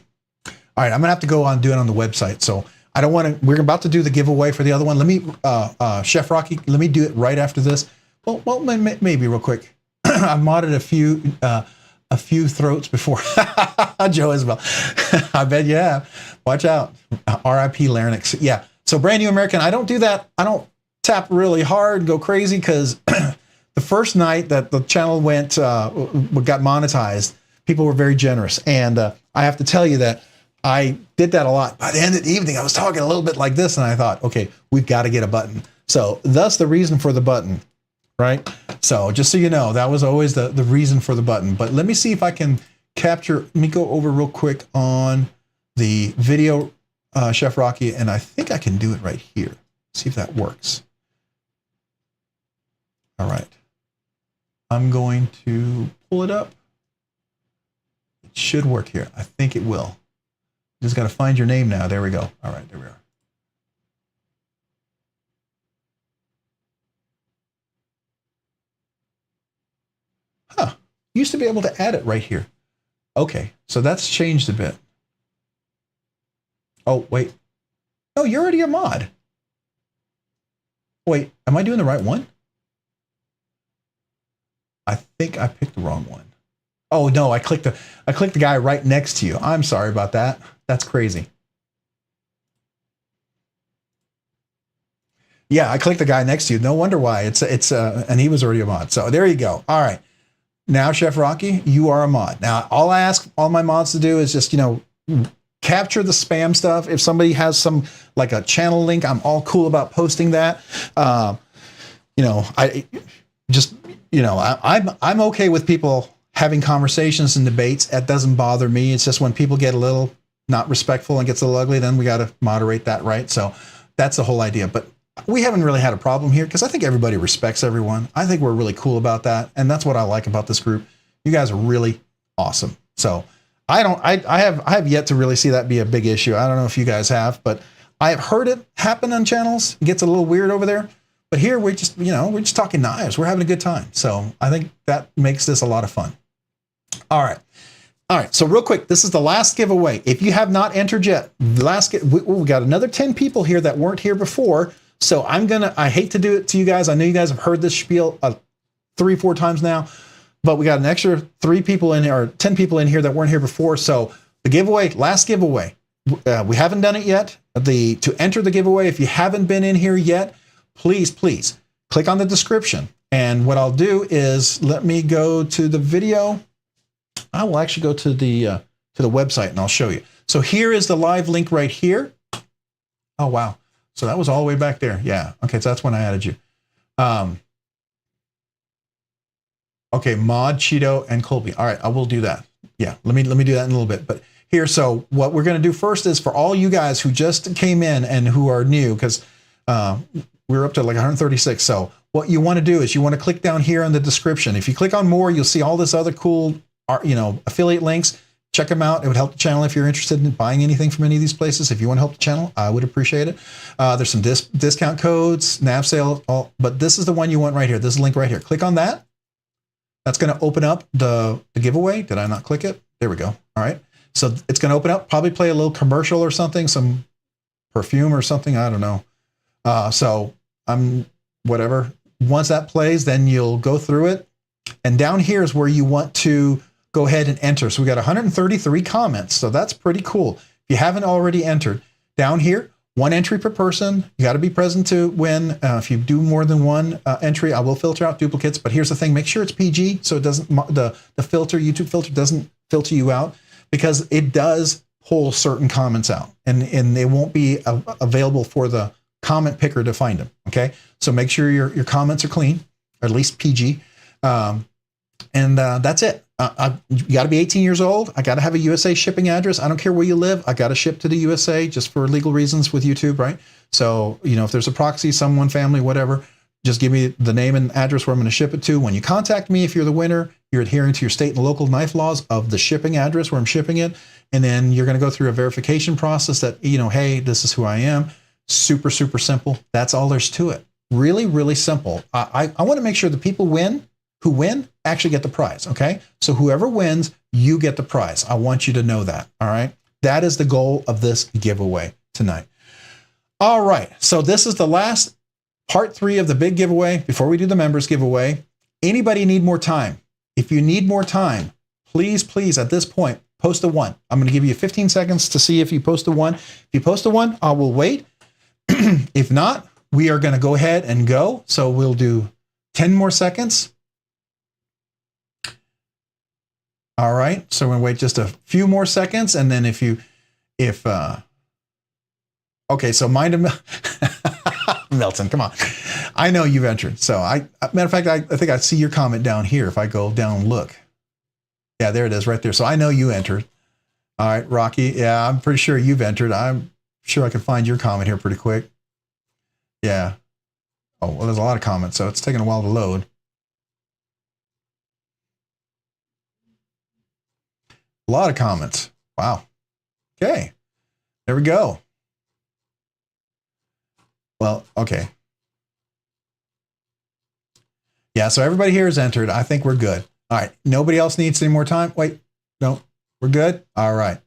All right, I'm gonna have to go on do it on the website. So I don't want to. We're about to do the giveaway for the other one. Let me, Chef Rocky. Let me do it right after this. Well, maybe real quick. I've modded a few throats before. Joe Isabel. I bet you have. Watch out. R.I.P. larynx. Yeah. So brand new American. I don't do that. I don't tap really hard, go crazy, because the first night that the channel got monetized, people were very generous, and I have to tell you that I did that a lot. By the end of the evening, I was talking a little bit like this, and I thought, okay, we've got to get a button. So thus the reason for the button, right? So just so you know, that was always the reason for the button. But let me see if I can capture. Let me go over real quick on the video, Chef Rocky, and I think I can do it right here. See if that works. All right. I'm going to pull it up. It should work here. I think it will. Just got to find your name now. There we go. All right, there we are. Huh. Used to be able to add it right here. Okay, so that's changed a bit. Oh, wait. Oh, you're already a mod. Wait, am I doing the right one? I think I picked the wrong one. Oh no, I clicked the guy right next to you. I'm sorry about that. That's crazy. Yeah, I clicked the guy next to you. No wonder why. And he was already a mod. So there you go. All right. Now, Chef Rocky, you are a mod. Now, all I ask all my mods to do is just, capture the spam stuff. If somebody has some, like a channel link, I'm all cool about posting that. I'm okay with people having conversations and debates. That doesn't bother me. It's just when people get a little not respectful and gets a little ugly, then we got to moderate that, right? So that's the whole idea. But we haven't really had a problem here because I think everybody respects everyone. I think we're really cool about that. And that's what I like about this group. You guys are really awesome. So I have yet to really see that be a big issue. I don't know if you guys have, but I've heard it happen on channels. It gets a little weird over there. But here we're just, we're just talking knives. We're having a good time. So I think that makes this a lot of fun. All right. So real quick, this is the last giveaway. If you have not entered yet, we got another 10 people here that weren't here before. So I hate to do it to you guys. I know you guys have heard this spiel 3-4 times now, but we got an extra 3 people in here, or 10 people in here that weren't here before. So the giveaway, last giveaway, we haven't done it yet. To enter the giveaway, if you haven't been in here yet, please click on the description. And what I'll do is let me go to the video. I will actually go to the website and I'll show you. So here is the live link right here. Oh, wow. So that was all the way back there. Yeah. Okay. So that's when I added you. Okay. Mod, Cheeto, and Colby. All right. I will do that. Yeah. Let me do that in a little bit. But here, so what we're going to do first is for all you guys who just came in and who are new, because we're up to like 136. So what you want to do is you want to click down here in the description. If you click on more, you'll see all this other cool, affiliate links. Check them out. It would help the channel if you're interested in buying anything from any of these places. If you want to help the channel, I would appreciate it. There's some discount codes, nav sale, but this is the one you want right here. This link right here. Click on that. That's going to open up the giveaway. Did I not click it? There we go. All right. So it's going to open up, probably play a little commercial or something, some perfume or something. I don't know. So whatever. Once that plays, then you'll go through it. And down here is where you want to go ahead and enter. So we got 133 comments. So that's pretty cool. If you haven't already entered, down here, 1 entry per person. You got to be present to win. If you do more than 1 entry, I will filter out duplicates. But here's the thing: make sure it's PG, so it doesn't the YouTube filter doesn't filter you out, because it does pull certain comments out, and they won't be available for the comment picker to find them. Okay, so make sure your comments are clean, or at least PG. And that's it. You got to be 18 years old. I got to have a USA shipping address. I don't care where you live. I got to ship to the USA just for legal reasons with YouTube, right? So, if there's a proxy, someone, family, whatever, just give me the name and address where I'm going to ship it to. When you contact me, if you're the winner, you're adhering to your state and local knife laws of the shipping address where I'm shipping it. And then you're going to go through a verification process that, hey, this is who I am. Super, super simple. That's all there's to it. Really, really simple. I want to make sure the people who win actually get the prize, okay? So whoever wins, you get the prize. I want you to know that, all right? That is the goal of this giveaway tonight. All right, so this is the last part 3 of the big giveaway before we do the members giveaway. Anybody need more time? If you need more time, please, please, at this point, post a 1. I'm going to give you 15 seconds to see if you post a 1. If you post a 1, I will wait. If not, we are going to go ahead and go. So we'll do 10 more seconds. All right, so we're going to wait just a few more seconds. And then okay, so mind of Milton, come on. I know you've entered. So matter of fact, I think I see your comment down here. If I go down, look. Yeah, there it is right there. So I know you entered. All right, Rocky. Yeah, I'm pretty sure you've entered. I'm sure I can find your comment here pretty quick. Yeah. Oh, well, there's a lot of comments, so it's taking a while to load. A lot of comments. Wow. Okay. There we go. Well, okay. Yeah, so everybody here is entered. I think we're good. All right. Nobody else needs any more time? Wait. No. We're good? All right.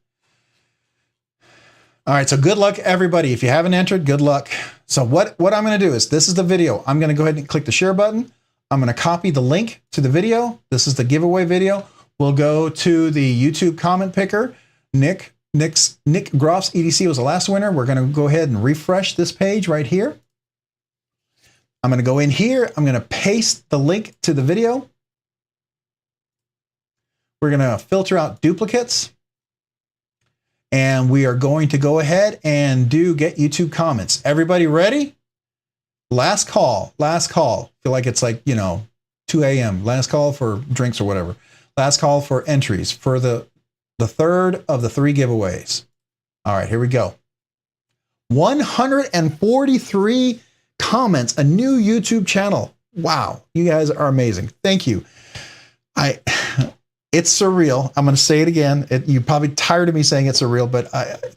All right. So good luck, everybody. If you haven't entered, good luck. So what I'm going to do is, this is the video. I'm going to go ahead and click the share button. I'm going to copy the link to the video. This is the giveaway video. We'll go to the YouTube comment picker. Nick Groff's EDC was the last winner. We're going to go ahead and refresh this page right here. I'm going to go in here. I'm going to paste the link to the video. We're going to filter out duplicates. And we are going to go ahead and do get YouTube comments. Everybody ready? Last call. Last call. Feel like it's like, 2 a.m. Last call for drinks or whatever. Last call for entries for the third of the 3 giveaways. All right, here we go. 143 comments, a new YouTube channel. Wow, you guys are amazing. Thank you. It's surreal. I'm going to say it again. You're probably tired of me saying it's surreal, but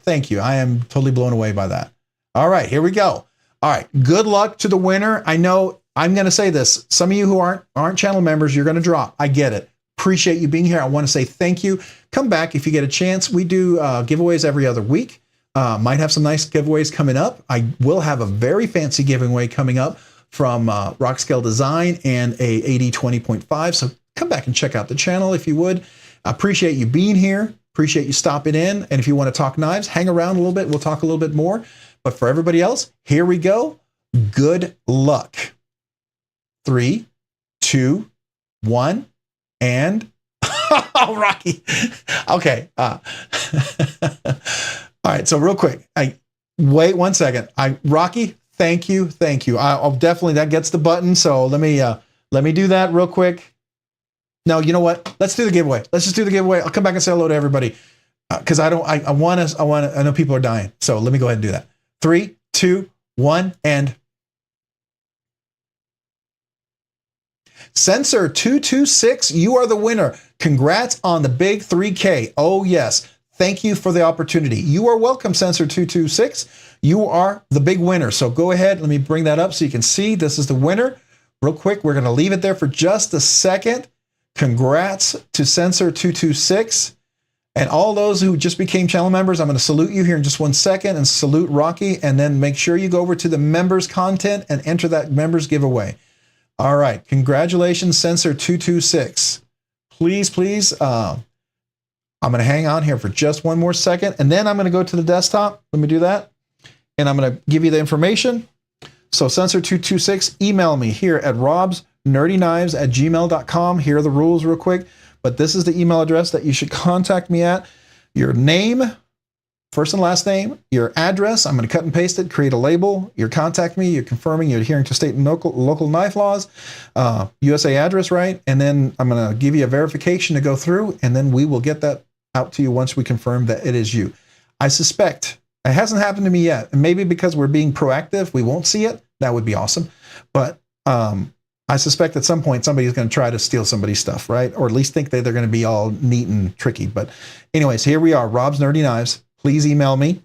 thank you. I am totally blown away by that. All right, here we go. All right, good luck to the winner. I know I'm going to say this. Some of you who aren't channel members, you're going to drop. I get it. Appreciate you being here. I want to say thank you. Come back if you get a chance. We do giveaways every other week. Might have some nice giveaways coming up. I will have a very fancy giveaway coming up from Rock Scale Design and a AD 20.5. So come back and check out the channel if you would. I appreciate you being here. Appreciate you stopping in. And if you want to talk knives, hang around a little bit. We'll talk a little bit more. But for everybody else, here we go. Good luck. 3, 2, 1. And oh, Rocky. Okay. All right. So real quick, wait 1 second. Rocky, thank you. I'll definitely, that gets the button. So let me do that real quick. No, you know what? Let's do the giveaway. Let's just do the giveaway. I'll come back and say hello to everybody. Cause I know people are dying. So let me go ahead and do that. 3, 2, 1, and Sensor 226, you are the winner. Congrats on the big 3K. Oh, yes. Thank you for the opportunity. You are welcome, Sensor 226. You are the big winner. So go ahead. Let me bring that up so you can see this is the winner. Real quick, we're going to leave it there for just a second. Congrats to Sensor 226. And all those who just became channel members, I'm going to salute you here in just 1 second and salute Rocky. And then make sure you go over to the members content and enter that members giveaway. All right. Congratulations, Sensor 226. Please, I'm going to hang on here for just 1 more second, and then I'm going to go to the desktop. Let me do that. And I'm going to give you the information. So Sensor 226, email me here at robsnerdyknives@gmail.com. Here are the rules real quick. But this is the email address that you should contact me at. Your name, first and last name, your address. I'm going to cut and paste it, create a label. Your contact me. You're confirming you're adhering to state and local knife laws, USA address, right? And then I'm going to give you a verification to go through, and then we will get that out to you once we confirm that it is you. I suspect it hasn't happened to me yet. And maybe because we're being proactive, we won't see it. That would be awesome. But I suspect at some point somebody's going to try to steal somebody's stuff, right? Or at least think that they're going to be all neat and tricky. But anyways, here we are, Rob's Nerdy Knives. Please email me.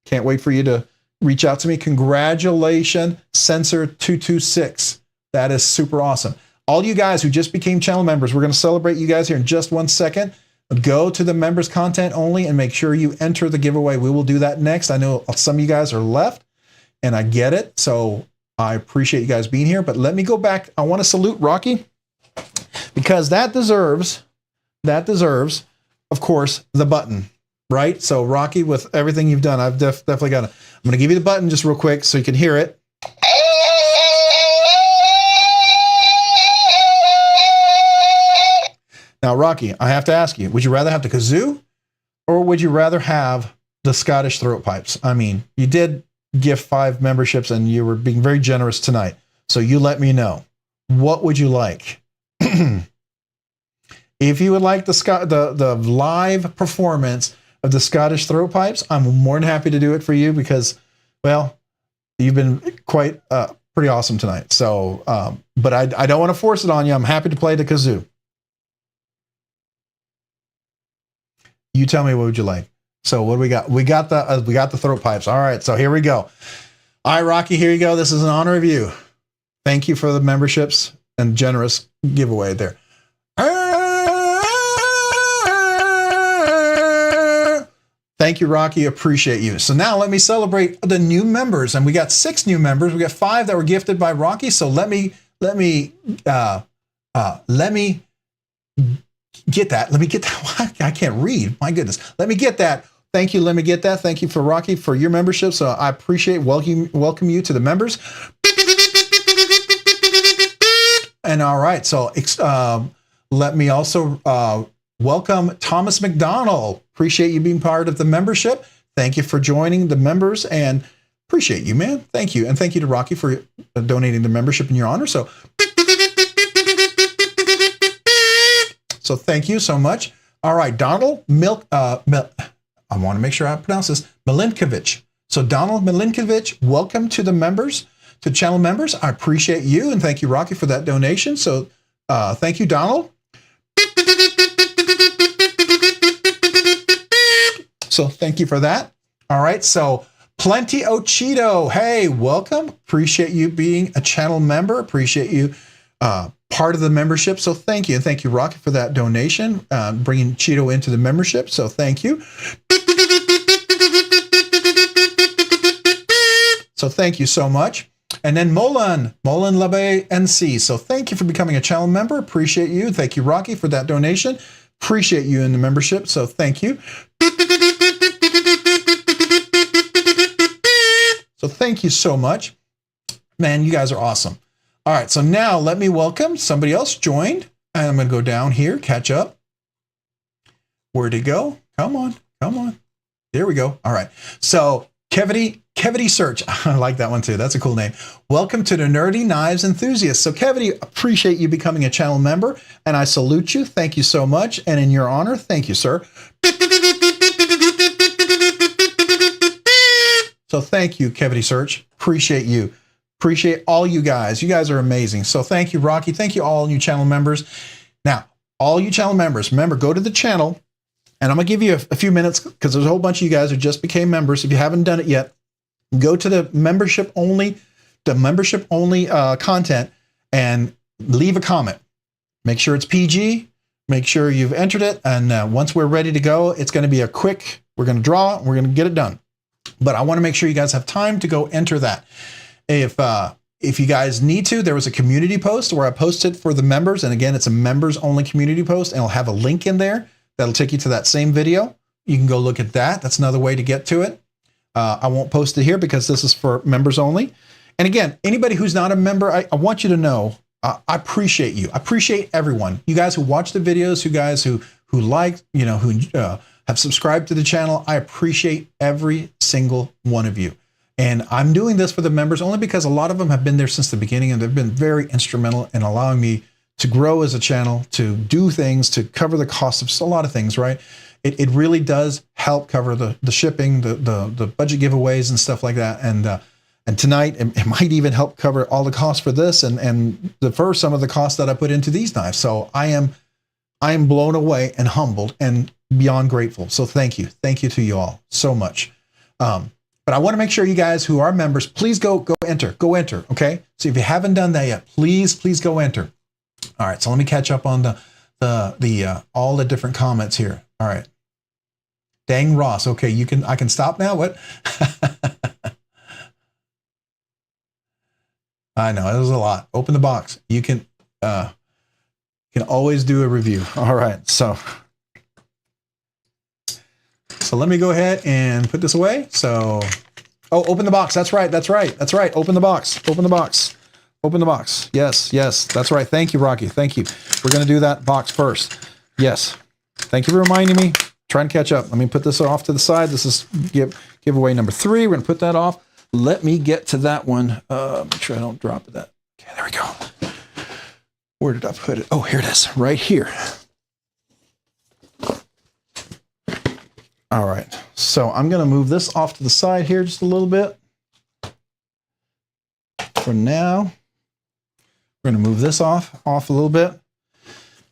Can't wait for you to reach out to me. Congratulations, Sensor226. That is super awesome. All you guys who just became channel members, we're going to celebrate you guys here in just 1 second. Go to the members content only and make sure you enter the giveaway. We will do that next. I know some of you guys are left, and I get it. So I appreciate you guys being here. But let me go back. I want to salute Rocky because that deserves, of course, the button. Right? So Rocky, with everything you've done, I've definitely got it. I'm going to give you the button just real quick so you can hear it. Now, Rocky, I have to ask you, would you rather have the kazoo or would you rather have the Scottish throat pipes? I mean, you did give 5 memberships and you were being very generous tonight. So you let me know. What would you like? If you would like the live performance of the Scottish throat pipes, I'm more than happy to do it for you because, well, you've been quite pretty awesome tonight. So, but I don't want to force it on you. I'm happy to play the kazoo. You tell me, what would you like? So what do we got? We got the throat pipes. All right, so here we go. All right, Rocky, here you go. This is an honor of you. Thank you for the memberships and generous giveaway there. Thank you, Rocky. Appreciate you. So now let me celebrate the new members, and we got 6 new members. We got 5 that were gifted by Rocky. So let me get that. Let me get that. I can't read. My goodness. Let me get that. Thank you. Let me get that. Thank you for Rocky for your membership. So I appreciate welcome you to the members. And all right. So let me also welcome Thomas McDonald. Appreciate you being part of the membership. Thank you for joining the members and appreciate you, man. Thank you. And thank you to Rocky for donating the membership in your honor. So thank you so much. All right, Donald I want to make sure I pronounce this, Milinkovic. So Donald Milinkovic, welcome to the members, to channel members. I appreciate you and thank you, Rocky, for that donation. So thank you, Donald. So thank you for that. All right, so Plenty Ochito, hey, welcome. Appreciate you being a channel member. Appreciate you part of the membership. So thank you. And thank you, Rocky, for that donation, bringing Cheeto into the membership. So thank you. So thank you so much. And then Molan Labe NC. So thank you for becoming a channel member. Appreciate you. Thank you, Rocky, for that donation. Appreciate you in the membership. So thank you. So thank you so much. Man, you guys are awesome. All right, so now let me welcome somebody else joined. And I'm going to go down here, catch up. Where'd he go? Come on. There we go. All right. So Kevity Search. I like that one too. That's a cool name. Welcome to the Nerdy Knives Enthusiast. So Kevity, appreciate you becoming a channel member, and I salute you. Thank you so much. And in your honor, thank you, sir. So thank you, Kevity Search. Appreciate you. Appreciate all you guys. You guys are amazing. So thank you, Rocky. Thank you, all you channel members. Now, all you channel members, remember, go to the channel, and I'm going to give you a few minutes because there's a whole bunch of you guys who just became members. If you haven't done it yet, go to the membership only content and leave a comment. Make sure it's PG. Make sure you've entered it. And once we're ready to go, it's going to be we're going to draw, we're going to get it done. But I want to make sure you guys have time to go enter that. If you guys need to, there was a community post where I posted for the members. And again, it's a members only community post, and I'll have a link in there that'll take you to that same video. You can go look at that. That's another way to get to it. I won't post it here because this is for members only. And again, anybody who's not a member, I want you to know, I appreciate you. I appreciate everyone. You guys who watch the videos, you guys who like, who have subscribed to the channel. I appreciate every single one of you. And I'm doing this for the members only because a lot of them have been there since the beginning, and they've been very instrumental in allowing me to grow as a channel, to do things, to cover the cost of a lot of things, right? It really does help cover the shipping, the budget giveaways and stuff like that. And tonight, it might even help cover all the costs for this and defer some of the costs that I put into these knives. So I am blown away and humbled and beyond grateful. So thank you. Thank you to you all so much. But I want to make sure you guys who are members, please go enter, okay? So if you haven't done that yet, please go enter. All right, so let me catch up on all the different comments here. All right. Dang Ross. Okay, I can stop now. What? I know it was a lot. Open the box. You can always do a review. All right, so let me go ahead and put this away. So, open the box. That's right. Open the box. Yes, that's right. Thank you, Rocky. Thank you. We're gonna do that box first. Yes. Thank you for reminding me. Trying to catch up. Let me put this off to the side. This is giveaway number 3. We're gonna put that off. Let me get to that one. Make sure I don't drop that. Okay, there we go. Where did I put it? Oh, here it is, right here. All right, so I'm gonna move this off to the side here just a little bit. For now, we're gonna move this off a little bit.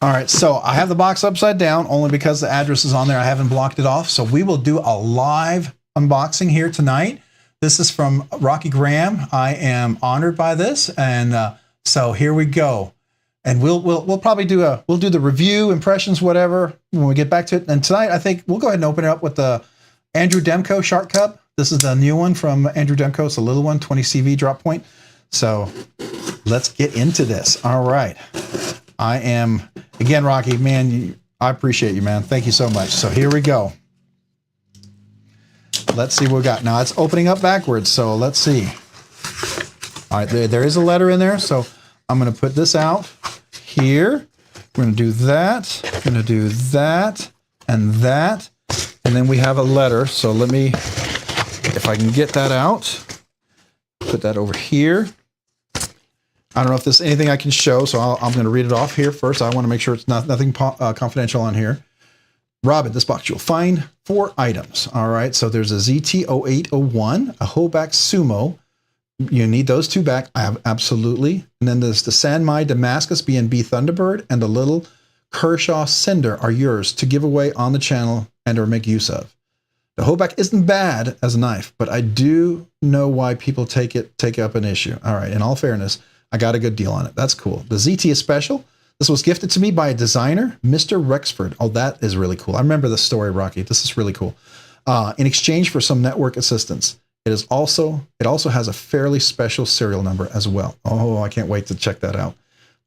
All right, so I have the box upside down only because the address is on there. I haven't blocked it off. So we will do a live unboxing here tonight. This is from Rocky Graham. I am honored by this. And so here we go. And we'll probably do the review, impressions, whatever, when we get back to it. And tonight, I think we'll go ahead and open it up with the Andrew Demko Shark Cup. This is the new one from Andrew Demko. It's a little one, 20 CV drop point. So let's get into this. All right. I am, again, Rocky, man, I appreciate you, man. Thank you so much. So here we go. Let's see what we got. Now it's opening up backwards, so let's see. All right, there is a letter in there, so I'm going to put this out here. We're going to do that. We're going to do that and that. And then we have a letter. So let me, if I can get that out, put that over here. I don't know if there's anything I can show, so I'm going to read it off here first. I want to make sure it's nothing confidential on here. Rob, in this box, you'll find 4 items. All right, so there's a ZT0801, a Hoback Sumo. You need those 2 back. I have absolutely. And then there's the Sanmai Damascus B&B Thunderbird and the little Kershaw Cinder are yours to give away on the channel and or make use of. The Hoback isn't bad as a knife, but I do know why people take up an issue. All right, in all fairness, I got a good deal on it. That's cool. The ZT is special. This was gifted to me by a designer, Mr. Rexford. Oh, that is really cool. I remember the story, Rocky. This is really cool. In exchange for some network assistance. It also has a fairly special serial number as well. Oh, I can't wait to check that out.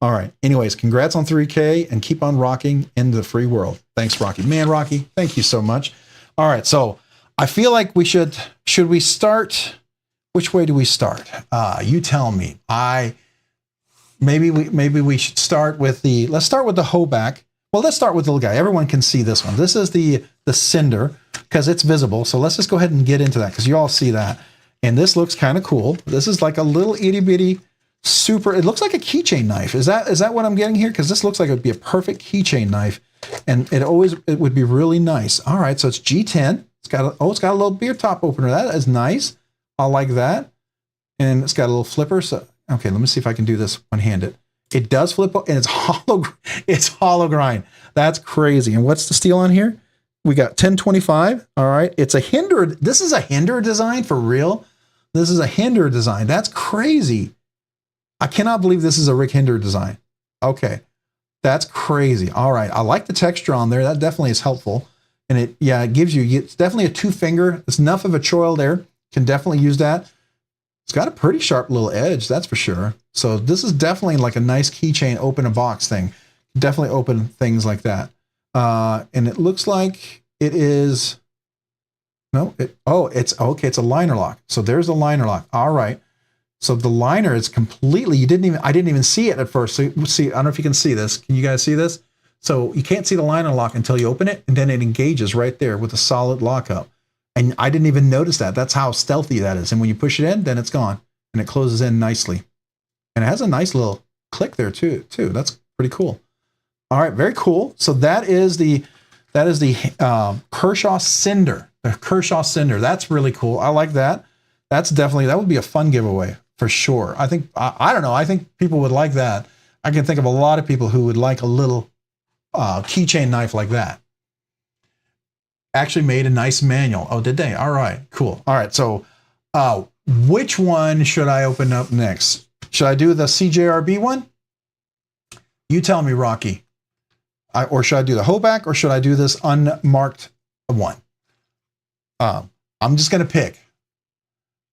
All right. Anyways, congrats on 3K and keep on rocking in the free world. Thanks, Rocky. Man, Rocky, thank you so much. All right. So I feel like we should we start? Which way do we start? You tell me. Maybe we should start with let's start with the Hoback. Well, let's start with the little guy. Everyone can see this one. This is the Cinder because it's visible. So let's just go ahead and get into that because you all see that. And this looks kind of cool. This is like a little itty bitty super, it looks like a keychain knife. Is that what I'm getting here? Because this looks like it would be a perfect keychain knife. And it would be really nice. All right, so it's G10. It's got a little beer top opener. That is nice. I like that. And it's got a little flipper. So okay, let me see if I can do this one-handed. It does flip, and it's hollow grind. That's crazy. And what's the steel on here? We got 1025. All right. It's a Hinder. This is a Hinder design for real. This is a Hinder design. That's crazy. I cannot believe this is a Rick Hinder design. Okay. That's crazy. All right. I like the texture on there. That definitely is helpful. And it gives you, it's definitely a 2-finger. It's enough of a choil there. Can definitely use that. It's got a pretty sharp little edge, that's for sure. So this is definitely like a nice keychain open a box thing. Definitely open things like that. And it looks like it is, it's a liner lock. So there's the liner lock. All right. So the liner is completely, I didn't even see it at first. So see, I don't know if you can see this. Can you guys see this? So you can't see the liner lock until you open it, and then it engages right there with a solid lockup. And I didn't even notice that. That's how stealthy that is. And when you push it in, then it's gone, and it closes in nicely. And it has a nice little click there too. That's pretty cool. All right, very cool. So that is the Kershaw Cinder. The Kershaw Cinder. That's really cool. I like that. That would be a fun giveaway for sure. I think, I don't know, I think people would like that. I can think of a lot of people who would like a little keychain knife like that. Actually made a nice manual. Oh, did they? All right, cool. All right, so which one should I open up next? Should I do the CJRB one? You tell me, Rocky. Or should I do the Hoback, or should I do this unmarked one? I'm just going to pick.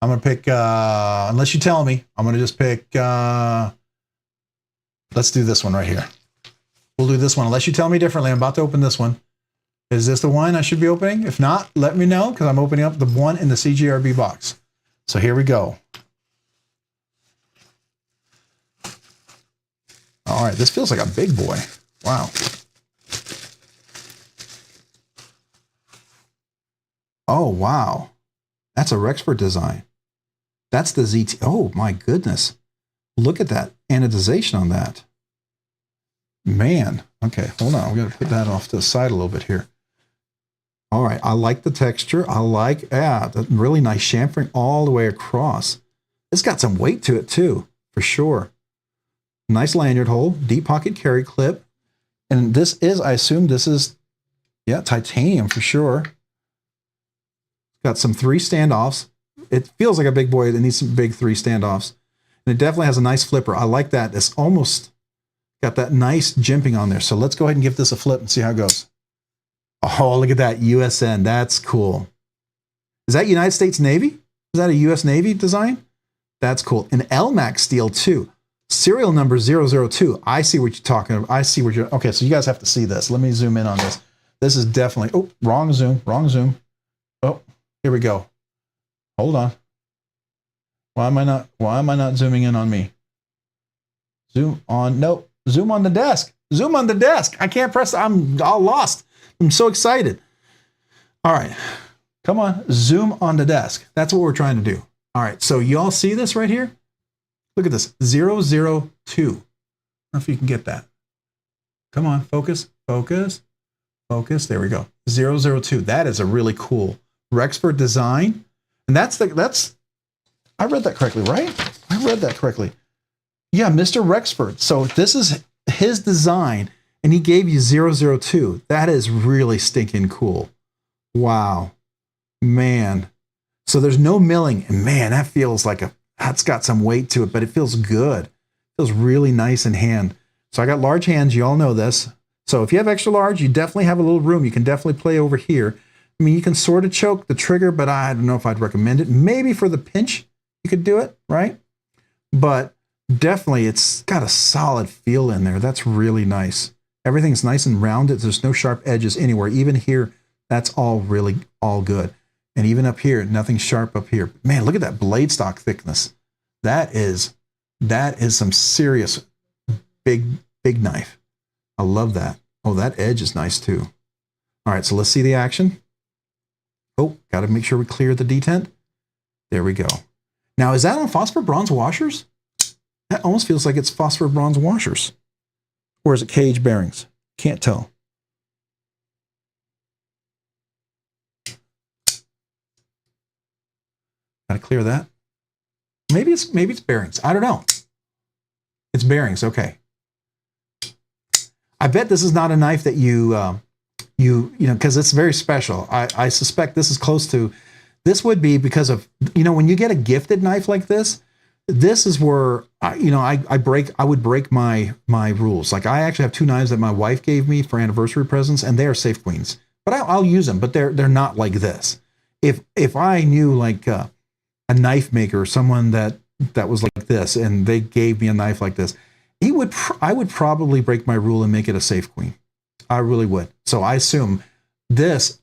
I'm going to pick, unless you tell me, I'm going to just pick, let's do this one right here. We'll do this one. Unless you tell me differently, I'm about to open this one. Is this the one I should be opening? If not, let me know, because I'm opening up the one in the CJRB box. So here we go. All right, this feels like a big boy. Wow. Oh, wow. That's a Rexford design. That's the ZT. Oh, my goodness. Look at that anodization on that. Man. Okay, hold on. We got to put that off to the side a little bit here. All right, I like the texture. I like, the really nice chamfering all the way across. It's got some weight to it too, for sure. Nice lanyard hole, deep pocket carry clip. And this is, I assume this is, yeah, titanium for sure. Got some 3 standoffs. It feels like a big boy that needs some big 3 standoffs. And it definitely has a nice flipper. I like that. It's almost got that nice jimping on there. So let's go ahead and give this a flip and see how it goes. Oh, look at that USN. That's cool. Is that United States Navy? Is that a US Navy design? That's cool. And LMAX steel too. Serial number 002. I see what you're talking about. I see what you're, okay, so you guys have to see this. Let me zoom in on this. This is definitely, oh, wrong zoom. Oh, here we go. Hold on. Why am I not zooming in on me? Zoom on, no, zoom on the desk. Zoom on the desk. I can't press, I'm all lost. I'm so excited. All right, come on, zoom on the desk. That's what we're trying to do. All right, so you all see this right here? Look at this, 002. I don't know if you can get that. Come on, focus. There we go, 002. That is a really cool Rexford design. And that's, I read that correctly, right? I read that correctly. Yeah, Mr. Rexford. So this is his design, and he gave you 002. That is really stinking cool. Wow, man. So there's no milling, and man, that feels like that's got some weight to it, but it feels good. It feels really nice in hand. So I got large hands. You all know this. So if you have extra large, you definitely have a little room. You can definitely play over here. I mean, you can sort of choke the trigger, but I don't know if I'd recommend it. Maybe for the pinch, you could do it, right? But definitely, it's got a solid feel in there. That's really nice. Everything's nice and rounded. There's no sharp edges anywhere. Even here, that's all really all good. And even up here, nothing sharp up here. Man, look at that blade stock thickness. That is some serious big knife. I love that. Oh, that edge is nice too. All right, so let's see the action. Oh, got to make sure we clear the detent. There we go. Now, is that on phosphor bronze washers? That almost feels like it's phosphor bronze washers. Or is it cage bearings? Can't tell. Got to clear that. Maybe it's bearings. I don't know. It's bearings. Okay. I bet this is not a knife that you know, because it's very special. I suspect this is close to. This would be because of, when you get a gifted knife like this, this is where I would break my rules. Like I actually have 2 knives that my wife gave me for anniversary presents, and they are Safe Queens. But I'll use them, but they're not like this. If I knew like a knife maker or someone that was like this, and they gave me a knife like this, I would probably break my rule and make it a Safe Queen. I really would. So I assume this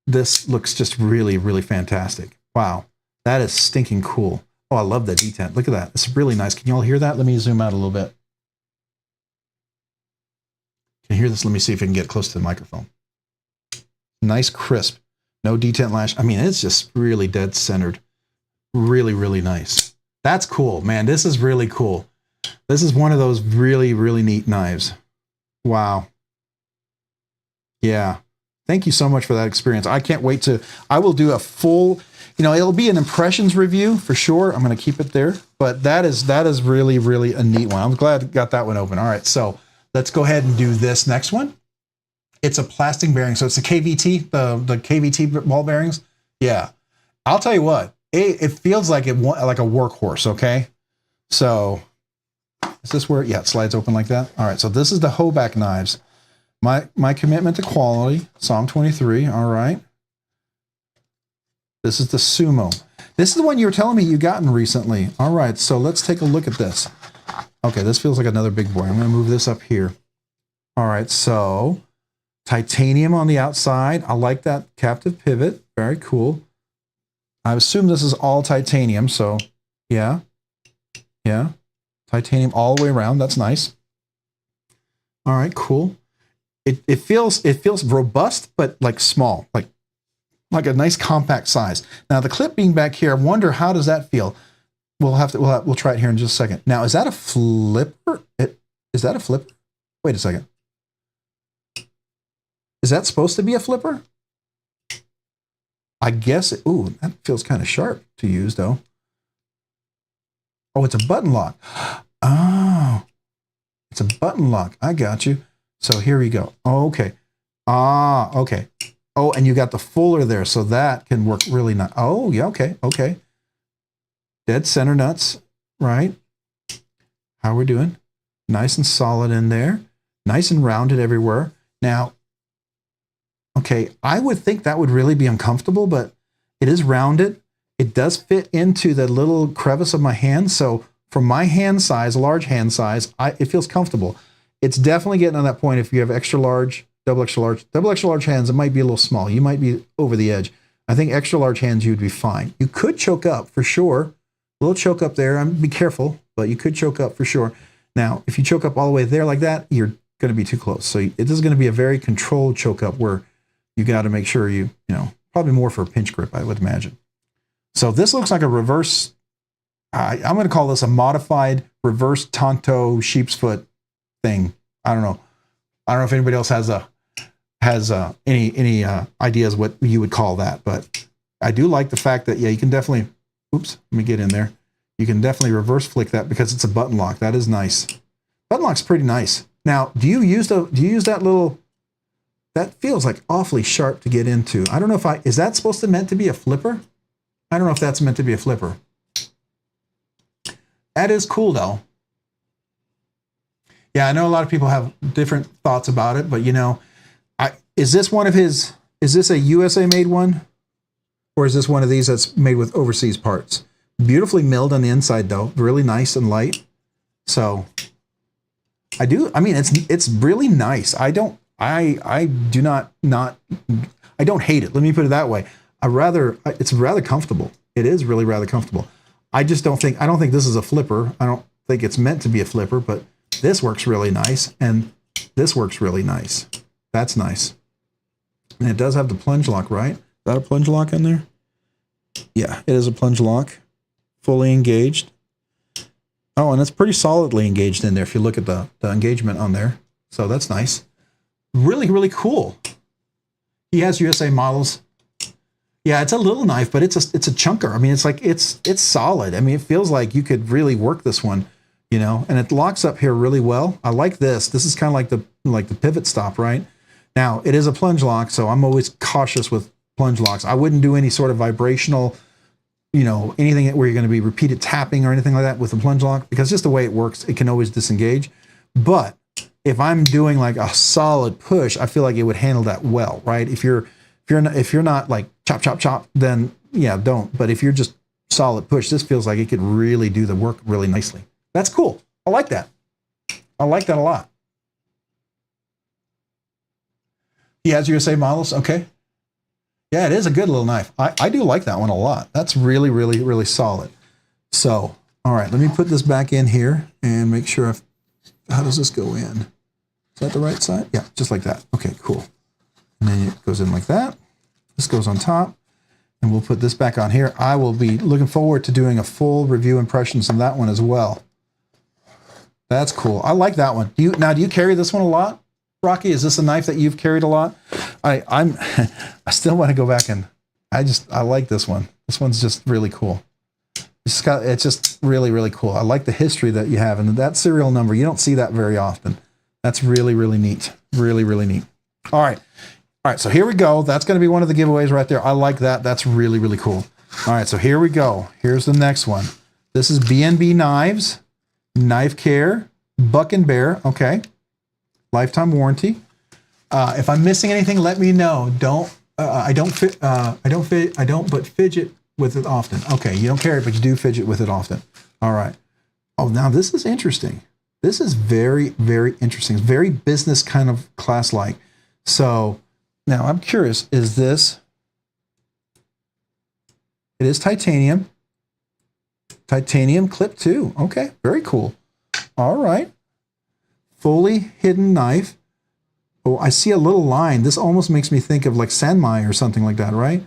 looks just really, really fantastic. Wow, that is stinking cool. Oh, I love the detent. Look at that. It's really nice. Can you all hear that? Let me zoom out a little bit. Can you hear this? Let me see if I can get close to the microphone. Nice crisp. No detent lash. I mean, it's just really dead centered. Really, really nice. That's cool, man. This is really cool. This is one of those really, really neat knives. Wow. Yeah. Thank you so much for that experience. I can't wait to, I will do a full, you know, it'll be an impressions review for sure. I'm going to keep it there, but that is really, really a neat one. I'm glad I got that one open. All right. So let's go ahead and do this next one. It's a plastic bearing. So it's a KVT, the KVT ball bearings. Yeah. I'll tell you what, it feels like a workhorse. Okay. So is this where, yeah, it slides open like that. All right. So this is the Hoback knives. My commitment to quality, Psalm 23. All right. This is the Sumo. This is the one you were telling me you gotten recently. All right. So let's take a look at this. Okay. This feels like another big boy. I'm going to move this up here. All right. So titanium on the outside. I like that captive pivot. Very cool. I assume this is all titanium. So yeah. Yeah. Titanium all the way around. That's nice. All right, cool. It feels robust, but like small, like a nice compact size. Now the clip being back here, I wonder how does that feel? We'll try it here in just a second. Now, is that a flipper? Is that a flipper? Wait a second. Is that supposed to be a flipper? I guess it, ooh, that feels kind of sharp to use though. Oh, it's a button lock. Oh, it's a button lock. I got you. So here we go. Oh, okay. Ah, okay. Oh, and you got the fuller there, so that can work really nice. Oh, yeah, okay, okay. Dead center nuts, right? How we doing? Nice and solid in there. Nice and rounded everywhere. Now, okay, I would think that would really be uncomfortable, but it is rounded. It does fit into the little crevice of my hand. So for my hand size, large hand size, it feels comfortable. It's definitely getting on that point. If you have extra large, double extra large hands, it might be a little small. You might be over the edge. I think extra large hands, you'd be fine. You could choke up for sure. A little choke up there. Be careful, but you could choke up for sure. Now, if you choke up all the way there like that, you're going to be too close. So it is going to be a very controlled choke up where you got to make sure you know, probably more for a pinch grip, I would imagine. So this looks like a reverse, I'm going to call this a modified reverse Tonto sheep's foot thing. I don't know. I don't know if anybody else has any ideas what you would call that, but I do like the fact that, yeah, you can definitely, oops, let me get in there. You can definitely reverse flick that because it's a button lock. That is nice. Button lock's pretty nice. Now, do you use that little, that feels like awfully sharp to get into. I don't know if is that supposed to meant to be a flipper? I don't know if that's meant to be a flipper. That is cool though. Yeah, I know a lot of people have different thoughts about it, but you know, is this a USA made one? Or is this one of these that's made with overseas parts? Beautifully milled on the inside though, really nice and light. So I mean, it's really nice. I don't hate it. Let me put it that way. It's rather comfortable. It is really rather comfortable. I don't think this is a flipper. I don't think it's meant to be a flipper, but this works really nice. And this works really nice. That's nice. And it does have the plunge lock, right? Is that a plunge lock in there? Yeah, it is a plunge lock. Fully engaged. Oh, and it's pretty solidly engaged in there if you look at the engagement on there. So that's nice. Really, really cool. He has USA models. Yeah, it's a little knife, but it's a chunker. I mean, it's solid. I mean, it feels like you could really work this one, you know, and it locks up here really well. I like this. This is kind of like the pivot stop, right? Now, it is a plunge lock, so I'm always cautious with plunge locks. I wouldn't do any sort of vibrational, you know, anything where you're going to be repeated tapping or anything like that with a plunge lock, because just the way it works, it can always disengage. But if I'm doing like a solid push, I feel like it would handle that well, right? If you're not like chop, chop, chop, then yeah, don't. But if you're just solid push, this feels like it could really do the work really nicely. That's cool. I like that. I like that a lot. He has USA models. Okay. Yeah, it is a good little knife. I do like that one a lot. That's really, really, really solid. So, all right, let me put this back in here and make sure how does this go in? that the right side? Yeah, just like that. Okay, cool. And then it goes in like that. This goes on top. And we'll put this back on here. I will be looking forward to doing a full review impressions of that one as well. That's cool. I like that one. Do you carry this one a lot, Rocky? Is this a knife that you've carried a lot? I still want to go back and I like this one. This one's just really cool. It's just really, really cool. I like the history that you have, and that serial number, you don't see that very often. That's really, really neat. Really, really neat. All right. All right, so here we go. That's going to be one of the giveaways right there. I like that. That's really, really cool. All right, so here we go. Here's the next one. This is B&B Knives, Knife Care, Buck and Bear. Okay, lifetime warranty. If I'm missing anything, let me know. I don't but fidget with it often. Okay, you don't carry it, but you do fidget with it often. All right. Oh, now this is interesting. This is very, very interesting. It's very business kind of class-like. So now I'm curious, is this, it is titanium clip too. Okay, very cool. All right. Fully hidden knife. Oh, I see a little line. This almost makes me think of like Sanmai or something like that, right?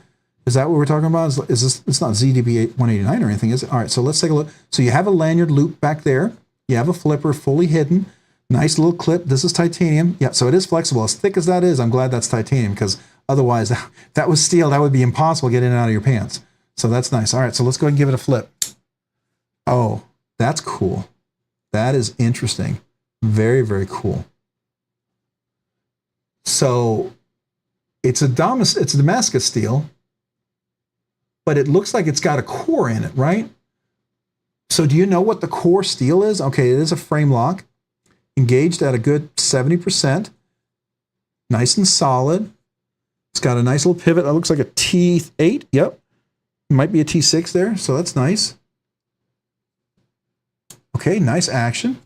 Is that what we're talking about? Is this, it's not ZDB 189 or anything, is it? All right, so let's take a look. So you have a lanyard loop back there. You have a flipper fully hidden. Nice little clip. This is titanium. Yeah, so it is flexible. As thick as that is, I'm glad that's titanium, because otherwise, if that was steel, that would be impossible getting it out of your pants. So that's nice. All right, so let's go ahead and give it a flip. Oh, that's cool. That is interesting. Very, very cool. So it's a Damascus steel, but it looks like it's got a core in it, right? So do you know what the core steel is? Okay, it is a frame lock, engaged at a good 70%, nice and solid. It's got a nice little pivot. That looks like a T8. Yep, might be a T6 there, so that's nice. Okay, nice action.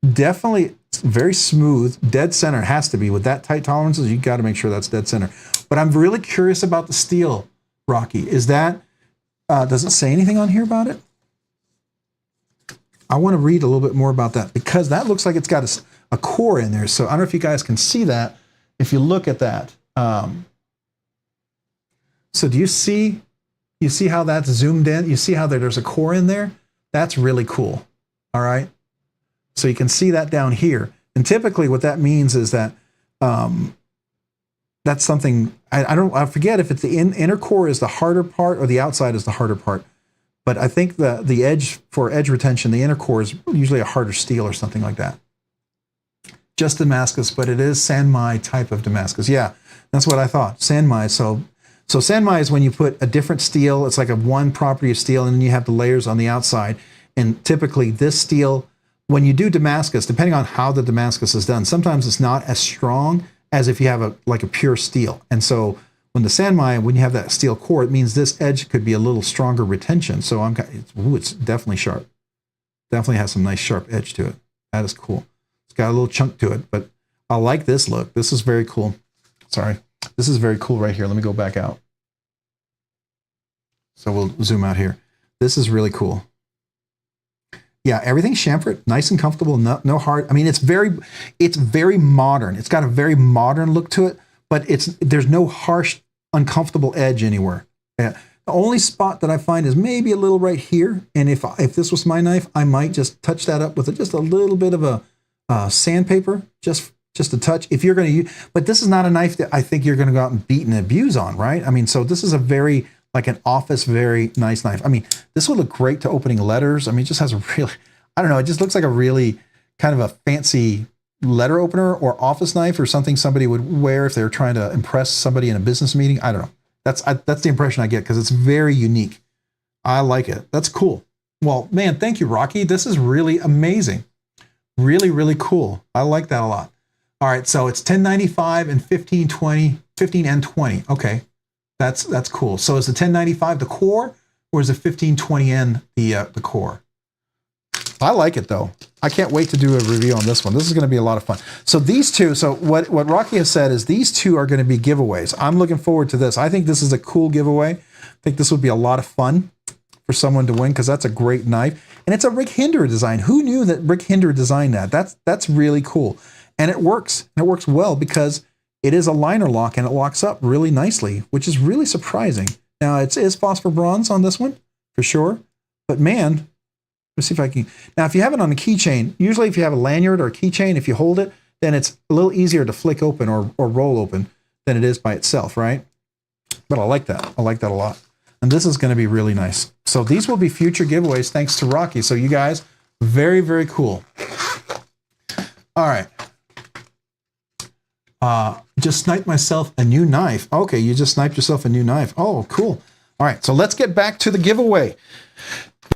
Definitely very smooth, dead center. It has to be with that tight tolerances. You got to make sure that's dead center. But I'm really curious about the steel, Rocky. Is that, does it say anything on here about it? I want to read a little bit more about that, because that looks like it's got a core in there. So I don't know if you guys can see that. If you look at that, so do you see how that's zoomed in? You see how there's a core in there? That's really cool. All right. So you can see that down here. And typically what that means is that that's something, I forget if it's the inner core is the harder part or the outside is the harder part. But I think the edge, for edge retention, the inner core is usually a harder steel or something like that. Just Damascus, but it is Sanmai type of Damascus. Yeah, that's what I thought. Sanmai. So Sanmai is when you put a different steel. It's like a one property of steel, and then you have the layers on the outside. And typically this steel, when you do Damascus, depending on how the Damascus is done, sometimes it's not as strong as if you have like a pure steel. And so when the Sanmai, when you have that steel core, it means this edge could be a little stronger retention. So it's definitely sharp. Definitely has some nice sharp edge to it. That is cool. It's got a little chunk to it, but I like this look. This is very cool. Sorry. This is very cool right here. Let me go back out. So we'll zoom out here. This is really cool. Yeah, everything's chamfered, nice and comfortable, no hard. I mean, it's very modern. It's got a very modern look to it, but there's no harsh, uncomfortable edge anywhere. The only spot that I find is maybe a little right here. And if this was my knife, I might just touch that up with just a little bit of a sandpaper, just a touch. If you're going to use, but this is not a knife that I think you're going to go out and beat and abuse on, right? I mean, so this is a very, like an office, very nice knife. I mean, this would look great to opening letters. I mean, it just has a really, I don't know, it just looks like a really kind of a fancy letter opener or office knife or something somebody would wear if they were trying to impress somebody in a business meeting. I don't know. That's the impression I get, because it's very unique. I like it. That's cool. Well, man, thank you, Rocky. This is really amazing. Really, really cool. I like that a lot. All right, so it's 1095 and 1520, 15 and 20. Okay. That's cool. So is the 1095 the core, or is it 1520N the core? I like it though. I can't wait to do a review on this one. This is going to be a lot of fun. So these two, so what Rocky has said is these two are going to be giveaways. I'm looking forward to this. I think this is a cool giveaway. I think this would be a lot of fun for someone to win because that's a great knife. And it's a Rick Hinder design. Who knew that Rick Hinder designed that? That's really cool. And it works. And it works well because it is a liner lock and it locks up really nicely, which is really surprising. Now, it is phosphor bronze on this one, for sure. But man, let's see if I can. Now, if you have it on a keychain, usually if you have a lanyard or a keychain, if you hold it, then it's a little easier to flick open or roll open than it is by itself, right? But I like that. I like that a lot. And this is going to be really nice. So these will be future giveaways thanks to Rocky. So you guys, very, very cool. All right. Just sniped myself a new knife. Okay, you just sniped yourself a new knife. Oh, cool. All right, so let's get back to the giveaway.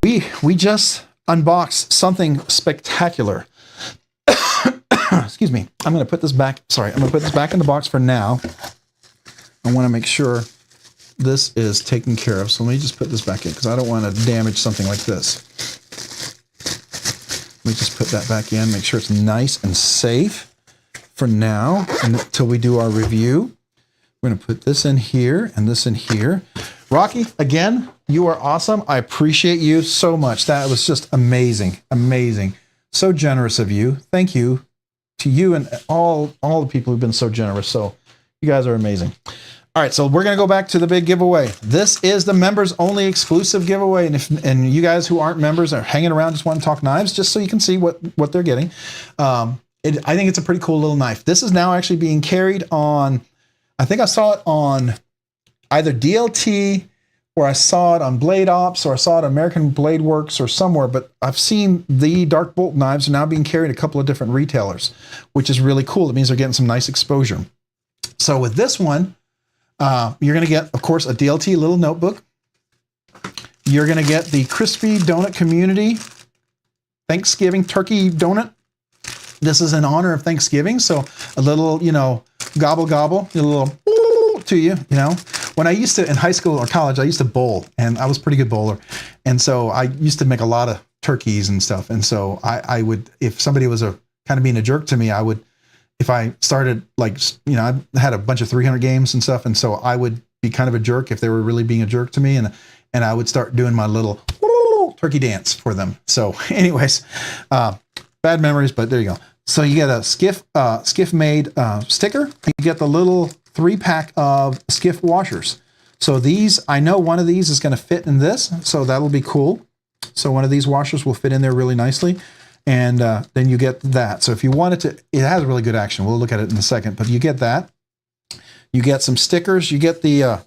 We just unboxed something spectacular. Excuse me. I'm going to put this back. Sorry, I'm going to put this back in the box for now. I want to make sure this is taken care of. So let me just put this back in because I don't want to damage something like this. Let me just put that back in, make sure it's nice and safe for now until we do our review. We're going to put this in here and this in here. Rocky, again, you are awesome. I appreciate you so much. That was just amazing, amazing. So generous of you. Thank you to you and all the people who've been so generous. So you guys are amazing. All right, so we're going to go back to the big giveaway. This is the members only exclusive giveaway. And you guys who aren't members are hanging around, just want to talk knives, just so you can see what they're getting. I think it's a pretty cool little knife. This is now actually being carried on, I think I saw it on either DLT or I saw it on Blade Ops or I saw it on American Blade Works or somewhere, but I've seen the Dark Bolt knives are now being carried at a couple of different retailers, which is really cool. It means they're getting some nice exposure. So with this one, you're going to get, of course, a DLT little notebook. You're going to get the Crispy Donut Community Thanksgiving Turkey Donut. This is in honor of Thanksgiving, so a little, gobble gobble, a little to you, When I used to, in high school or college, I used to bowl, and I was a pretty good bowler. And so I used to make a lot of turkeys and stuff. And so I would, if somebody was kind of being a jerk to me, I would, if I started I had a bunch of 300 games and stuff. And so I would be kind of a jerk if they were really being a jerk to me. And I would start doing my little turkey dance for them. So anyways, bad memories, but there you go. So you get a Skiff made sticker. You get the little 3-pack of Skiff washers. So these, I know one of these is going to fit in this. So that'll be cool. So one of these washers will fit in there really nicely. And then you get that. So if you wanted to, it has really good action. We'll look at it in a second, but you get that. You get some stickers. You get the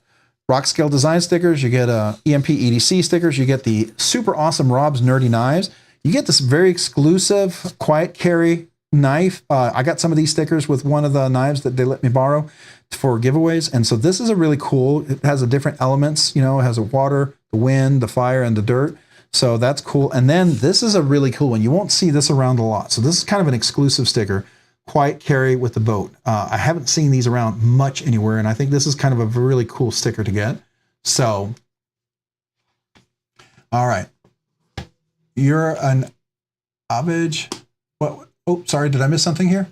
Rock Scale Design stickers. You get EMP EDC stickers. You get the super awesome Rob's Nerdy Knives. You get this very exclusive quiet carry knife. I got some of these stickers with one of the knives that they let me borrow for giveaways. And so this is a really cool, it has a different elements, it has a water, the wind, the fire, and the dirt. So that's cool. And then this is a really cool one. You won't see this around a lot. So this is kind of an exclusive sticker, quiet carry with the boat. I haven't seen these around much anywhere. And I think this is kind of a really cool sticker to get. So, all right. You're an Average. What? Oh, sorry. Did I miss something here?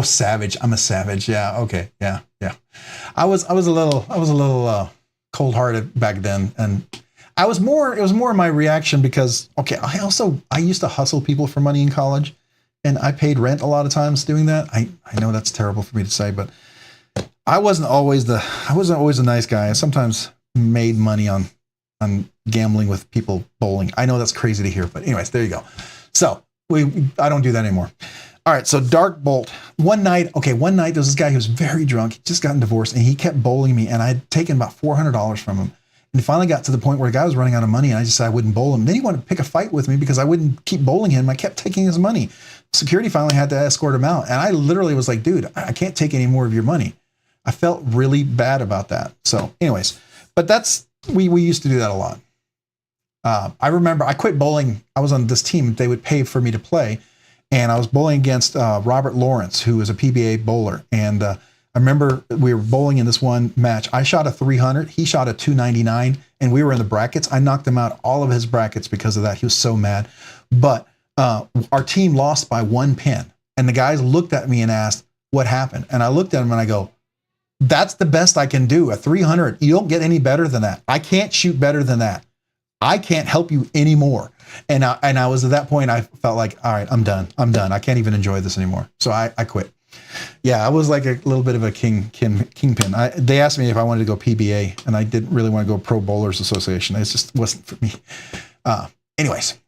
Savage. I'm a savage. Yeah. Okay. Yeah. I was a little cold-hearted back then, and it was more my reaction because, okay, I used to hustle people for money in college, and I paid rent a lot of times doing that. I know that's terrible for me to say, but I wasn't always a nice guy. I sometimes made money on gambling with people bowling. I know that's crazy to hear, but anyways, there you go. So I don't do that anymore. All right, so Dark Bolt. One night there was this guy who was very drunk. He just gotten divorced, and he kept bowling me, and I had taken about $400 from him. And it finally got to the point where the guy was running out of money, and I just said I wouldn't bowl him. Then he wanted to pick a fight with me because I wouldn't keep bowling him. I kept taking his money. Security finally had to escort him out, and I literally was like, dude, I can't take any more of your money. I felt really bad about that. So anyways, but we used to do that a lot. I remember I quit bowling. I was on this team. They would pay for me to play. And I was bowling against Robert Lawrence, who is a PBA bowler. And I remember we were bowling in this one match. I shot a 300. He shot a 299. And we were in the brackets. I knocked him out all of his brackets because of that. He was so mad. But our team lost by 1 pin. And the guys looked at me and asked, what happened? And I looked at him and I go, That's the best I can do. A 300. You don't get any better than that. I can't shoot better than that. I can't help you anymore. And I was at that point, I felt like, all right, I'm done. I'm done. I can't even enjoy this anymore. So I quit. Yeah, I was like a little bit of a kingpin. They asked me if I wanted to go PBA, and I didn't really want to go Pro Bowlers Association. It just wasn't for me. Anyways.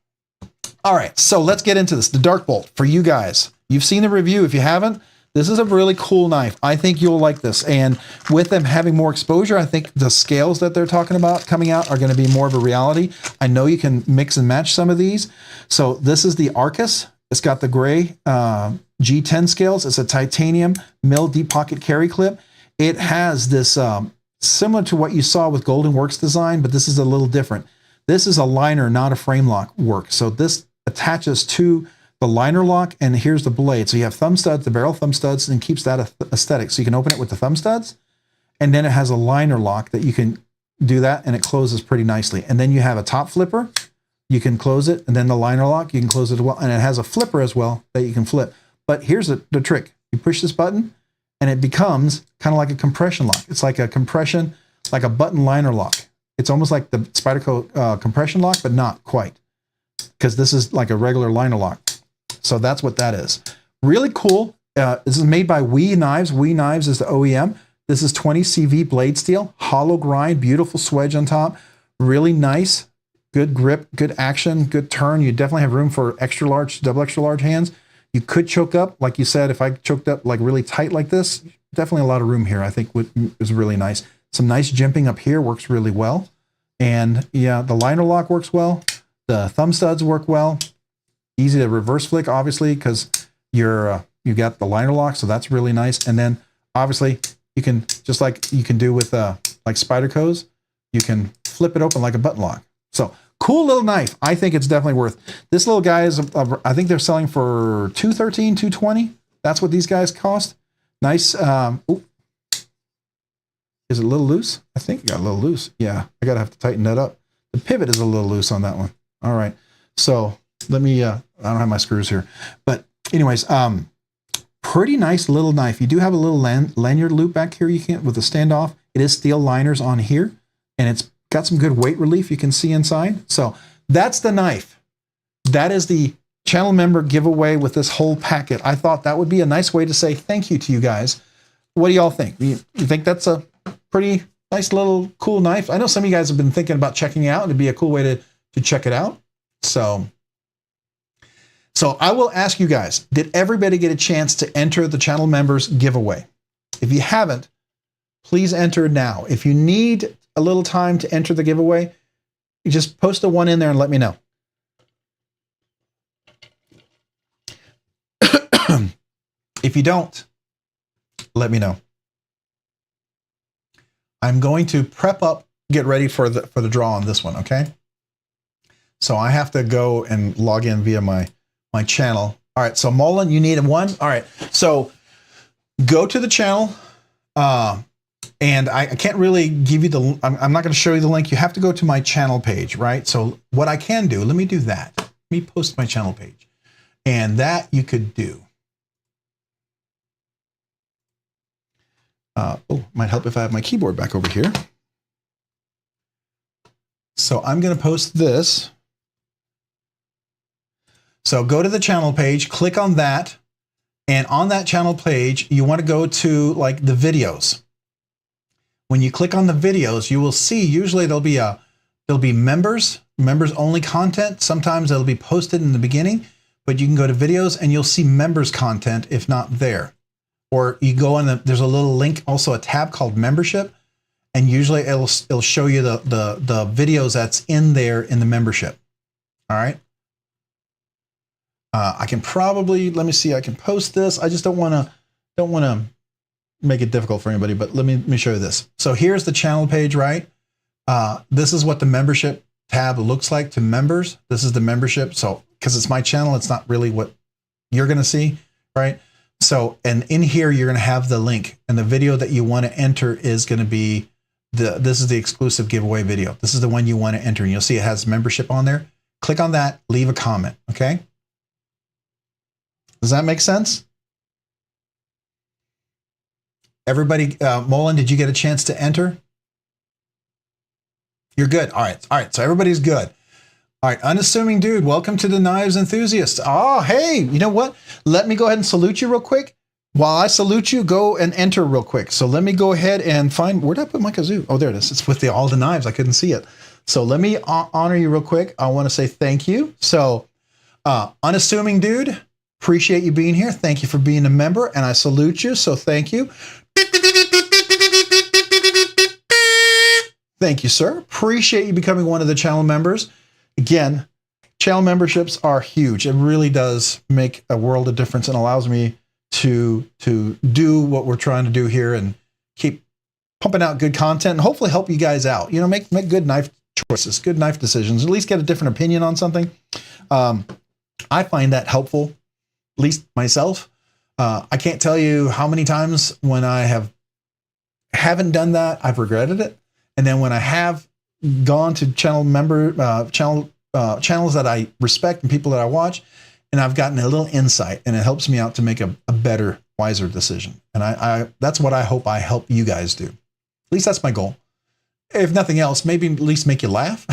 All right, so let's get into this. The Dark Bolt for you guys. You've seen the review. If you haven't, this is a really cool knife. I think you'll like this. And with them having more exposure, I think the scales that they're talking about coming out are going to be more of a reality. I know you can mix and match some of these. So this is the Arcus. It's got the gray G10 scales. It's a titanium mill deep pocket carry clip. It has this similar to what you saw with Golden Works design, but this is a little different. This is a liner, not a frame lock work. So this attaches to the liner lock, and here's the blade. So you have thumb studs, the barrel thumb studs, and keeps that aesthetic. So you can open it with the thumb studs, and then it has a liner lock that you can do that, and it closes pretty nicely. And then you have a top flipper. You can close it, and then the liner lock, you can close it as well. And it has a flipper as well that you can flip. But here's the trick. You push this button, and it becomes kind of like a compression lock. It's like a compression, like a button liner lock. It's almost like the Spyderco compression lock, but not quite, because this is like a regular liner lock. So that's what that is. Really cool. This is made by Wee Knives. Wee Knives is the OEM. This is 20 CV blade steel, hollow grind, beautiful swedge on top. Really nice, good grip, good action, good turn. You definitely have room for extra large, double extra large hands. You could choke up, like you said, if I choked up like really tight like this, definitely a lot of room here. I think is really nice. Some nice jimping up here works really well. And yeah, the liner lock works well. The thumb studs work well. Easy to reverse flick, obviously, because you got the liner lock, so that's really nice. And then obviously you can, just like you can do with like Spyderco's, you can flip it open like a button lock. So cool little knife. I think it's definitely worth. This little guy is, I think they're selling for $213, $220. That's what these guys cost. Nice. Is it a little loose? I think it got a little loose. Yeah, I gotta have to tighten that up. The pivot is a little loose on that one. All right, so let me, I don't have my screws here. But anyways, pretty nice little knife. You do have a little lanyard loop back here you can with the standoff. It is steel liners on here, and it's got some good weight relief you can see inside. So that's the knife. That is the channel member giveaway with this whole packet. I thought that would be a nice way to say thank you to you guys. What do y'all think? You think that's a pretty nice little cool knife? I know some of you guys have been thinking about checking it out. It'd be a cool way to check it out. So I will ask you guys, did everybody get a chance to enter the channel members giveaway? If you haven't, please enter now. If you need a little time to enter the giveaway, you just post a one in there and let me know. If you don't, let me know. I'm going to prep up, get ready for the draw on this one, okay? So I have to go and log in via my channel. All right, so Mullen, you need one. All right, so go to the channel, and I can't really give you the, I'm not gonna show you the link. You have to go to my channel page, right? So what I can do, let me do that. Let me post my channel page. And that you could do. Might help if I have my keyboard back over here. So I'm going to post this. So go to the channel page, click on that, and on that channel page, you want to go to like the videos. When you click on the videos, you will see usually there'll be members only content. Sometimes it'll be posted in the beginning, but you can go to videos and you'll see members content if not there. Or you go on there's a little link, also a tab called membership, and usually it'll show you the videos that's in there in the membership. All right. I can probably, let me see, I can post this. I just don't want to make it difficult for anybody, but let me show you this. So here's the channel page, right? This is what the membership tab looks like to members. This is the membership. So, because it's my channel, it's not really what you're going to see, right? So, and in here, you're going to have the link, and the video that you want to enter is going to be this is the exclusive giveaway video. This is the one you want to enter, and you'll see it has membership on there. Click on that, leave a comment. Okay. Does that make sense? Everybody, Mullen, did you get a chance to enter? You're good. All right. All right. So everybody's good. All right. Unassuming dude, welcome to the Knives Enthusiast. Oh, hey, you know what? Let me go ahead and salute you real quick. While I salute you, go and enter real quick. So let me go ahead and find, where did I put my kazoo? Oh, there it is. It's with all the knives. I couldn't see it. So let me honor you real quick. I want to say thank you. So unassuming dude, appreciate you being here. Thank you for being a member, and I salute you. So thank you. Thank you, sir. Appreciate you becoming one of the channel members. Again, channel memberships are huge. It really does make a world of difference and allows me to do what we're trying to do here and keep pumping out good content and hopefully help you guys out. You know, make good knife choices, good knife decisions, at least get a different opinion on something. I find that helpful, at least myself. I can't tell you how many times when I haven't done that, I've regretted it. And then when I have gone to channels that I respect and people that I watch, and I've gotten a little insight, and it helps me out to make a better, wiser decision. And that's what I hope I help you guys do. At least that's my goal. If nothing else, maybe at least make you laugh,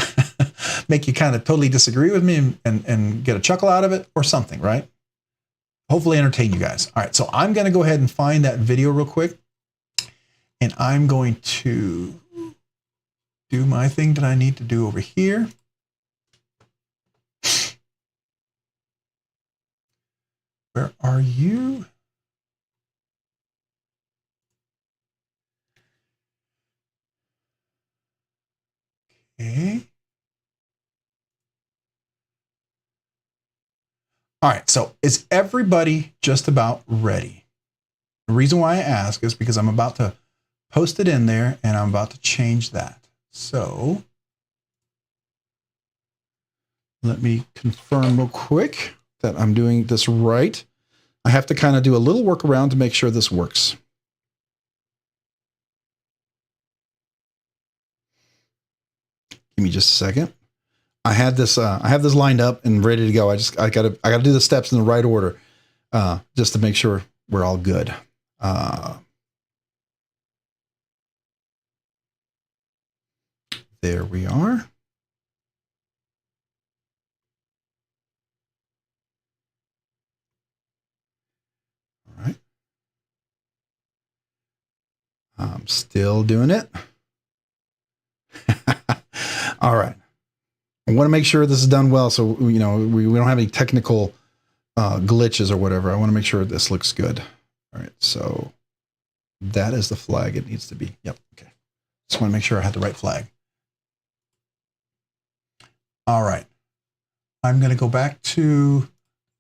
make you kind of totally disagree with me and get a chuckle out of it or something, right? Hopefully entertain you guys. All right, so I'm going to go ahead and find that video real quick, and I'm going to do my thing that I need to do over here. Where are you? Okay. All right, so is everybody just about ready? The reason why I ask is because I'm about to post it in there and I'm about to change that. So let me confirm real quick that I'm doing this right. I have to kind of do a little workaround to make sure this works. Give me just a second. I have this lined up and ready to go. I gotta do the steps in the right order, just to make sure we're all good. There we are. All right. I'm still doing it. All right. I want to make sure this is done well, so we don't have any technical glitches or whatever. I want to make sure this looks good. All right, so that is the flag it needs to be. Yep. Okay. Just want to make sure I had the right flag. All right. I'm going to go back to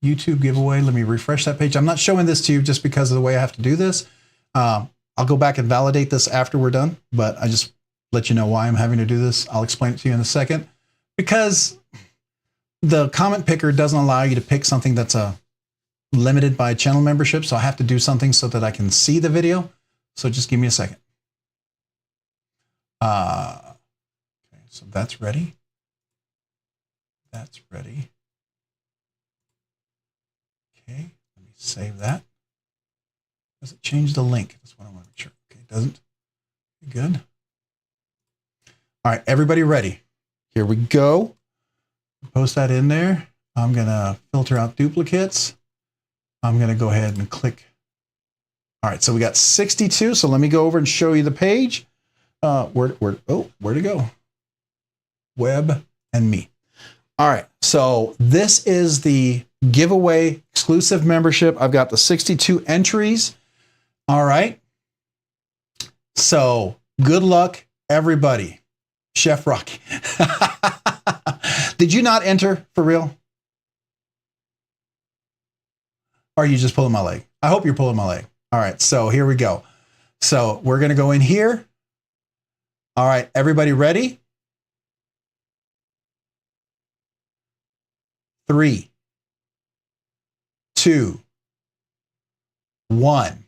YouTube giveaway. Let me refresh that page. I'm not showing this to you just because of the way I have to do this. I'll go back and validate this after we're done, but I just let you know why I'm having to do this. I'll explain it to you in a second. Because the comment picker doesn't allow you to pick something that's limited by channel membership, so I have to do something so that I can see the video. So just give me a second. Okay, so that's ready. That's ready. Okay, let me save that. Does it change the link? That's what I want to make sure. Okay, it doesn't. Good. All right, everybody ready? Here we go. Post that in there. I'm going to filter out duplicates. I'm going to go ahead and click. All right, so we got 62. So let me go over and show you the page. Where'd it go? Web and me. All right, so this is the giveaway exclusive membership. I've got the 62 entries. All right. So good luck, everybody. Chef Rocky. Did you not enter for real? Or are you just pulling my leg? I hope you're pulling my leg. All right, so here we go. So we're going to go in here. All right, everybody ready? 3, 2, 1.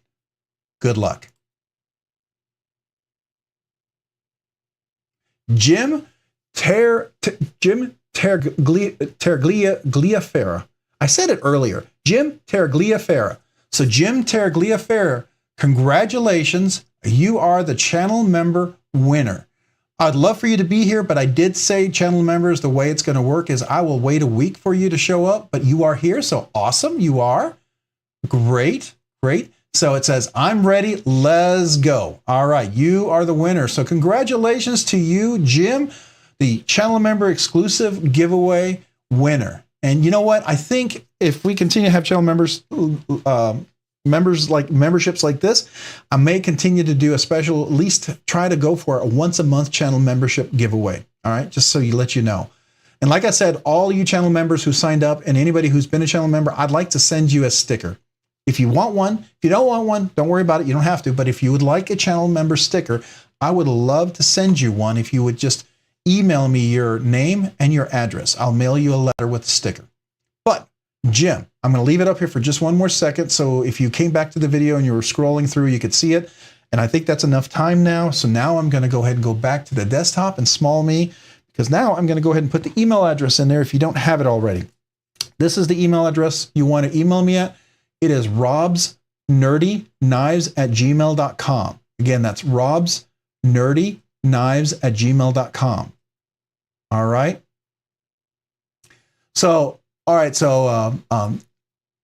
Good luck. Jim Tergliafera. I said it earlier. Jim Tergliafera. So Jim Tergliafera congratulations. You are the channel member winner. I'd love for you to be here, but I did say, channel members, the way it's going to work is I will wait a week for you to show up, but you are here. So awesome. You are. Great. Great. So it says, I'm ready. Let's go. All right. You are the winner. So congratulations to you, Jim, the channel member exclusive giveaway winner. And you know what? I think if we continue to have channel members, memberships like this, I may continue to do a special, at least try to go for a once a month channel membership giveaway. All right. Just so you let you know. And like I said, all you channel members who signed up and anybody who's been a channel member, I'd like to send you a sticker. If you want one, if you don't want one, don't worry about it. You don't have to. But if you would like a channel member sticker, I would love to send you one. If you would just email me your name and your address, I'll mail you a letter with a sticker. But Jim, I'm going to leave it up here for just one more second. So if you came back to the video and you were scrolling through, you could see it. And I think that's enough time now. So now I'm going to go ahead and go back to the desktop and small me, because now I'm going to go ahead and put the email address in there if you don't have it already. This is the email address you want to email me at. It is robsnerdyknives@gmail.com. Again, that's robsnerdyknives@gmail.com. All right. So, all right. So,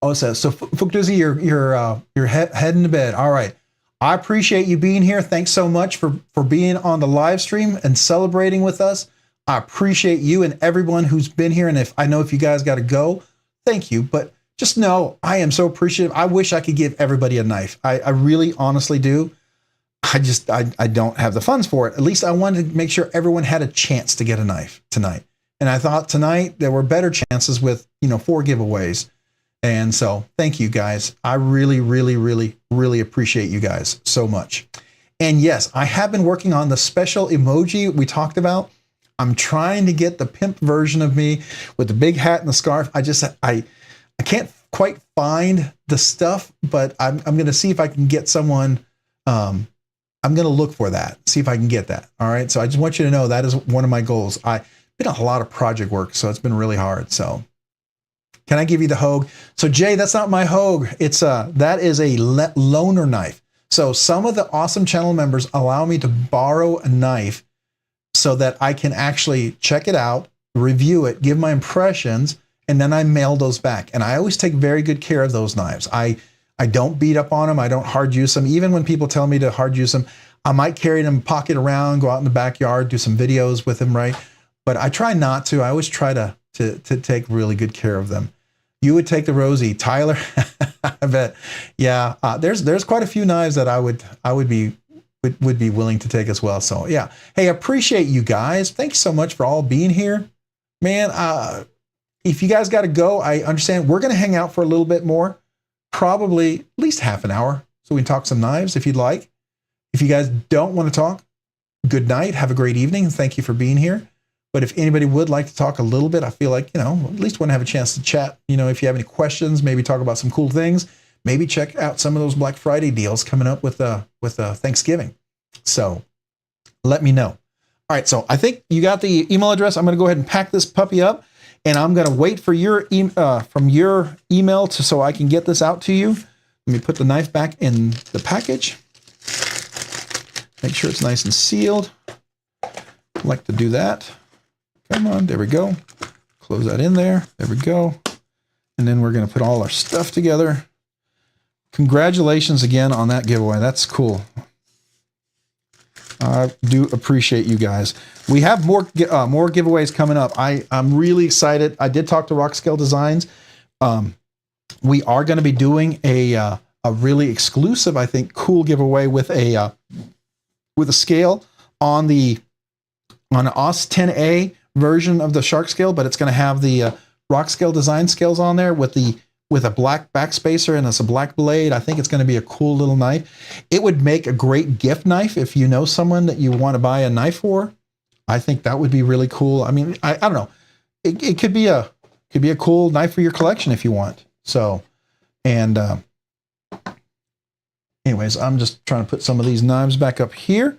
it says, so Fukduzi, you're heading to bed. All right. I appreciate you being here. Thanks so much for being on the live stream and celebrating with us. I appreciate you and everyone who's been here. And if I know if you guys got to go, thank you. But just know I am so appreciative. I wish I could give everybody a knife. I really honestly do. I don't have the funds for it. At least I wanted to make sure everyone had a chance to get a knife tonight. And I thought tonight there were better chances with, 4 giveaways. And so thank you guys. I really, really, really, really appreciate you guys so much. And yes, I have been working on the special emoji we talked about. I'm trying to get the pimp version of me with the big hat and the scarf. I can't quite find the stuff, but I'm going to see if I can get someone. I'm going to look for that, see if I can get that. All right. So I just want you to know that is one of my goals. I've been on a lot of project work, so it's been really hard. So can I give you the Hogue? So Jay, that's not my Hogue. That is a loaner knife. So some of the awesome channel members allow me to borrow a knife so that I can actually check it out, review it, give my impressions, and then I mail those back. And I always take very good care of those knives. I don't beat up on them. I don't hard use them. Even when people tell me to hard use them, I might carry them, pocket around, go out in the backyard, do some videos with them, right? But I try not to. I always try to take really good care of them. You would take the Rosie. Tyler, I bet. Yeah, there's quite a few knives that I would be willing to take as well. So yeah. Hey, appreciate you guys. Thanks so much for all being here. Man, if you guys got to go, I understand. We're going to hang out for a little bit more, probably at least half an hour, so we can talk some knives if you'd like. If you guys don't want to talk, good night. Have a great evening. And thank you for being here. But if anybody would like to talk a little bit, I feel like, at least want to have a chance to chat. If you have any questions, maybe talk about some cool things, maybe check out some of those Black Friday deals coming up with Thanksgiving. So let me know. All right. So I think you got the email address. I'm going to go ahead and pack this puppy up. And I'm going to wait for your email so I can get this out to you. Let me put the knife back in the package. Make sure it's nice and sealed. I like to do that. Come on, there we go. Close that in there. There we go. And then we're going to put all our stuff together. Congratulations again on that giveaway. That's cool. I do appreciate you guys. We have more giveaways coming up. I'm really excited. I did talk to Rockscale Designs. We are going to be doing a really exclusive, I think, cool giveaway with a scale on an OS 10A version of the Shark scale, but it's going to have the Rockscale Design scales on there with a black backspacer and it's a black blade. I think it's going to be a cool little knife. It would make a great gift knife if you know someone that you want to buy a knife for. I think that would be really cool. I mean, I don't know. It could be a cool knife for your collection if you want. So, and anyways, I'm just trying to put some of these knives back up here.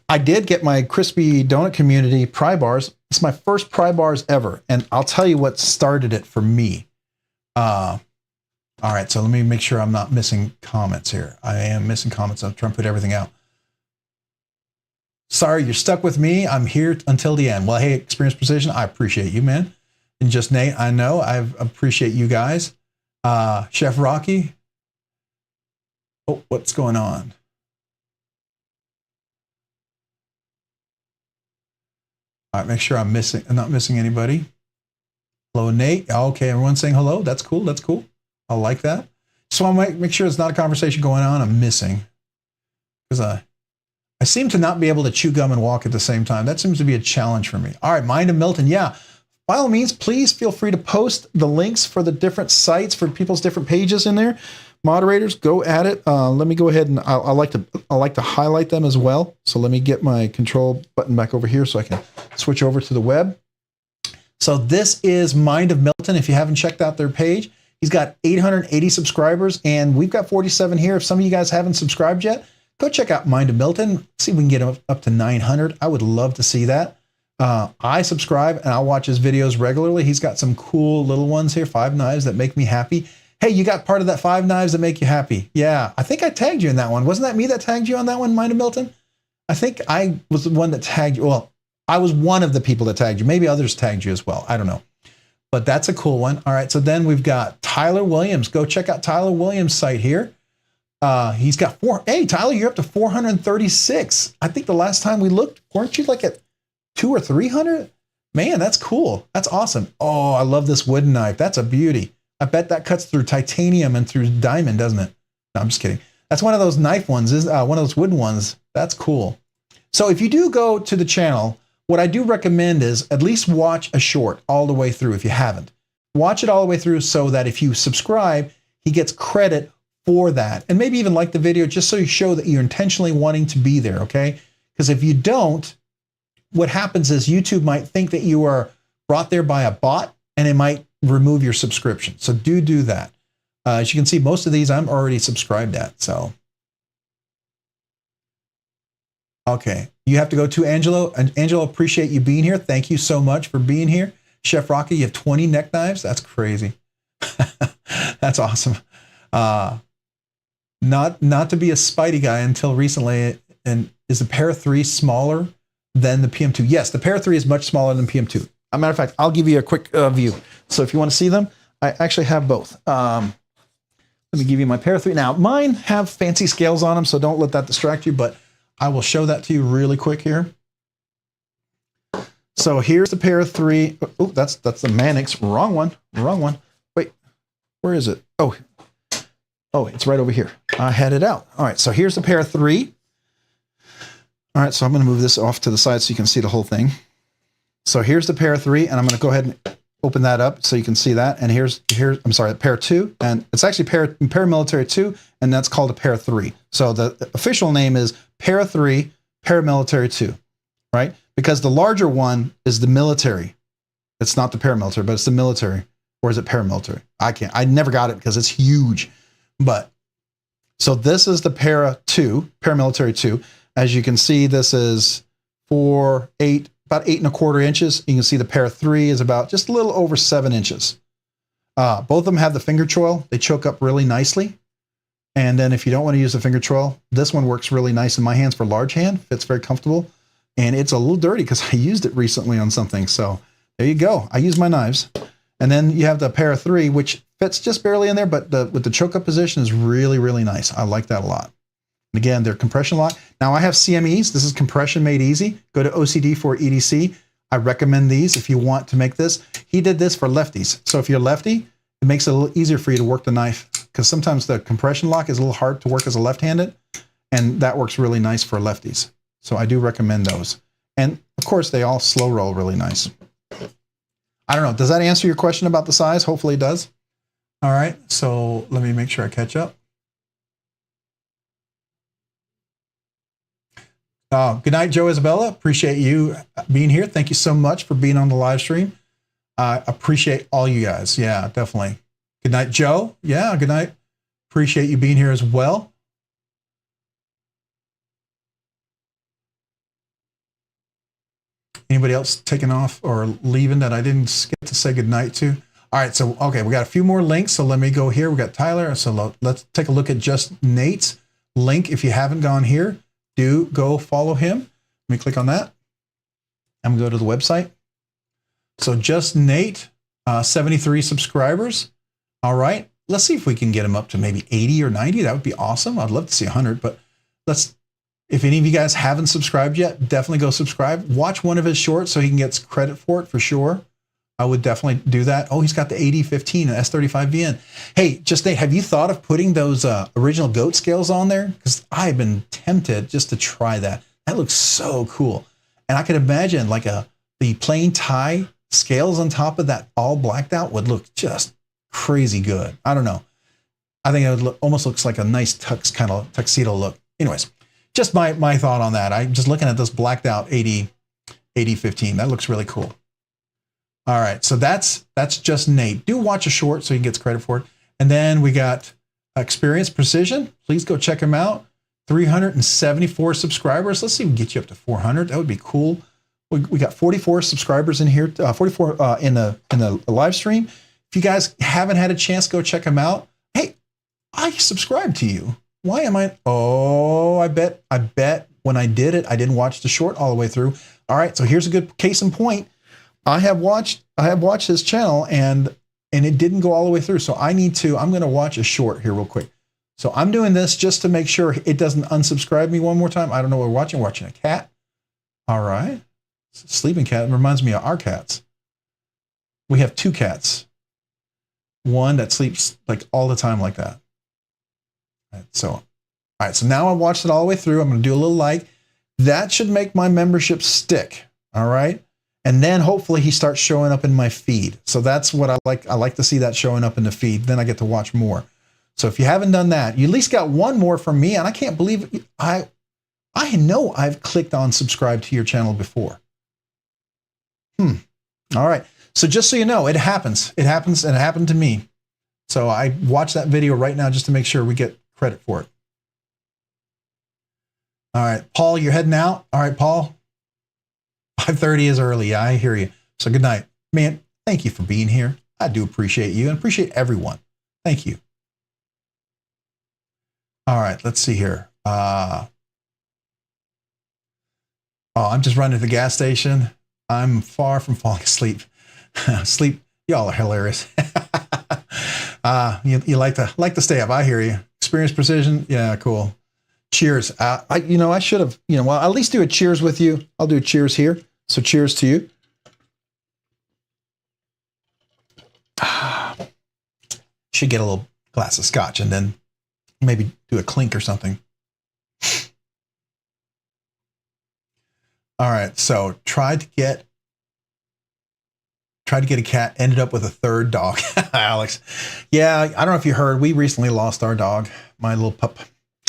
I did get my Crispy Donut Community pry bars. It's my first pry bars ever, and I'll tell you what started it for me. All right, so let me make sure I'm not missing comments here. I am missing comments. I'm trying to put everything out. Sorry, you're stuck with me. I'm here until the end. Well, hey, Experience Precision, I appreciate you, man. And just Nate, I know. I appreciate you guys. Chef Rocky. Oh, what's going on? All right, make sure I'm not missing anybody. Hello, Nate. Okay, everyone's saying hello. That's cool. That's cool. I like that. So I might make sure it's not a conversation going on I'm missing. Because I seem to not be able to chew gum and walk at the same time. That seems to be a challenge for me. All right, Mind of Milton. Yeah, by all means, please feel free to post the links for the different sites for people's different pages in there. Moderators, go at it. Let me go ahead and I like to highlight them as well. So let me get my control button back over here so I can switch over to the web. So this is Mind of Milton. If you haven't checked out their page, he's got 880 subscribers and we've got 47 here. If some of you guys haven't subscribed yet, go check out Mind of Milton. See if we can get him up to 900. I would love to see that. I subscribe and I watch his videos regularly. He's got some cool little ones here, 5 knives that make me happy. Hey, you got part of that 5 knives that make you happy. Yeah, I think I tagged you in that one. Wasn't that me that tagged you on that one, Mind of Milton? I think I was the one that tagged you. Well, I was one of the people that tagged you. Maybe others tagged you as well. I don't know. But that's a cool one. All right, so then we've got Tyler Williams. Go check out Tyler Williams' site here. He's got 4. Hey, Tyler, you're up to 436. I think the last time we looked, weren't you like at 200 or 300? Man, that's cool. That's awesome. Oh, I love this wooden knife. That's a beauty. I bet that cuts through titanium and through diamond, doesn't it? No, I'm just kidding. That's one of those knife ones, one of those wooden ones. That's cool. So if you do go to the channel, what I do recommend is at least watch a short all the way through if you haven't. Watch it all the way through so that if you subscribe, he gets credit for that. And maybe even like the video just so you show that you're intentionally wanting to be there, okay? Because if you don't, what happens is YouTube might think that you are brought there by a bot and it might remove your subscription. So do that. As you can see, most of these I'm already subscribed at. So, okay. You have to go to Angelo. And Angelo, appreciate you being here. Thank you so much for being here. Chef Rocky, you have 20 neck knives. That's crazy. That's awesome. Not to be a Spidey guy until recently. And is the Para 3 smaller than the PM2? Yes, the Para 3 is much smaller than PM2. As a matter of fact, I'll give you a quick view. So if you want to see them, I actually have both. Let me give you my Para 3. Now, mine have fancy scales on them, so don't let that distract you, but I will show that to you really quick here. So here's the Para 3. Oh, that's the Mannix. Wrong one. Wait, where is it? Oh, it's right over here. I had it out. All right, so here's the Para 3. All right, so I'm going to move this off to the side so you can see the whole thing. So here's the Para 3, and I'm going to go ahead and open that up so you can see that. And here's I'm sorry, Para 2, and it's actually Paramilitary 2, and that's called a Para 3. So the official name is Para 3 Paramilitary 2, right? Because the larger one is the military. It's not the paramilitary, but it's the military. Or is it paramilitary? I never got it because it's huge. But so this is the Para 2, Paramilitary 2. As you can see, this is about 8¼ inches. You can see the Para 3 is about just a little over 7 inches. Both of them have the finger choil. They choke up really nicely. And then if you don't want to use the finger choil, this one works really nice in my hands for large hand. Fits very comfortable. And it's a little dirty because I used it recently on something. So there you go. I use my knives. And then you have the Para 3, which fits just barely in there, but with the choke up position is really, really nice. I like that a lot. And again, they're compression lock. Now I have CMEs. This is compression made easy. Go to OCD for EDC. I recommend these if you want to make this. He did this for lefties. So if you're lefty, it makes it a little easier for you to work the knife because sometimes the compression lock is a little hard to work as a left-handed, and that works really nice for lefties. So I do recommend those. And of course, they all slow roll really nice. I don't know. Does that answer your question about the size? Hopefully it does. All right. So let me make sure I catch up. Good night, Joe Isabella. Appreciate you being here. Thank you so much for being on the live stream. I appreciate all you guys. Yeah, definitely. Good night, Joe. Yeah, good night. Appreciate you being here as well. Anybody else taking off or leaving that I didn't get to say good night to? All right, so okay, we got a few more links. So let me go here. We got Tyler. So let's take a look at Just Nate's link. If you haven't gone here, do go follow him. Let me click on that. I'm gonna go to the website. So Just Nate, 73 subscribers. All right, let's see if we can get him up to maybe 80 or 90. That would be awesome. I'd love to see 100, but if any of you guys haven't subscribed yet, definitely go subscribe. Watch one of his shorts so he can get credit for it for sure. I would definitely do that. Oh, he's got the 8015 and S35VN. Hey, Just Nate, have you thought of putting those original goat scales on there? Because I've been tempted just to try that. That looks so cool. And I could imagine like the plain tie scales on top of that all blacked out would look just crazy good. I don't know. I think it would almost looks like a nice kind of tuxedo look. Anyways, just my thought on that. I'm just looking at this blacked out 8015. That looks really cool. All right, so that's Just Nate. Do watch a short so he gets credit for it. And then we got Experience Precision. Please go check him out. 374 subscribers. Let's see if we can get you up to 400. That would be cool. We got 44 subscribers in here, 44 in the live stream. If you guys haven't had a chance, go check him out. Hey, I subscribed to you. Why am I? Oh, I bet when I did it, I didn't watch the short all the way through. All right, so here's a good case in point. I have watched his channel and it didn't go all the way through. So I'm going to watch a short here real quick. So I'm doing this just to make sure it doesn't unsubscribe me one more time. I don't know what we're watching. We're watching a cat. All right. Sleeping cat. It reminds me of our cats. We have two cats. One that sleeps like all the time like that. All right. So now I watched it all the way through. I'm going to do a little like. That should make my membership stick. All right. And then hopefully he starts showing up in my feed. So that's what I like. I like to see that showing up in the feed. Then I get to watch more. So if you haven't done that, you at least got one more from me. And I can't believe it. I know I've clicked on subscribe to your channel before. All right. So just so you know, it happens. It happens and it happened to me. So I watched that video right now just to make sure we get credit for it. All right, Paul, you're heading out. All right, Paul. 5:30 is early. Yeah, I hear you. So good night. Man, thank you for being here. I do appreciate you and appreciate everyone. Thank you. All right, let's see here. Oh, I'm just running to the gas station. I'm far from falling asleep. Sleep, y'all are hilarious. You like to stay up. I hear you. Experience Precision. Yeah, cool. Cheers. I should have, well, I'll at least do a cheers with you. I'll do a cheers here. So cheers to you. Should get a little glass of scotch and then maybe do a clink or something. All right. So tried to get a cat, ended up with a third dog. Alex. Yeah. I don't know if you heard, we recently lost our dog, my little pup.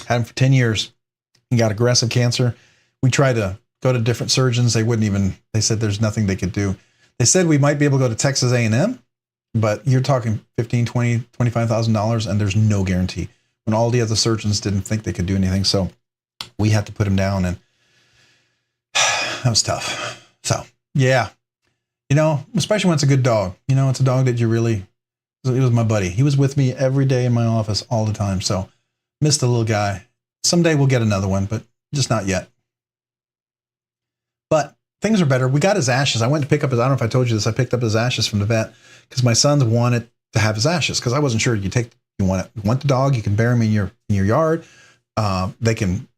Had him for 10 years. He got aggressive cancer. We tried to go to different surgeons. They said there's nothing they could do. They said we might be able to go to Texas A&M, but you're talking $15,000, $20,000, $25,000 and there's no guarantee. When all the other surgeons didn't think they could do anything. So we had to put him down and that was tough. So yeah, especially when it's a good dog, it's a dog that it was my buddy. He was with me every day in my office all the time. So missed a little guy. Someday we'll get another one, but just not yet. But things are better. We got his ashes. I went to pick up I don't know if I told you this. I picked up his ashes from the vet because my sons wanted to have his ashes because I wasn't sure. You want the dog, you can bury him in your yard. They can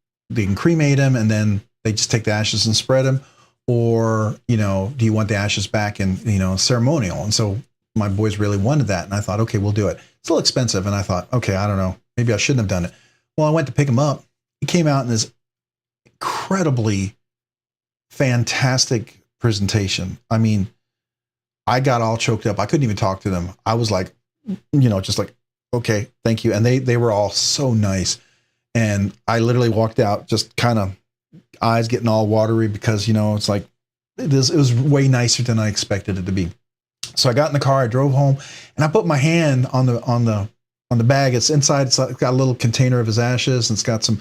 cremate him and then they just take the ashes and spread them. Or, do you want the ashes back in, ceremonial? And so my boys really wanted that. And I thought, okay, we'll do it. It's a little expensive. And I thought, okay, I don't know. Maybe I shouldn't have done it. Well, I went to pick him up. He came out in this incredibly fantastic presentation. I mean, I got all choked up. I couldn't even talk to them. I was like, just like, okay, thank you. And they were all so nice. And I literally walked out just kind of eyes getting all watery because, it's like, it was way nicer than I expected it to be. So I got in the car, I drove home and I put my hand on the bag. It's inside. It's got a little container of his ashes and it's got and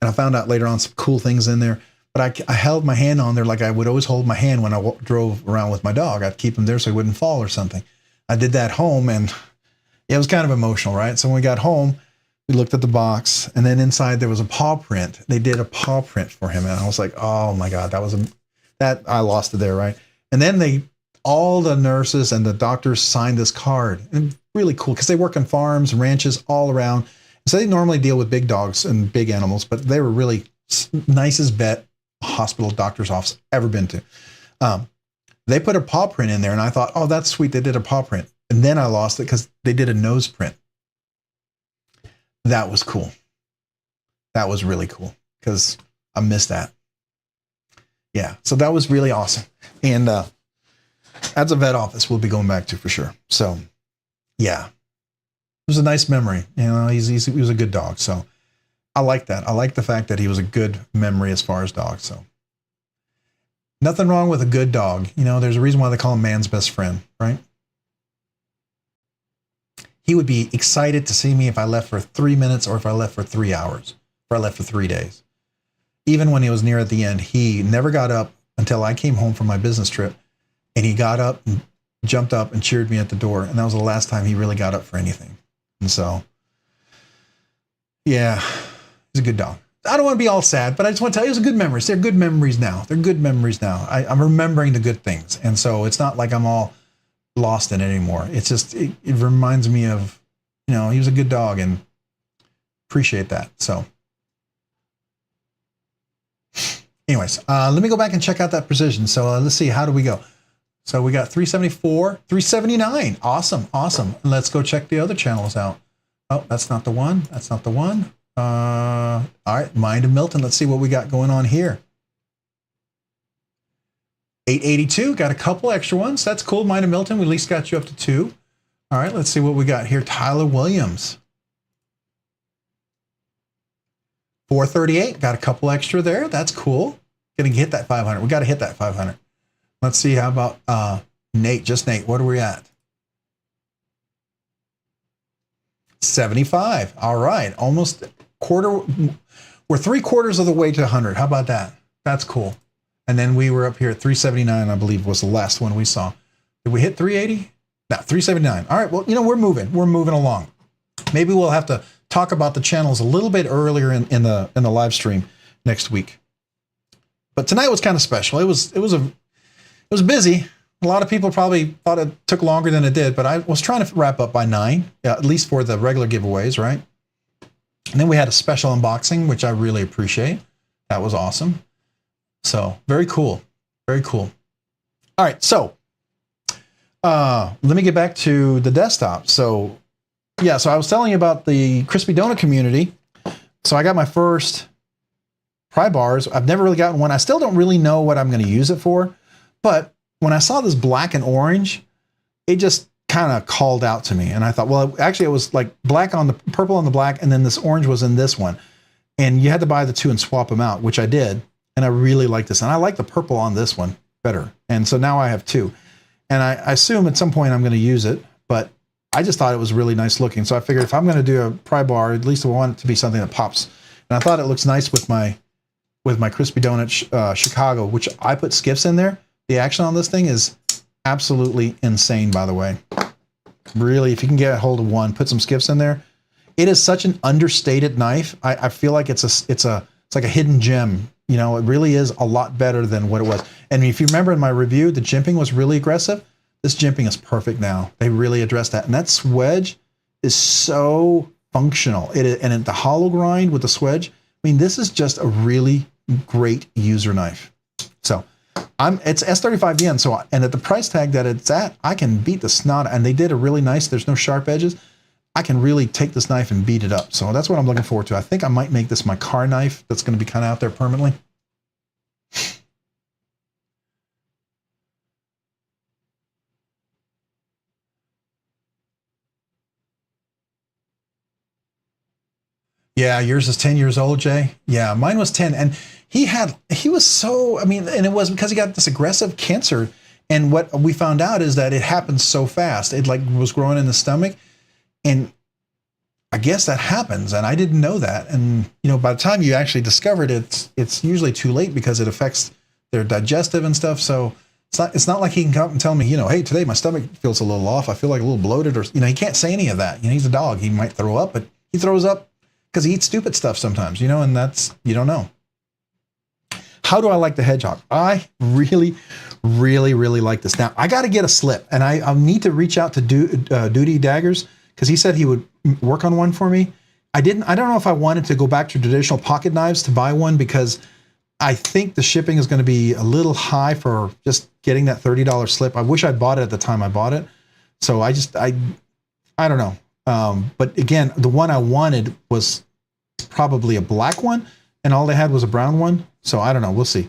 I found out later on some cool things in there, but I held my hand on there like I would always hold my hand when I drove around with my dog. I'd keep him there so he wouldn't fall or something. I did that home, and it was kind of emotional, right? So when we got home, we looked at the box, and then inside there was a paw print. They did a paw print for him, and I was like, oh my God, that I lost it there, right? And then all the nurses and the doctors signed this card. And really cool, because they work on farms, ranches all around. So they normally deal with big dogs and big animals, but they were really nicest vet hospital doctor's office ever been to. They put a paw print in there, and I thought, oh, that's sweet. They did a paw print. And then I lost it because they did a nose print. That was cool. That was really cool because I missed that. Yeah, so that was really awesome. And as a vet office, we'll be going back to for sure. So, yeah, it was a nice memory. You know, he was a good dog. So I like that. I like the fact that he was a good memory as far as dogs. So nothing wrong with a good dog. You know, there's a reason why they call him man's best friend, right? He would be excited to see me if I left for 3 minutes or if I left for 3 hours, or I left for 3 days. Even when he was near at the end, he never got up until I came home from my business trip, and he got up and jumped up and cheered me at the door. And that was the last time he really got up for anything. And so, yeah, he's a good dog. I don't want to be all sad, but I just want to tell you, it was good memories. They're good memories now. They're good memories now. I'm remembering the good things. And so it's not like I'm all lost in it anymore. It's just, it reminds me of, you know, he was a good dog, and appreciate that. So anyways, let me go back and check out that precision. So let's see, how do we go? So we got 374, 379. Awesome, awesome. Let's go check the other channels out. Oh, that's not the one. That's not the one. All right, Mind of Milton. Let's see what we got going on here. 882, got a couple extra ones. That's cool. Mind of Milton, we at least got you up to 2. All right, let's see what we got here. Tyler Williams. 438, got a couple extra there. That's cool. Gonna hit that 500. We got to hit that 500. Let's see, how about Nate, just Nate. What are we at? 75. All right, almost quarter. We're 3/4 of the way to 100. How about that? That's cool. And then we were up here at 379, I believe was the last one we saw. Did we hit 380? No, 379. All right, well, you know, we're moving. We're moving along. Maybe we'll have to talk about the channels a little bit earlier in the live stream next week. But tonight was kind of special. It was busy. A lot of people probably thought it took longer than it did, but I was trying to wrap up by 9, at least for the regular giveaways, right? And then we had a special unboxing, which I really appreciate. That was awesome. So very cool. Very cool. All right. So let me get back to the desktop. So yeah, so I was telling you about the crispy donut community. So I got my first pry bars. I've never really gotten one. I still don't really know what I'm going to use it for, but when I saw this black and orange, it just kind of called out to me. And I thought, well, actually it was like black on the purple on the black, and then this orange was in this one. And you had to buy the 2 and swap them out, which I did. And I really like this. And I like the purple on this one better. And so now I have 2. And I assume at some point I'm going to use it, but I just thought it was really nice looking. So I figured if I'm going to do a pry bar, at least I want it to be something that pops. And I thought it looks nice with my crispy donut Chicago, which I put Skiffs in there. The action on this thing is absolutely insane, by the way. Really, if you can get a hold of one, put some Skiffs in there. It is such an understated knife. I feel like it's like a hidden gem. You know, it really is a lot better than what it was. And if you remember in my review, the jimping was really aggressive. This jimping is perfect now. They really addressed that. And that swedge is so functional. And the hollow grind with the swedge, I mean, this is just a really great user knife. So it's S35 yen. So, and at the price tag that it's at, I can beat the snot. And they did a really nice, there's no sharp edges. I can really take this knife and beat it up. So that's what I'm looking forward to. I think I might make this my car knife. That's going to be kind of out there permanently. Yeah, yours is 10 years old, Jay. Yeah, mine was 10. And he was so, I mean, and it was because he got this aggressive cancer. And what we found out is that it happened so fast. It like was growing in the stomach. And I guess that happens. And I didn't know that. And, you know, by the time you actually discovered it, it's usually too late because it affects their digestive and stuff. So It's not like he can come up and tell me, hey, today my stomach feels a little off. I feel like a little bloated, or he can't say any of that. He's a dog. He might throw up, but he throws up because he eats stupid stuff sometimes, and that's, you don't know. How do I like the hedgehog? I really, really, really like this. Now I got to get a slip, and I'll need to reach out to Duty Daggers, because he said he would work on one for me. I don't know if I wanted to go back to traditional pocket knives to buy one, because I think the shipping is going to be a little high for just getting that $30 slip. I wish I'd bought it at the time I bought it. So I don't know. But again, the one I wanted was probably a black one, and all they had was a brown one. So I don't know. We'll see.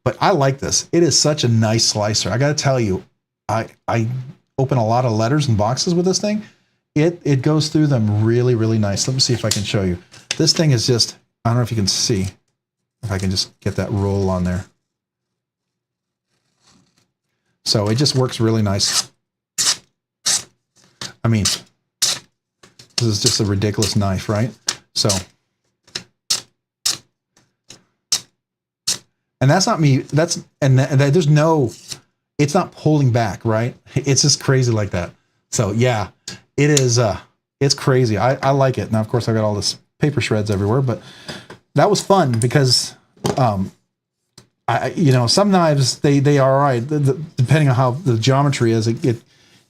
But I like this. It is such a nice slicer. I got to tell you, I open a lot of letters and boxes with this thing. It goes through them really, really nice. Let me see if I can show you. This thing is just, I don't know if you can see. If I can just get that roll on there. So it just works really nice. I mean, this is just a ridiculous knife, right? So, and that's not me. There's no, it's not pulling back, right? It's just crazy like that. So yeah, it is, it's crazy. I like it. Now, of course, I got all this paper shreds everywhere, but that was fun because, some knives, they are all right. Depending on how the geometry is,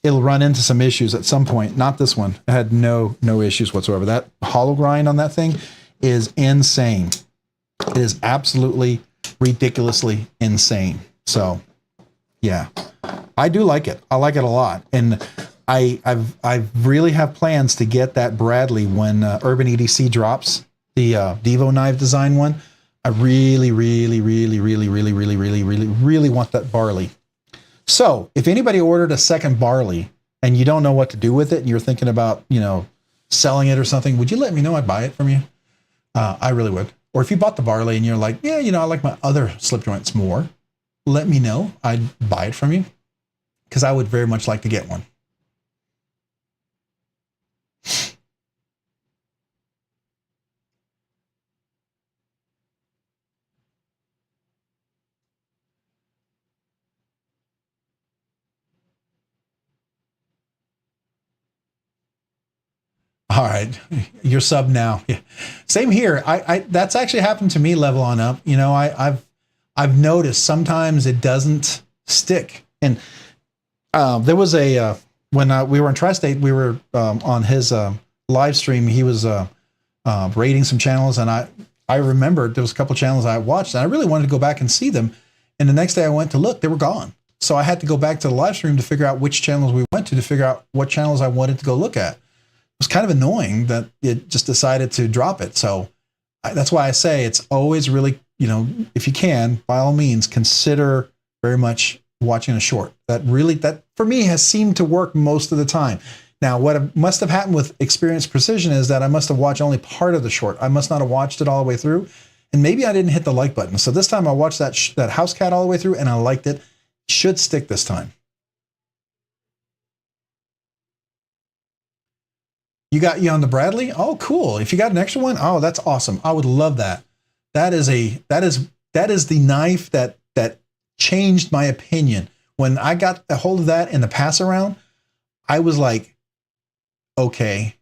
it'll run into some issues at some point. Not this one. It had no issues whatsoever. That hollow grind on that thing is insane. It is absolutely ridiculously insane. So yeah, I do like it. I like it a lot. And I really have plans to get that Bradley when Urban EDC drops the Devo knife design one. I really, really, really, really, really, really, really, really, really want that Barley. So if anybody ordered a second Barley and you don't know what to do with it, and you're thinking about, selling it or something, would you let me know? I'd buy it from you. I really would. Or if you bought the Barley and you're like, yeah, I like my other slip joints more, let me know. I'd buy it from you, because I would very much like to get one. All right, you're sub now. Yeah. Same here. I that's actually happened to me level on up. I've noticed sometimes it doesn't stick. And there was when we were in Tri-State, we were on his live stream. He was rating some channels, and I remembered there was a couple channels I watched, and I really wanted to go back and see them. And the next day I went to look, they were gone. So I had to go back to the live stream to figure out which channels we went to figure out what channels I wanted to go look at. It was kind of annoying that it just decided to drop it. So that's why I say it's always really, if you can, by all means, consider very much watching a short. That for me has seemed to work most of the time. Now, what must have happened with Experienced Precision is that I must have watched only part of the short. I must not have watched it all the way through. And maybe I didn't hit the like button. So this time I watched that house cat all the way through and I liked it. Should stick this time. You got you on the Bradley? Oh, cool. If you got an extra one, oh, that's awesome. I would love that. That is the knife that changed my opinion. When I got a hold of that in the pass around, I was like, okay,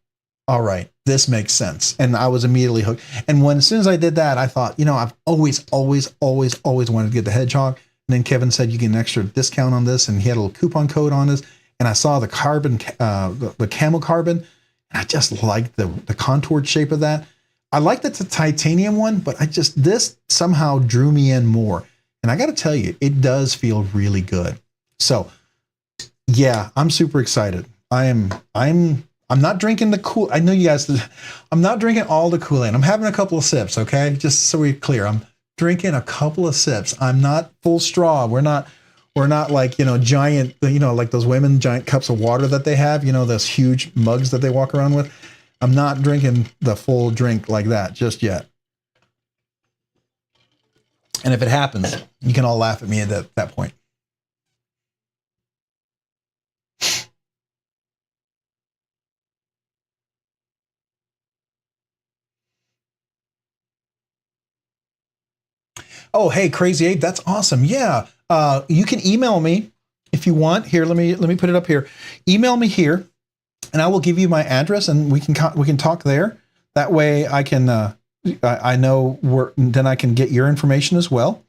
all right, this makes sense. And I was immediately hooked. And as soon as I did that, I thought, I've always wanted to get the Hedgehog. And then Kevin said you get an extra discount on this, and he had a little coupon code on this. And I saw the carbon, the camo carbon. I just liked the contoured shape of that. I liked the titanium one, but this somehow drew me in more. And I got to tell you, it does feel really good. So yeah, I'm super excited. I'm not drinking the cool. I know you guys, I'm not drinking all the Kool-Aid. I'm having a couple of sips. Okay. Just so we're clear. I'm drinking a couple of sips. I'm not full straw. We're not like, giant, like those women giant cups of water that they have, those huge mugs that they walk around with. I'm not drinking the full drink like that just yet. And if it happens, you can all laugh at me at that point. Oh, hey, Crazy Ape, that's awesome. Yeah. You can email me if you want. Here, let me put it up here. Email me here, and I will give you my address, and we can talk there. That way, I can I know where, then I can get your information as well.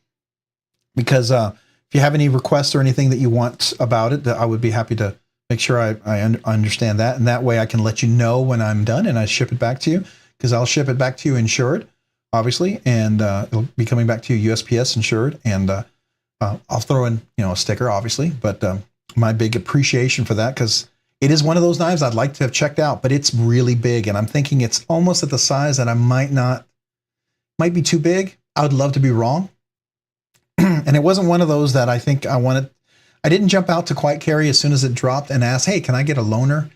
Because if you have any requests or anything that you want about it, I would be happy to make sure I understand that, and that way I can let you know when I'm done and I ship it back to you. Because I'll ship it back to you insured, obviously, and it'll be coming back to you USPS insured, and I'll throw in a sticker, obviously. But my big appreciation for that, because it is one of those knives I'd like to have checked out, but it's really big, and I'm thinking it's almost at the size that I might be too big. I would love to be wrong. And it wasn't one of those that I think I wanted. I didn't jump out to Quiet Carry as soon as it dropped and ask, hey, can I get a loaner?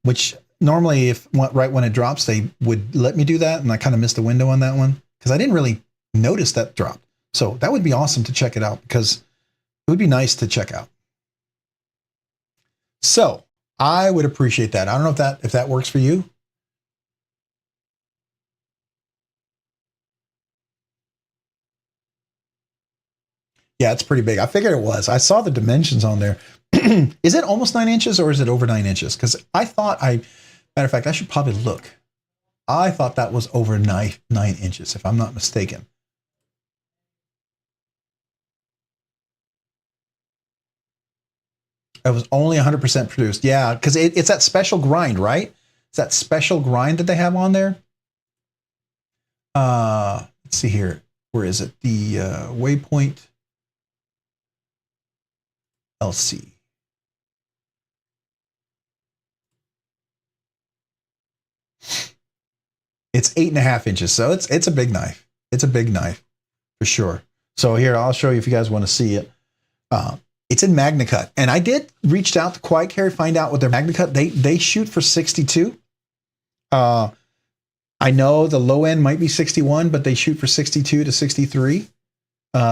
Which normally, right when it drops, they would let me do that. And I kind of missed the window on that one because I didn't really notice that drop. So that would be awesome to check it out, because it would be nice to check out. So I would appreciate that. I don't know if that works for you. Yeah, it's pretty big. I figured it was. I saw the dimensions on there. Is it almost 9 inches or is it over 9 inches? Because I thought matter of fact, I should probably look. I thought that was over 9 inches, if I'm not mistaken. It was only 100% produced. Yeah, because it's that special grind, right? It's that special grind that they have on there. Let's see here. Where is it? The Waypoint LC. It's 8.5 inches, so it's a big knife. It's a big knife for sure. So here, I'll show you if you guys want to see it. It's in MagnaCut, and I did reach out to Quiet Carry, find out what their MagnaCut. They shoot for 62. I know the low end might be 61, but they shoot for 62 to 63,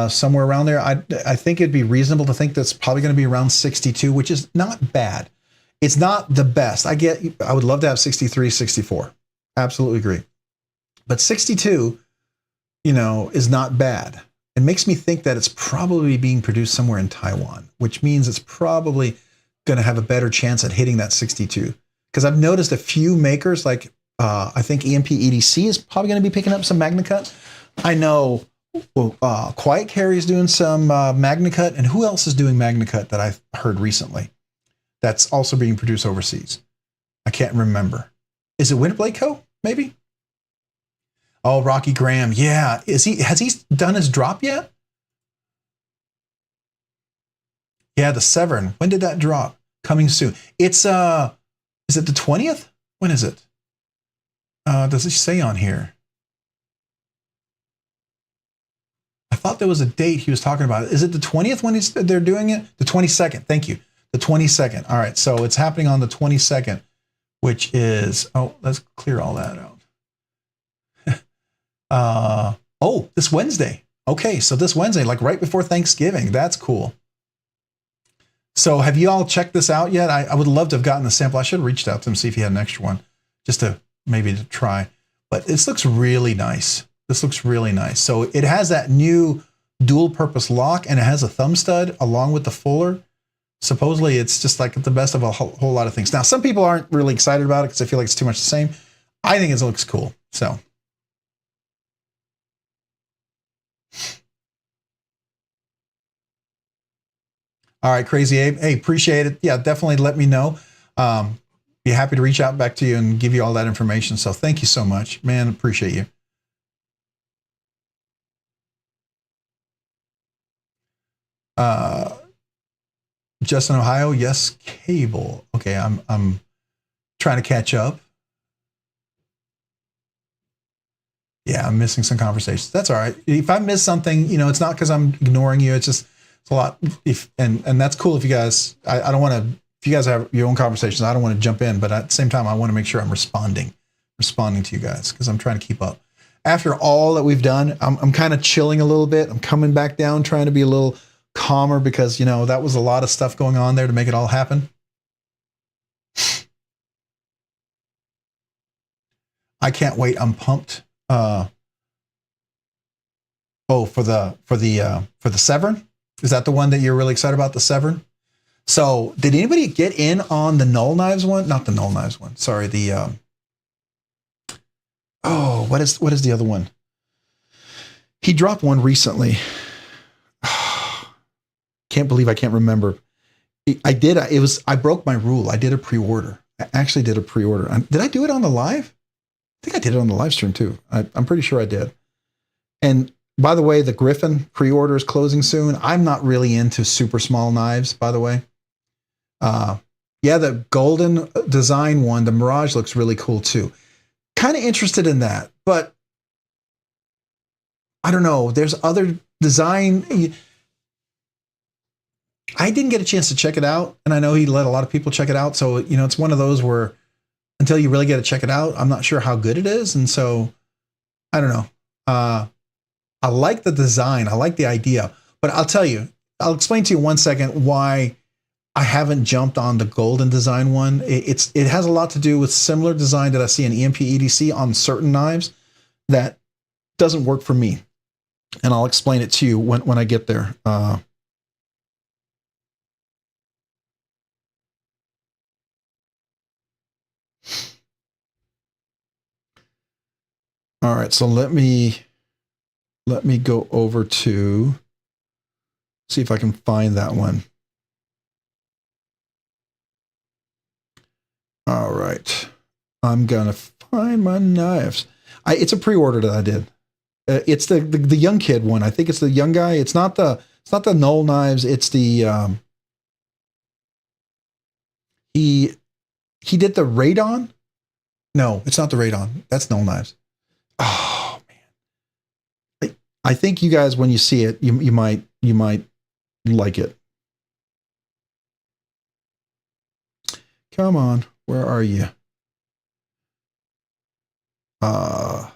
somewhere around there. I think it'd be reasonable to think that's probably going to be around 62, which is not bad. It's not the best. I would love to have 63, 64. Absolutely agree. But 62, is not bad. It makes me think that it's probably being produced somewhere in Taiwan, which means it's probably going to have a better chance at hitting that 62. Because I've noticed a few makers, like I think EMP EDC is probably going to be picking up some MagnaCut. I know Quiet Carry is doing some MagnaCut, and who else is doing MagnaCut that I've heard recently that's also being produced overseas? I can't remember. Is it Winterblade Co? Maybe? Oh, Rocky Graham. Yeah. Has he done his drop yet? Yeah, the Severn. When did that drop? Coming soon. It's is it the 20th? When is it? Does it say on here? I thought there was a date he was talking about. Is it the 20th when they're doing it? The 22nd. Thank you. The 22nd. All right. So it's happening on the 22nd, which is, let's clear all that out. This Wednesday. Okay, so this Wednesday, like right before Thanksgiving. That's cool. So have you all checked this out yet? I would love to have gotten a sample. I should have reached out to him, see if he had an extra one, just to maybe to try. But this looks really nice. This looks really nice. So it has that new dual purpose lock, and it has a thumb stud along with the fuller. Supposedly it's just like the best of a whole lot of things. Now, some people aren't really excited about it because they feel like it's too much the same. I think it looks cool. So. All right, Crazy Abe. Hey, appreciate it. Yeah, definitely let me know. Be happy to reach out back to you and give you all that information. So thank you so much, man. Appreciate you. Justin, Ohio. Yes, cable. Okay, I'm trying to catch up. Yeah, I'm missing some conversations. That's all right. If I miss something, it's not because I'm ignoring you. It's just it's a lot. And that's cool if you guys. I don't want to. If you guys have your own conversations, I don't want to jump in. But at the same time, I want to make sure I'm responding to you guys because I'm trying to keep up. After all that we've done, I'm kind of chilling a little bit. I'm coming back down, trying to be a little calmer because that was a lot of stuff going on there to make it all happen. I can't wait. I'm pumped. For the Severn. Is that the one that you're really excited about, the Severn? So did anybody get in on the Null Knives one? Not the Null Knives one. Sorry, the what is the other one? He dropped one recently. Can't believe I can't remember. I broke my rule. I did a pre-order. I actually did a pre-order. Did I do it on the live? I think I did it on the live stream too. I'm pretty sure I did. And by the way, the Griffin pre-order is closing soon. I'm not really into super small knives, by the way. Yeah, the golden design one, the Mirage, looks really cool too. Kind of interested in that, but I don't know. There's other design. I didn't get a chance to check it out, and I know he let a lot of people check it out. So, it's one of those where until you really get to check it out, I'm not sure how good it is. And so, I don't know. I like the design. I like the idea, but I'll explain to you 1 second why I haven't jumped on the golden design one. It has a lot to do with similar design that I see in EMP EDC on certain knives that doesn't work for me. And I'll explain it to you when I get there. All right, so let me go over to see if I can find that one. All right, I'm gonna find my knives. It's a pre-order that I did. It's the young kid one. I think it's the young guy. It's not the Null Knives. It's the he did the Radon. No, it's not the Radon. That's Null Knives. Oh man, I think you guys, when you see it, you might like it. Come on, where are you? I'll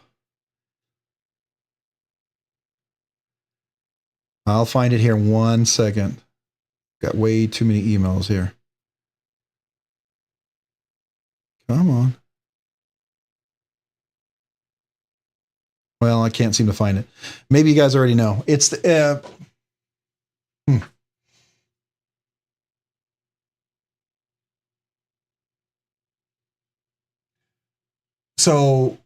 find it here in 1 second. Got way too many emails here. Come on. Well, I can't seem to find it. Maybe you guys already know. It's the So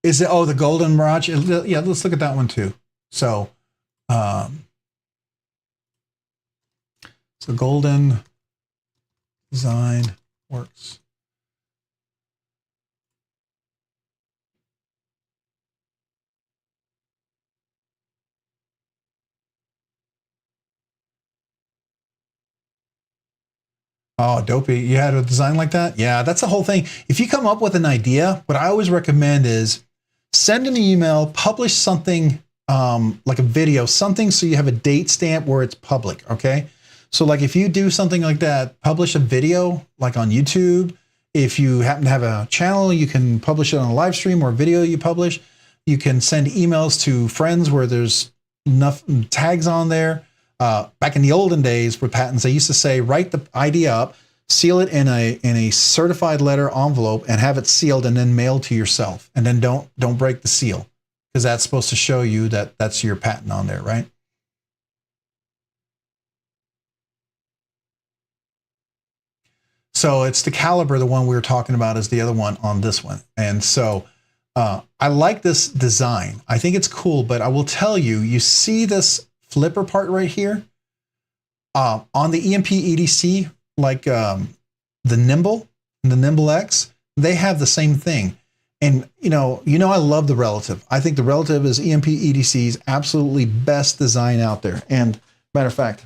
is it, the Golden Mirage? Yeah, let's look at that one too. So Golden Design Works. Oh, dopey. You had a design like that? Yeah, that's the whole thing. If you come up with an idea, what I always recommend is send an email, publish something like a video, something so you have a date stamp where it's public, okay? So like if you do something like that, publish a video like on YouTube. If you happen to have a channel, you can publish it on a live stream or a video you publish. You can send emails to friends where there's enough tags on there. Back in the olden days with patents, they used to say, write the idea up, seal it in a certified letter envelope and have it sealed and then mailed to yourself. And then don't break the seal, because that's supposed to show you that that's your patent on there, right? So it's the caliber, the one we were talking about is the other one on this one. And so I like this design. I think it's cool, but I will tell you, you see this flipper part right here on the EMP EDC, like the Nimble and the Nimble X, they have the same thing. And you know, I love the Relative. I think the Relative is EMP EDC's absolutely best design out there. And matter of fact,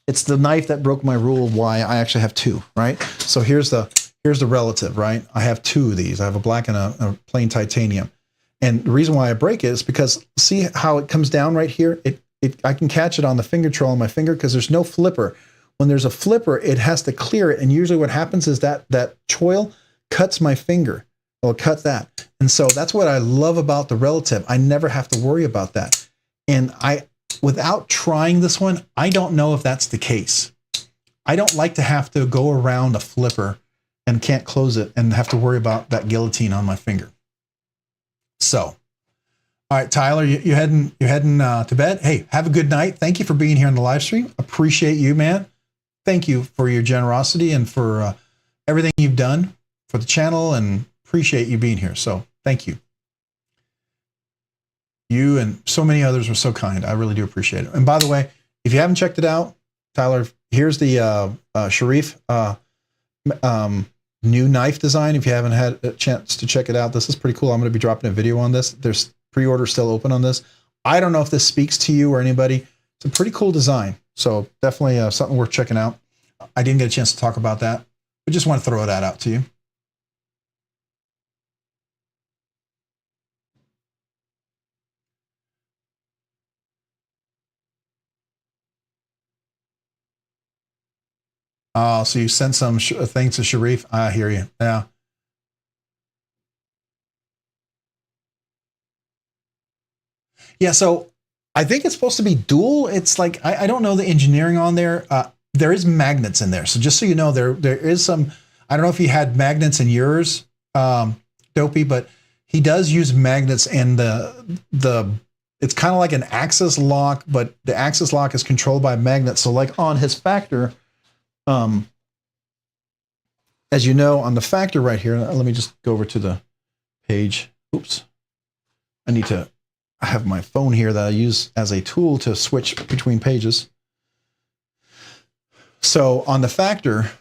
it's the knife that broke my rule of why I actually have two, right? So here's the Relative, right? I have two of these. I have a black and a plain titanium. And the reason why I break it is because see how it comes down right here? I can catch it on the finger trail on my finger because there's no flipper. When there's a flipper, it has to clear it. And usually what happens is that choil cuts my finger. It'll cut that. And so that's what I love about the Relative. I never have to worry about that. And without trying this one, I don't know if that's the case. I don't like to have to go around a flipper and can't close it and have to worry about that guillotine on my finger. So All right, Tyler, you heading to bed? Hey, have a good night. Thank you for being here on the live stream. Appreciate you, man. Thank you for your generosity and for everything you've done for the channel, and appreciate you being here. So thank you. You and so many others were so kind. I really do appreciate it. And by the way, if you haven't checked it out, Tyler, here's the Sharif new knife design. If you haven't had a chance to check it out, this is pretty cool. I'm going to be dropping a video on this. There's pre-order still open on this. I don't know if this speaks to you or anybody. It's a pretty cool design. So definitely something worth checking out. I didn't get a chance to talk about that, but just want to throw that out to you. Oh, so you sent some things to Sharif. I hear you. Yeah. Yeah, so I think it's supposed to be dual. It's like, I don't know the engineering on there. There is magnets in there. So just so you know, there is some, I don't know if you had magnets in yours, Dopey, but he does use magnets, and it's kind of like an axis lock, but the axis lock is controlled by magnets. So like on his Factor, as you know, on the Factor right here, let me just go over to the page. Oops. I have my phone here that I use as a tool to switch between pages. So on the Factor,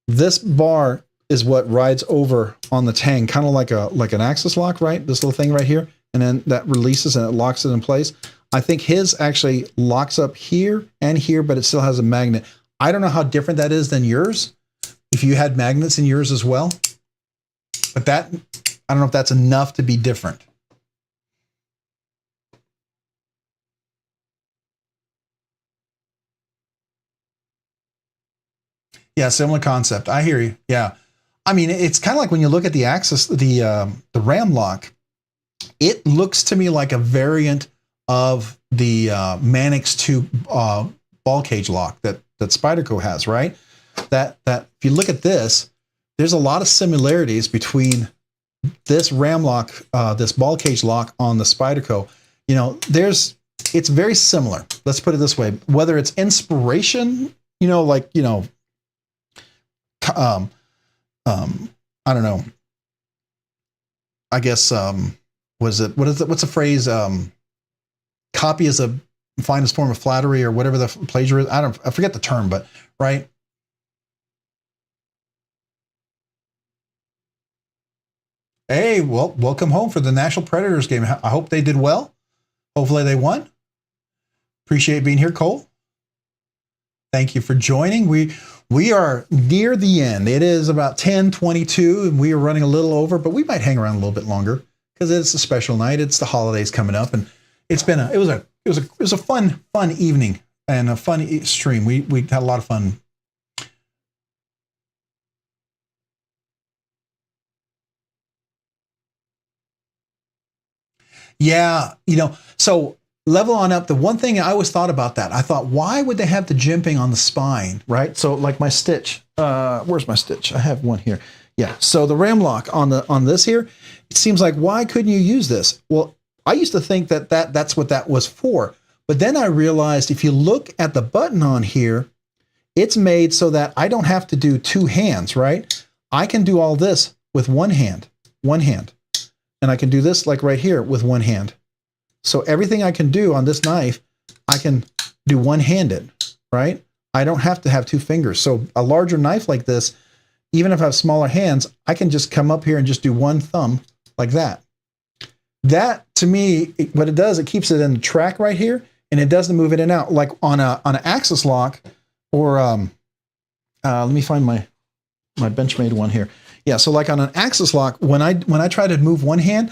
this bar is what rides over on the tang, kind of like an axis lock, right? This little thing right here, and then that releases and it locks it in place. I think his actually locks up here and here, but it still has a magnet. I don't know how different that is than yours, if you had magnets in yours as well. But that, I don't know if that's enough to be different. Yeah, similar concept. I hear you. Yeah. I mean, it's kind of like when you look at the axis, the ram lock, it looks to me like a variant of the Mannix 2 ball cage lock that Spyderco has, right? That if you look at this, there's a lot of similarities between this ram lock, this ball cage lock on the Spyderco. You know, it's very similar. Let's put it this way. Whether it's inspiration, you know, like, you know, I don't know. I guess what's the phrase? Copy is a finest form of flattery, or whatever the plagiarism. I forget the term, but right. Hey, well, welcome home for the National Predators game. I hope they did well. Hopefully they won. Appreciate being here, Cole. Thank you for joining. We are near the end. It is about 10:22, and we are running a little over, but we might hang around a little bit longer because it's a special night. It's the holidays coming up, and it was a fun evening and a fun stream. We had a lot of fun. Yeah, you know, so level on up. The one thing I always thought about that, I thought, why would they have the jimping on the spine, right? So like my stitch, where's my stitch? I have one here. Yeah. So the ram lock on this here, it seems like, why couldn't you use this? Well, I used to think that's what that was for, but then I realized if you look at the button on here, it's made so that I don't have to do two hands, right? I can do all this with one hand, and I can do this like right here with one hand. So everything I can do on this knife, I can do one-handed, right? I don't have to have two fingers. So a larger knife like this, even if I have smaller hands, I can just come up here and just do one thumb like that. That, to me, what it does, it keeps it in the track right here, and it doesn't move it in and out. Like on an axis lock, or let me find my Benchmade one here. Yeah, so like on an axis lock, when I try to move one hand,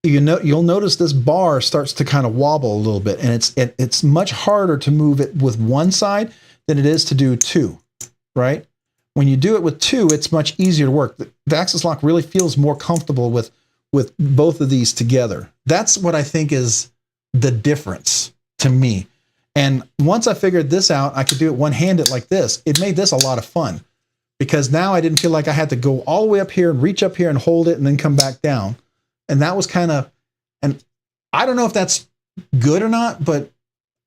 you'll notice this bar starts to kind of wobble a little bit, and it's much harder to move it with one side than it is to do two, right? When you do it with two, it's much easier to work. The axis lock really feels more comfortable with both of these together. That's what I think is the difference to me. And once I figured this out, I could do it one-handed like this. It made this a lot of fun, because now I didn't feel like I had to go all the way up here and reach up here and hold it and then come back down. And that was kind of, and I don't know if that's good or not, but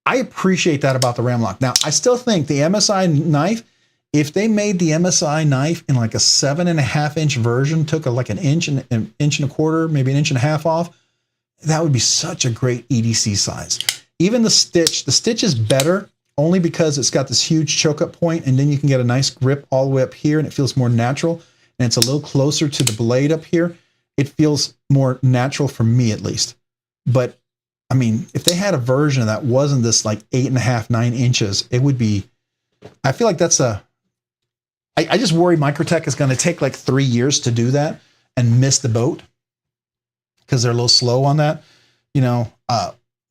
I appreciate that about the ram lock. Now, I still think the MSI knife, if they made the MSI knife in like a 7.5-inch version, took like an inch and a quarter, maybe an inch and a half off, that would be such a great EDC size. Even the stitch is better only because it's got this huge choke up point, and then you can get a nice grip all the way up here, and it feels more natural, and it's a little closer to the blade up here. It feels more natural for me, at least. But I mean, if they had a version that wasn't this like 8.5, 9 inches, it would be, I feel like that's I just worry Microtech is going to take like 3 years to do that and miss the boat because they're a little slow on that. You know,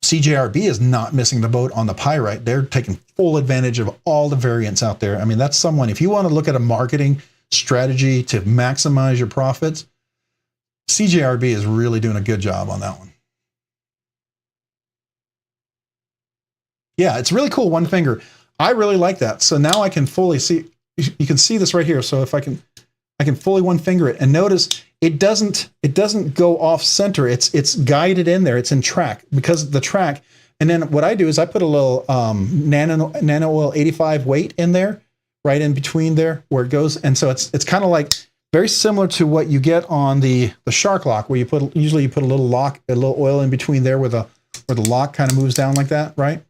CJRB is not missing the boat on the Pyrite. They're taking full advantage of all the variants out there. I mean, that's someone, if you want to look at a marketing strategy to maximize your profits, CJRB is really doing a good job on that one. Yeah, it's really cool, one finger. I really like that. So now I can fully see, you can see this right here. So if I can fully one finger it, and notice it doesn't go off center. It's guided in there. It's in track because of the track. And then what I do is I put a little nano oil 85 weight in there, right in between there where it goes. And so it's kind of like very similar to what you get on the shark lock, where usually you put a little oil in between there where the lock kind of moves down like that, right?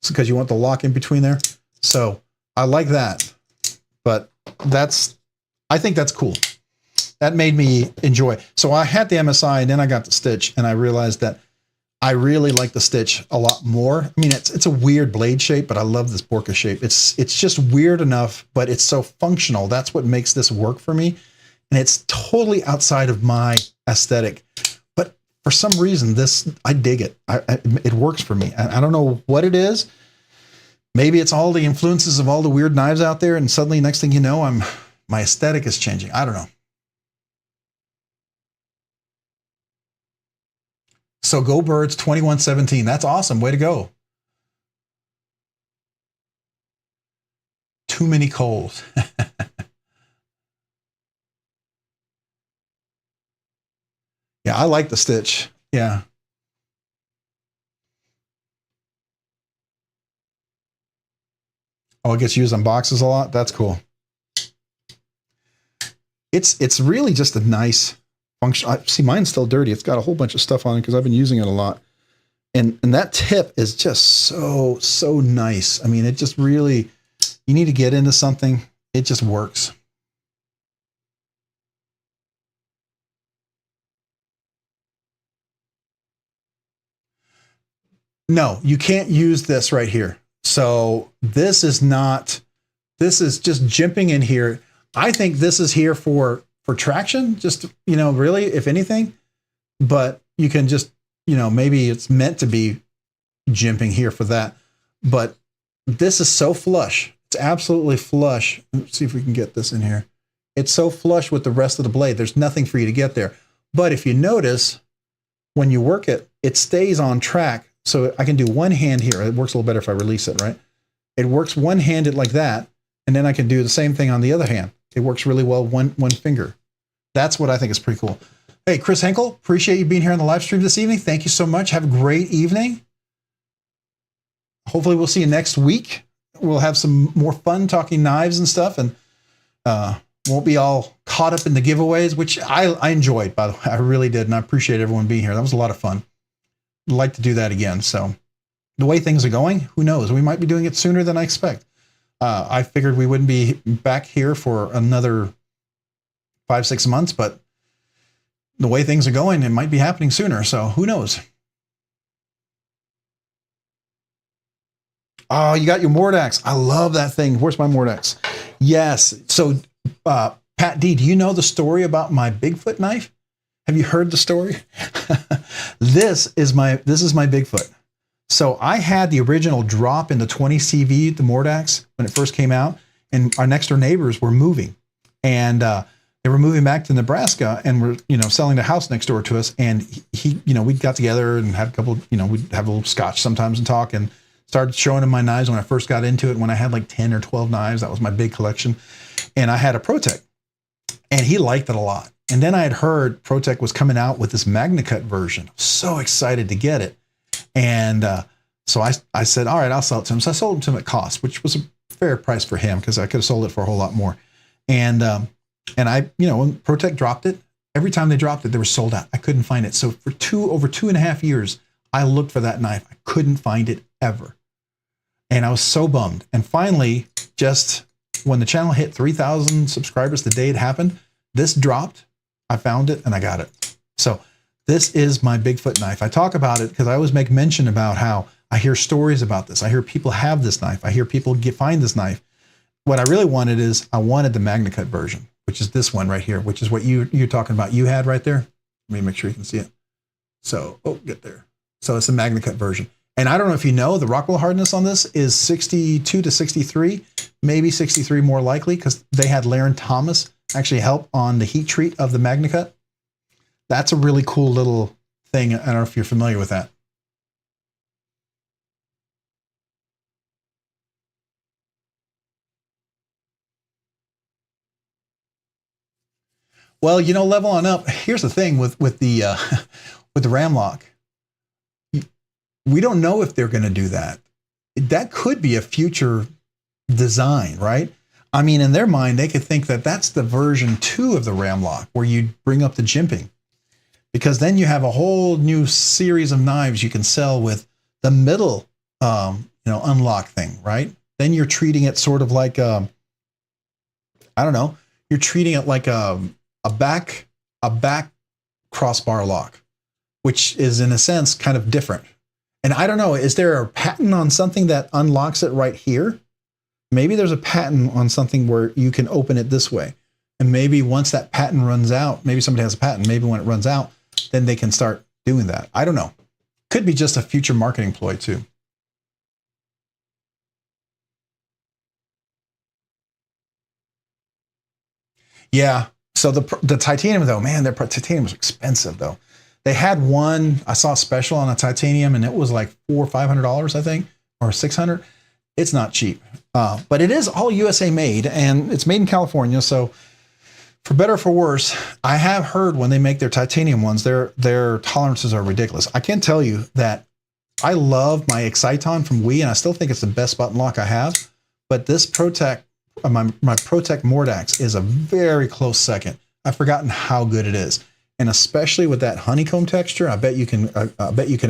It's because you want the lock in between there. So I like that, but I think that's cool. That made me enjoy. So I had the MSI and then I got the Stitch, and I realized that I really like the Stitch a lot more. I mean, it's a weird blade shape, but I love this Borka shape. It's just weird enough, but it's so functional. That's what makes this work for me. And it's totally outside of my aesthetic. But for some reason, I dig it. It works for me. I don't know what it is. Maybe it's all the influences of all the weird knives out there, and suddenly next thing you know, my aesthetic is changing. I don't know. So Go Birds 2117. That's awesome. Way to go. Too many coals. Yeah, I like the Stitch. Yeah. Oh, it gets used on boxes a lot. That's cool. It's really just a nice function. See, mine's still dirty. It's got a whole bunch of stuff on it because I've been using it a lot. And that tip is just so nice. I mean, it just really, you need to get into something. It just works. No, you can't use this right here. So this is just jimping in here. I think this is here for traction, just, you know, really, if anything, but you can just, you know, maybe it's meant to be jimping here for that, but this is so flush. It's absolutely flush. Let's see if we can get this in here. It's so flush with the rest of the blade. There's nothing for you to get there. But if you notice, when you work it, it stays on track. So I can do one hand here. It works a little better if I release it, right? It works one-handed like that, and then I can do the same thing on the other hand. It works really well one finger. That's what I think is pretty cool. Hey, Chris Henkel, appreciate you being here on the live stream this evening. Thank you so much. Have a great evening. Hopefully we'll see you next week. We'll have some more fun talking knives and stuff, and won't be all caught up in the giveaways, which I enjoyed, by the way. I really did, and I appreciate everyone being here. That was a lot of fun. I'd like to do that again. So the way things are going, who knows? We might be doing it sooner than I expect. I figured we wouldn't be back here for another 5-6 months, but the way things are going, it might be happening sooner. So who knows? Oh, you got your Mordax. I love that thing. Where's my Mordax? Yes. So, Pat D, do you know the story about my Bigfoot knife? Have you heard the story? This is my Bigfoot. So I had the original drop in the 20 CV, the Mordax, when it first came out, and our next door neighbors were moving, and they were moving back to Nebraska, and were, you know, selling the house next door to us. And he, you know, we got together and had a couple, you know, we'd have a little scotch sometimes and talk, and started showing him my knives when I first got into it. When I had like 10 or 12 knives, that was my big collection, and I had a ProTech, and he liked it a lot. And then I had heard ProTech was coming out with this MagnaCut version. So excited to get it. And so I said, all right, I'll sell it to him. So I sold it to him at cost, which was a fair price for him because I could have sold it for a whole lot more. And I, when ProTech dropped it, every time they dropped it, they were sold out. I couldn't find it. So for over 2.5 years, I looked for that knife. I couldn't find it ever. And I was so bummed. And finally, just when the channel hit 3,000 subscribers the day it happened, this dropped. I found it and I got it. So this is my Bigfoot knife. I talk about it because I always make mention about how I hear stories about this. I hear people have this knife. I hear people find this knife. What I really wanted is I wanted the MagnaCut version, which is this one right here, which is what you're talking about. You had right there. Let me make sure you can see it. So, get there. So it's the MagnaCut version. And I don't know if you know, the Rockwell hardness on this is 62 to 63, maybe 63 more likely, because they had Laren Thomas actually help on the heat treat of the MagnaCut. That's a really cool little thing. I don't know if you're familiar with that. Well, level on up. Here's the thing with the with the ram lock. We don't know if they're going to do that. That could be a future design, right? I mean, in their mind, they could think that that's the version 2 of the ram lock, where you bring up the jimping, because then you have a whole new series of knives you can sell with the middle, unlock thing, right? Then you're treating it sort of like I don't know. You're treating it like a back crossbar lock, which is in a sense kind of different. And I don't know, is there a patent on something that unlocks it right here? Maybe there's a patent on something where you can open it this way. And maybe once that patent runs out, maybe somebody has a patent, maybe when it runs out, then they can start doing that. I don't know. Could be just a future marketing ploy too. Yeah. So the titanium though, man, their titanium was expensive though. They had one, I saw a special on a titanium and it was like $400 or $500, I think, or $600. It's not cheap, but it is all USA made and it's made in California. So for better or for worse, I have heard when they make their titanium ones, their tolerances are ridiculous. I can tell you that I love my Exciton from Wii and I still think it's the best button lock I have, but this ProTech, my ProTech Mordax is a very close second. I've forgotten how good it is. And especially with that honeycomb texture, I bet you can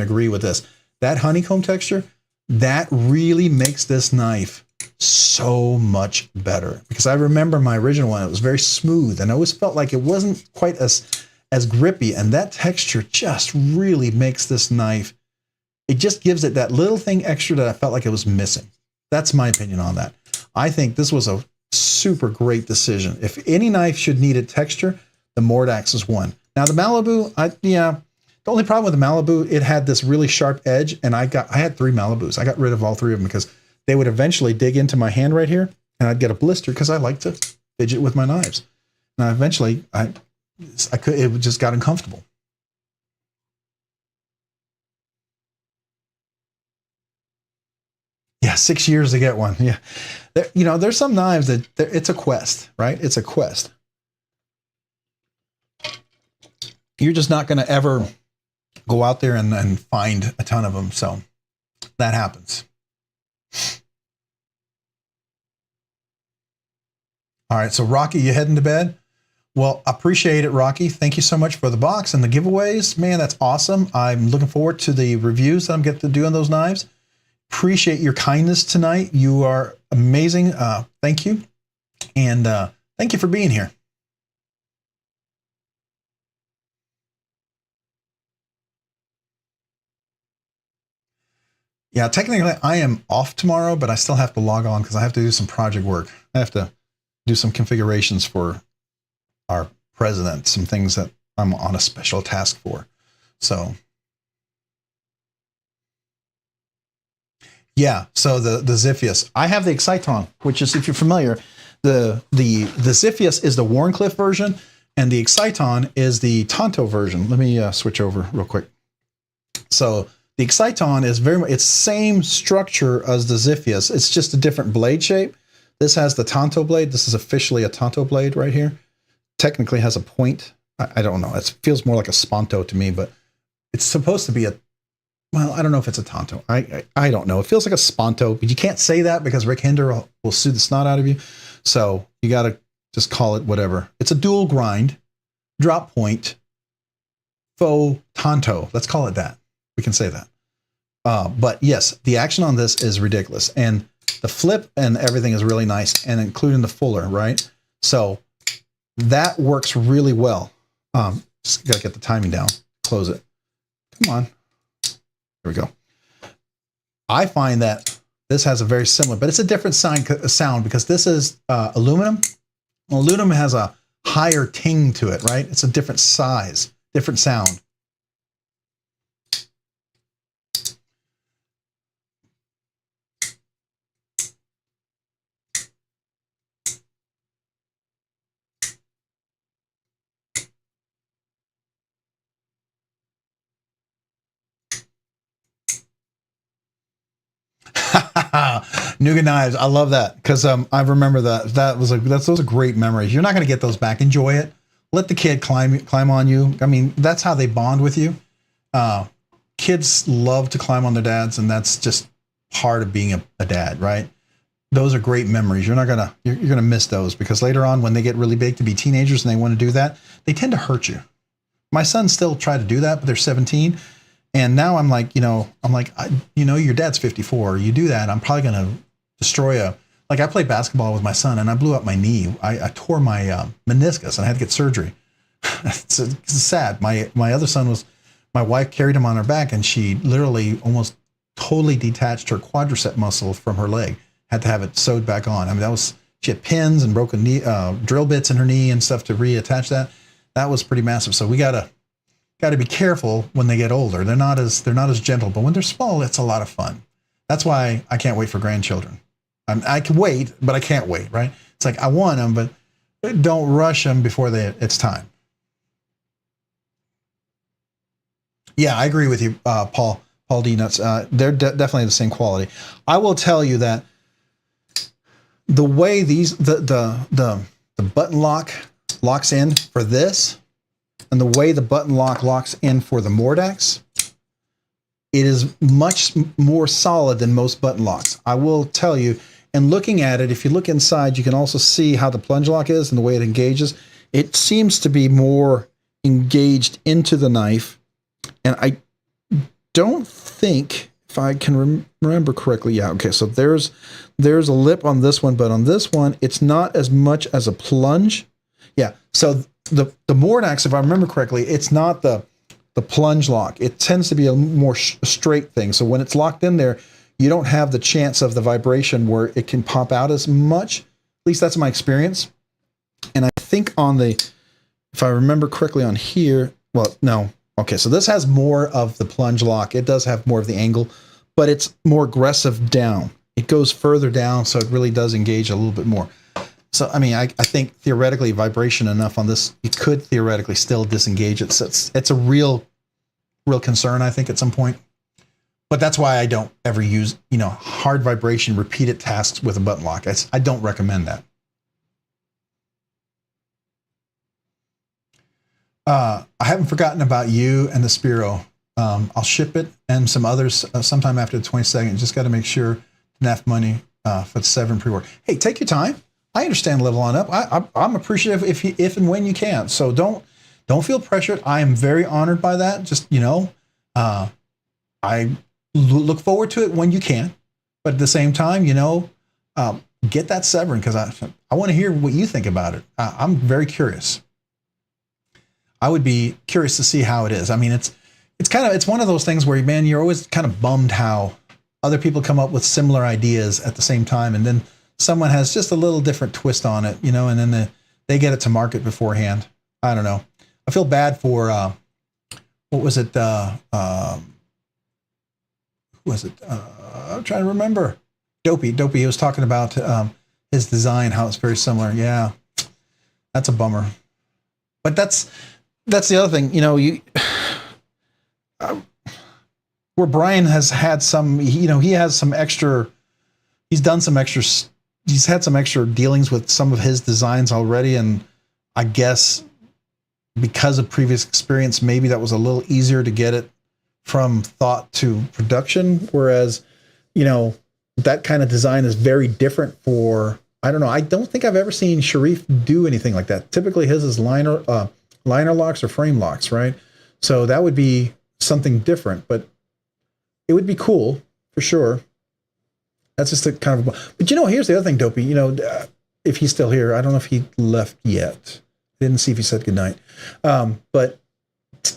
agree with this. That honeycomb texture, that really makes this knife so much better. Because I remember my original one, it was very smooth and I always felt like it wasn't quite as grippy. And that texture just really makes this knife, it just gives it that little thing extra that I felt like it was missing. That's my opinion on that. I think this was a super great decision. If any knife should need a texture, the Mordax is one. Now the Malibu, the only problem with the Malibu, it had this really sharp edge, and I had 3 Malibus. I got rid of all 3 of them because they would eventually dig into my hand right here, and I'd get a blister because I like to fidget with my knives. And eventually, it just got uncomfortable. Yeah, 6 years to get one. Yeah, there's some knives that it's a quest, right? It's a quest. You're just not going to ever go out there and find a ton of them. So that happens. All right. So Rocky, you heading to bed? Well, appreciate it, Rocky. Thank you so much for the box and the giveaways. Man, that's awesome. I'm looking forward to the reviews that I'm getting to do on those knives. Appreciate your kindness tonight. You are amazing. Thank you. And thank you for being here. Yeah, technically I am off tomorrow, but I still have to log on because I have to do some project work. I have to do some configurations for our president, some things that I'm on a special task for. So yeah, so the Ziphius. I have the Exciton, which is, if you're familiar, the Ziphius is the Wharncliffe version, and the Exciton is the Tonto version. Let me switch over real quick. So the Exciton is very much, it's same structure as the Ziphius. It's just a different blade shape. This has the Tonto blade. This is officially a Tonto blade right here. Technically has a point I don't know. It feels more like a Sponto to me, but it's supposed to be a, well, I don't know if it's a Tonto. I don't know. It feels like a Sponto, but you can't say that because Rick Hinder will sue the snot out of you. So you got to just call it whatever. It's a dual grind, drop point, faux Tonto. Let's call it that. We can say that. But yes, the action on this is ridiculous. And the flip and everything is really nice, and including the fuller, right? So that works really well. Just got to get the timing down. Close it. Come on. There we go. I find that this has a very similar, but it's a different sound because this is aluminum. Well, aluminum has a higher ting to it, right? It's a different size, different sound. Nougat knives, I love that because I remember those are great memories. You're not going to get those back. Enjoy it. Let the kid climb on you. I mean, that's how they bond with you. Kids love to climb on their dads, and that's just part of being a dad, right? Those are great memories. You're gonna miss those because later on, when they get really big to be teenagers and they want to do that, they tend to hurt you. My sons still try to do that, but they're 17. And now I'm like, your dad's 54. You do that, I'm probably going to destroy like I played basketball with my son and I blew up my knee. I tore my meniscus and I had to get surgery. It's sad. My other son my wife carried him on her back and she literally almost totally detached her quadricep muscle from her leg. Had to have it sewed back on. I mean, she had pins and broken knee, drill bits in her knee and stuff to reattach that. That was pretty massive. So we got to be careful when they get older. They're not as gentle, but when they're small, it's a lot of fun. That's why I can't wait for grandchildren. I can wait, but I can't wait, right? It's like I want them, but don't rush them before it's time. Yeah, I agree with you, Paul D. Nuts. They're definitely the same quality. I will tell you that the way the button lock locks in for this, and the way the button lock locks in for the Mordax, it is much more solid than most button locks. I will tell you, and looking at it, if you look inside, you can also see how the plunge lock is and the way it engages. It seems to be more engaged into the knife. And I don't think, if I can remember correctly, yeah, okay, so there's a lip on this one, but on this one, it's not as much as a plunge. Yeah, so the Mordax, if I remember correctly, it's not the plunge lock. It tends to be a more straight thing. So when it's locked in there, you don't have the chance of the vibration where it can pop out as much. At least that's my experience. And I think if I remember correctly on here, well, no. Okay, so this has more of the plunge lock. It does have more of the angle, but it's more aggressive down. It goes further down, so it really does engage a little bit more. So, I mean, I think theoretically vibration enough on this, you could theoretically still disengage it. So it's a real concern, I think, at some point. But that's why I don't ever use, hard vibration, repeated tasks with a button lock. I don't recommend that. I haven't forgotten about you and the Spiro. I'll ship it and some others sometime after the 22nd. Just got to make sure enough money for the 7 pre-order. Hey, take your time. I understand level on up. I'm appreciative if and when you can. So don't feel pressured. I am very honored by that. Just I look forward to it when you can, but at the same time, get that Severin because I want to hear what you think about it. I'm very curious. I would be curious to see how it is. I mean, it's one of those things where, man, you're always kind of bummed how other people come up with similar ideas at the same time, and then someone has just a little different twist on it, and then they get it to market beforehand. I don't know. I feel bad for what was it? Who was it? I'm trying to remember. Dopey. He was talking about his design, how it's very similar. Yeah, that's a bummer. But that's the other thing. Where Brian has had some, he has some extra. He's done some extra. He's had some extra dealings with some of his designs already, and I guess because of previous experience, maybe that was a little easier to get it from thought to production. Whereas, you know, that kind of design is very different for, I don't know. I don't think I've ever seen Sharif do anything like that. Typically his is liner locks or frame locks, right? So that would be something different, but it would be cool for sure. That's just a kind of, but you know, here's the other thing, Dopey, you know, if he's still here, I don't know if he left yet. Didn't see if he said goodnight. But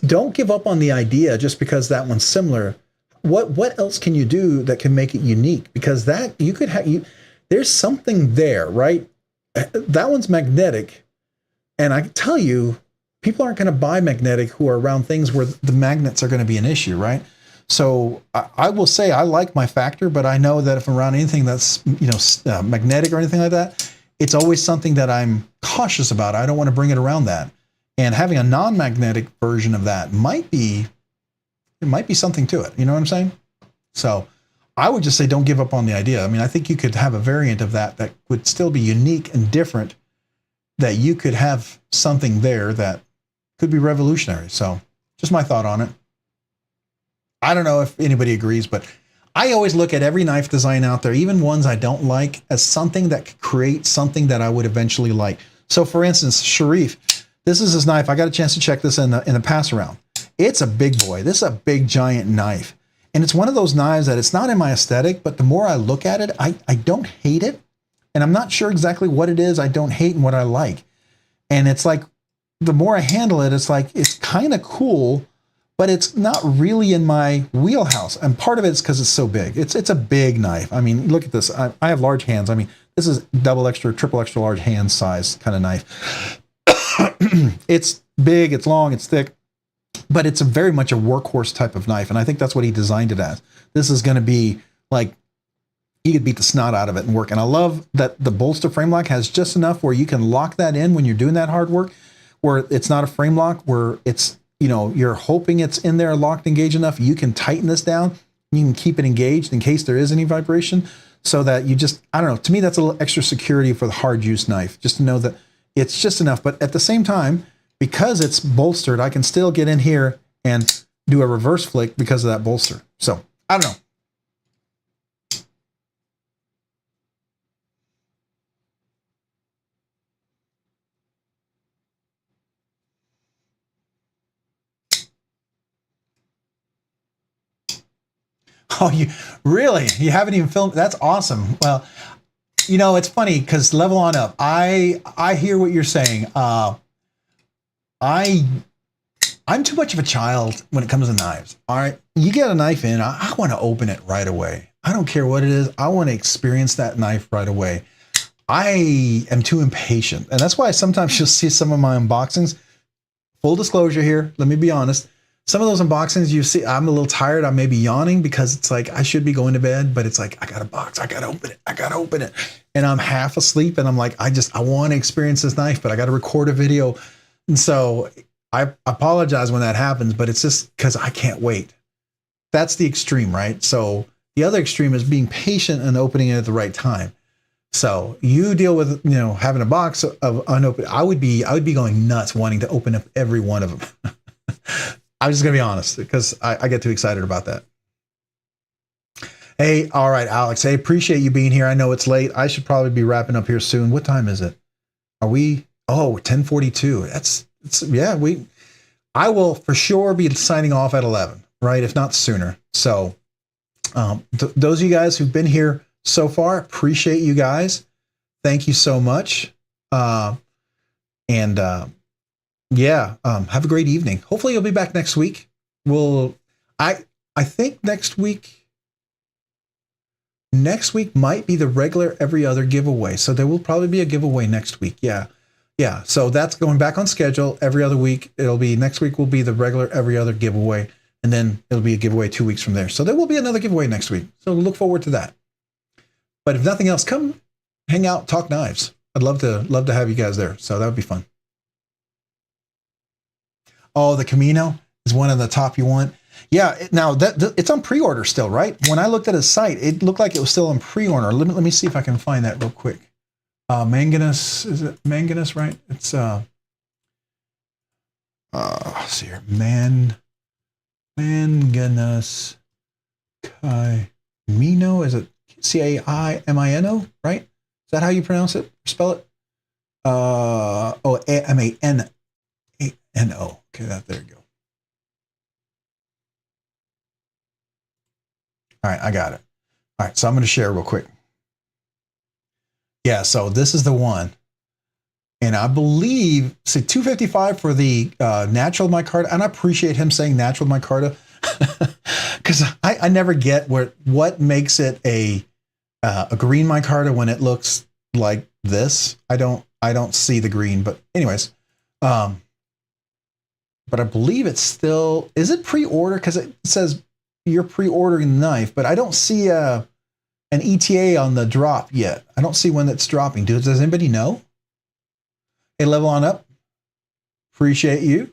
don't give up on the idea just because that one's similar. What else can you do that can make it unique? Because that you could have, there's something there, right? That one's magnetic. And I tell you, people aren't going to buy magnetic who are around things where the magnets are going to be an issue, right? So I will say I like my Factor, but I know that if I'm around anything that's, you know, magnetic or anything like that, it's always something that I'm cautious about. I don't want to bring it around that. And having a non-magnetic version of that might be something to it. You know what I'm saying? So I would just say don't give up on the idea. I mean, I think you could have a variant of that that would still be unique and different, that you could have something there that could be revolutionary. So just my thought on it. I don't know if anybody agrees, but I always look at every knife design out there, even ones I don't like, as something that could create something that I would eventually like. So for instance, Sharif, this is his knife. I got a chance to check this in the pass around. It's a big boy. This is a big giant knife. And it's one of those knives that it's not in my aesthetic, but the more I look at it, I don't hate it. And I'm not sure exactly what it is I don't hate and what I like. And it's like, the more I handle it, it's like, it's kind of cool, but it's not really in my wheelhouse. And part of it is because it's so big. It's a big knife. I mean, look at this. I have large hands. I mean, this is double extra, triple extra large hand size kind of knife. It's big, it's long, it's thick, but it's very much a workhorse type of knife. And I think that's what he designed it as. This is going to be like, you could beat the snot out of it and work. And I love that the bolster frame lock has just enough where you can lock that in when you're doing that hard work, where it's not a frame lock, where it's, you know, you're hoping it's in there locked, engaged enough. You can tighten this down. You can keep it engaged in case there is any vibration, so that you just, I don't know, to me, that's a little extra security for the hard use knife, just to know that it's just enough. But at the same time, because it's bolstered, I can still get in here and do a reverse flick because of that bolster. So I don't know. Oh, you really? You haven't even filmed? That's awesome. Well, you know, it's funny because level on up. I hear what you're saying. I'm too much of a child when it comes to knives. All right, you get a knife in, I want to open it right away. I don't care what it is. I want to experience that knife right away. I am too impatient, and that's why sometimes you'll see some of my unboxings. Full disclosure here, let me be honest. Some of those unboxings you see, I'm a little tired. I may be yawning because it's like I should be going to bed, but it's like I got a box, I got to open it, I got to open it, and I'm half asleep, and I'm like, I want to experience this knife, but I got to record a video, and so I apologize when that happens, but it's just because I can't wait. That's the extreme, right? So the other extreme is being patient and opening it at the right time. So you deal with, you know, having a box of unopened. I would be going nuts wanting to open up every one of them. I'm just gonna be honest because I get too excited about that. Hey, all right, Alex. Hey, appreciate you being here. I know it's late. I should probably be wrapping up here soon. What time is it? Are we? Oh, 10:42. Yeah. I will for sure be signing off at 11, right? If not sooner. So those of you guys who've been here so far, appreciate you guys. Thank you so much. Yeah, have a great evening. Hopefully you'll be back next week. I think next week might be the regular every other giveaway. So there will probably be a giveaway next week. Yeah. So that's going back on schedule every other week. Next week will be the regular every other giveaway. And then it'll be a giveaway 2 weeks from there. So there will be another giveaway next week. So look forward to that. But if nothing else, come hang out, talk knives. I'd love to have you guys there. So that would be fun. Oh, the Camino is one of the top you want. Yeah. Now it's on pre-order still, right? When I looked at his site, it looked like it was still on pre-order. Let me see if I can find that real quick. Manganese, is it manganese, right? It's let's see here, manganus caimino, is it Caimino, right? Is that how you pronounce it? Spell it? Mano. Okay, there you go. All right, I got it. All right, so I'm going to share real quick. Yeah, so this is the one. And I believe, say 255 for the natural micarta, and I appreciate him saying natural micarta, because I never get what makes it a green micarta when it looks like this. I don't see the green, but anyways, but I believe it's still, is it pre-order? Because it says you're pre-ordering the knife, but I don't see an ETA on the drop yet. I don't see when it's dropping. Does anybody know? Hey, level on up. Appreciate you.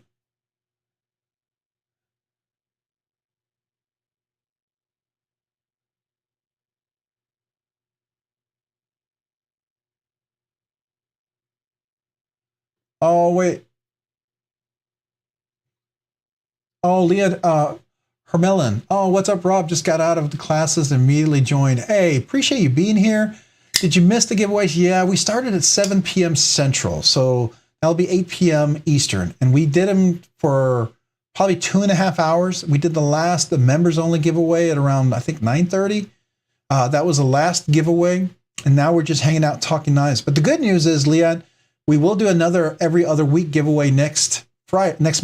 Oh, wait. Oh, Leah, Hermelin. Oh, what's up, Rob? Just got out of the classes and immediately joined. Hey, appreciate you being here. Did you miss the giveaways? Yeah, we started at 7 p.m. Central, so that'll be 8 p.m. Eastern. And we did them for probably 2.5 hours. We did the members only giveaway at around, I think, 9:30. That was the last giveaway. And now we're just hanging out talking knives. But the good news is, Leon, we will do another every other week giveaway next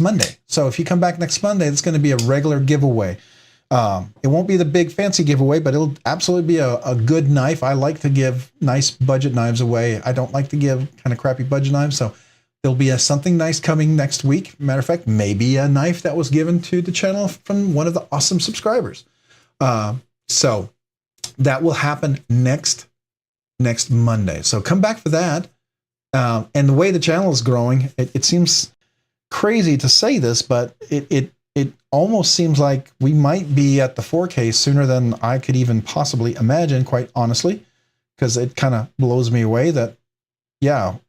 Monday. So if you come back next Monday, it's going to be a regular giveaway. It won't be the big fancy giveaway, but it'll absolutely be a good knife. I like to give nice budget knives away. I don't like to give kind of crappy budget knives. So there'll be something nice coming next week. Matter of fact, maybe a knife that was given to the channel from one of the awesome subscribers. So that will happen next Monday. So come back for that. And the way the channel is growing, it seems crazy to say this, but it almost seems like we might be at the 4K sooner than I could even possibly imagine, quite honestly, because it kind of blows me away that, that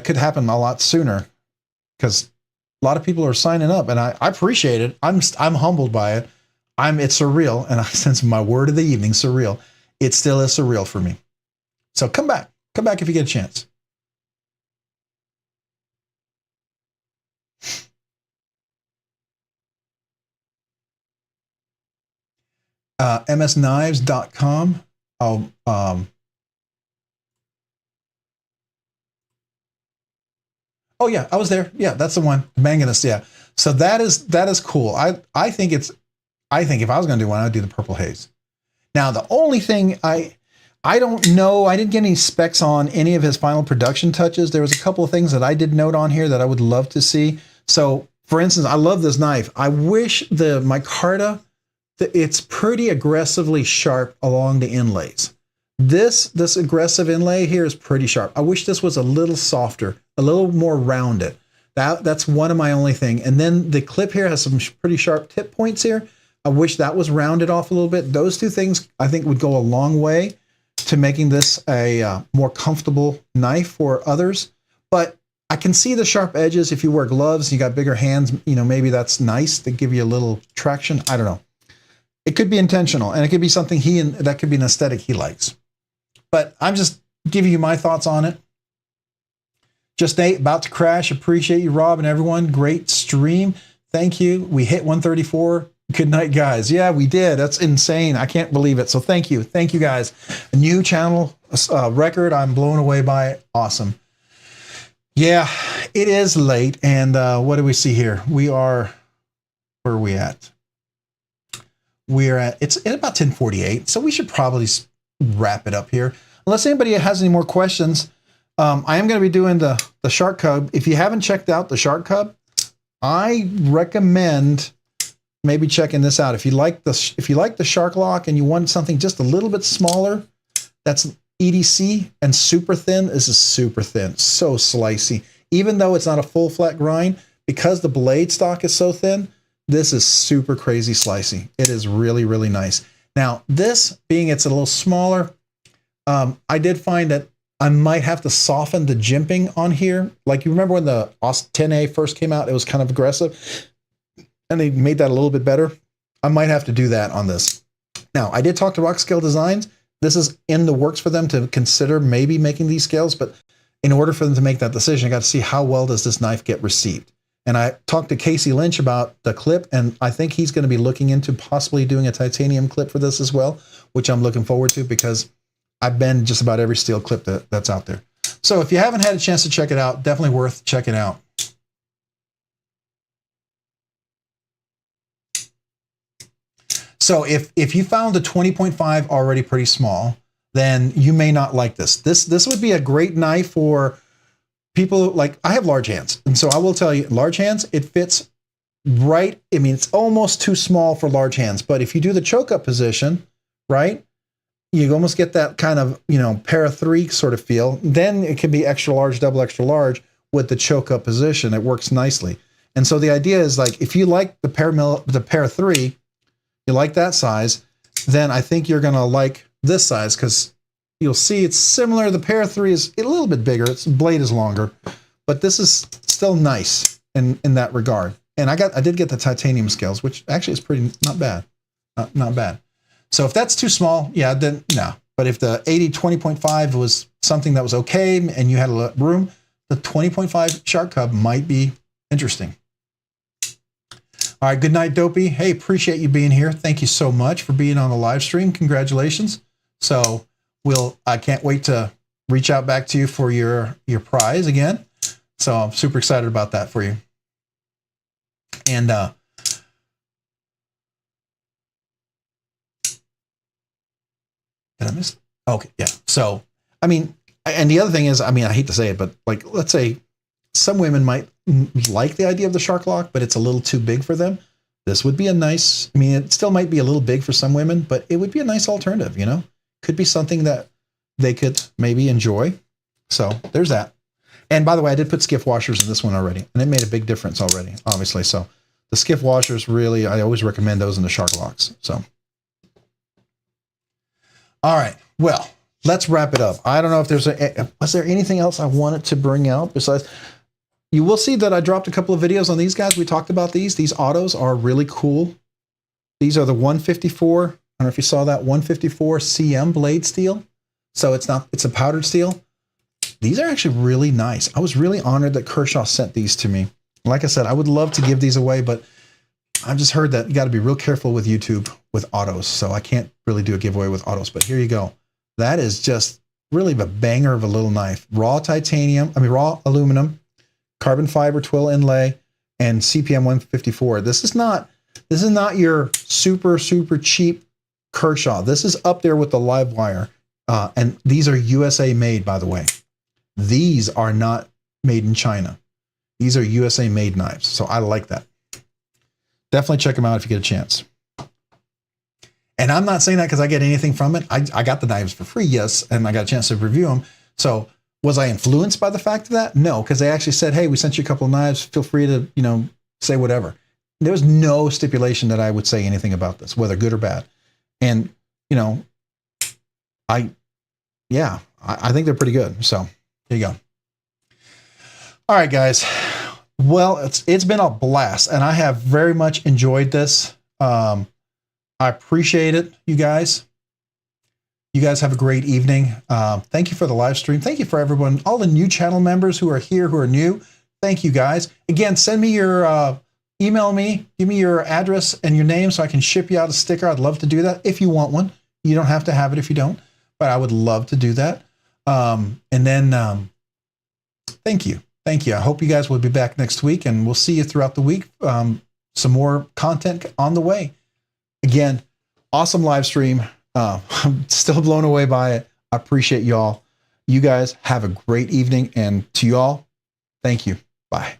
could happen a lot sooner, because a lot of people are signing up, and I appreciate it. I'm humbled by it. It's surreal, and since my word of the evening, surreal, it still is surreal for me. So come back if you get a chance. msknives.com. Oh yeah, I was there. Yeah, that's the one. Manganus. Yeah. So that is cool. I think if I was going to do one, I'd do the purple haze. Now, the only thing I don't know, I didn't get any specs on any of his final production touches. There was a couple of things that I did note on here that I would love to see. So, for instance, I love this knife. I wish the micarta, it's pretty aggressively sharp along the inlays. This aggressive inlay here is pretty sharp. I wish this was a little softer, a little more rounded. That's one of my only thing. And then the clip here has some pretty sharp tip points here. I wish that was rounded off a little bit. Those two things I think would go a long way to making this a more comfortable knife for others. But I can see the sharp edges. If you wear gloves, you got bigger hands, maybe that's nice to give you a little traction. I don't know. It could be intentional, and it could be something that could be an aesthetic he likes. But I'm just giving you my thoughts on it. Just Nate, about to crash. Appreciate you, Rob, and everyone. Great stream. Thank you. We hit 134. Good night, guys. Yeah, we did. That's insane. I can't believe it. So thank you. Thank you, guys. A new channel record. I'm blown away by it. Awesome. Yeah, it is late. And what do we see here? Where are we at? It's at about 10:48. So we should probably wrap it up here. Unless anybody has any more questions, I am going to be doing the Shark Cub. If you haven't checked out the Shark Cub, I recommend maybe checking this out. If you like the Shark Lock and you want something just a little bit smaller, that's EDC, and super thin. This is super thin, so slicey. Even though it's not a full flat grind, because the blade stock is so thin, this is super crazy slicey. It is really, really nice. Now, this being it's a little smaller, I did find that I might have to soften the jimping on here. Like you remember when the OS 10A first came out, it was kind of aggressive, and they made that a little bit better. I might have to do that on this. Now, I did talk to Rock Scale Designs. This is in the works for them to consider maybe making these scales, but in order for them to make that decision, I got to see how well does this knife get received. And I talked to Casey Lynch about the clip, and I think he's going to be looking into possibly doing a titanium clip for this as well, which I'm looking forward to because I've been just about every steel clip that's out there. So if you haven't had a chance to check it out, definitely worth checking out. So if you found the 20.5 already pretty small, then you may not like this. This would be a great knife for people like, I have large hands. And so I will tell you, large hands, it fits right. I mean, it's almost too small for large hands, but if you do the choke up position, right, you almost get that kind of, you know, para 3 sort of feel. Then it can be extra large, double extra large with the choke up position. It works nicely. And so the idea is like, if you like the para 3, you like that size, then I think you're going to like this size because you'll see it's similar. The para 3 is a little bit bigger. Its blade is longer, but this is still nice in that regard. And I did get the titanium scales, which actually is pretty, not bad. Not bad. So if that's too small, yeah, then no. But if the 80 20.5 was something that was okay and you had a room, the 20.5 Shark Cub might be interesting. All right, good night, Dopey. Hey, appreciate you being here. Thank you so much for being on the live stream. Congratulations. So I can't wait to reach out back to you for your prize again. So I'm super excited about that for you. And did I miss it? Okay, yeah. So, I mean, and the other thing is, I mean, I hate to say it, but like, let's say some women might like the idea of the Shark Lock, but it's a little too big for them. This would be a nice, I mean, it still might be a little big for some women, but it would be a nice alternative, you know? Could be something that they could maybe enjoy. So there's that. And by the way, I did put Skiff washers in this one already, and it made a big difference already, obviously. So the Skiff washers, really, I always recommend those in the Shark Locks. So, all right, well, let's wrap it up. I don't know if was there anything else I wanted to bring out besides, you will see that I dropped a couple of videos on these guys. We talked about these. These autos are really cool. These are the 154, I don't know if you saw that, 154 CM blade steel. So it's a powdered steel. These are actually really nice. I was really honored that Kershaw sent these to me. Like I said, I would love to give these away, but I've just heard that you got to be real careful with YouTube with autos. So I can't really do a giveaway with autos, but here you go. That is just really a banger of a little knife. Raw aluminum, carbon fiber twill inlay, and CPM 154. This is not your super cheap Kershaw. This is up there with the live wire. And these are USA made, by the way. These are not made in China. These are USA made knives. So I like that. Definitely check them out if you get a chance. And I'm not saying that because I get anything from it. I got the knives for free, yes, and I got a chance to review them. So was I influenced by the fact of that? No, because they actually said, hey, we sent you a couple of knives. Feel free to, you know, say whatever. There was no stipulation that I would say anything about this, whether good or bad. And, you know, I think they're pretty good. So here you go. All right, guys. Well, it's been a blast, and I have very much enjoyed this. I appreciate it, you guys. You guys have a great evening. Thank you for the live stream. Thank you for everyone, all the new channel members who are here, who are new. Thank you, guys. Again, send me your, email me, give me your address and your name so I can ship you out a sticker. I'd love to do that if you want one. You don't have to have it if you don't, but I would love to do that. And then thank you. Thank you. I hope you guys will be back next week, and we'll see you throughout the week. Some more content on the way. Again, awesome live stream. I'm still blown away by it. I appreciate y'all. You guys have a great evening, and to y'all, thank you. Bye.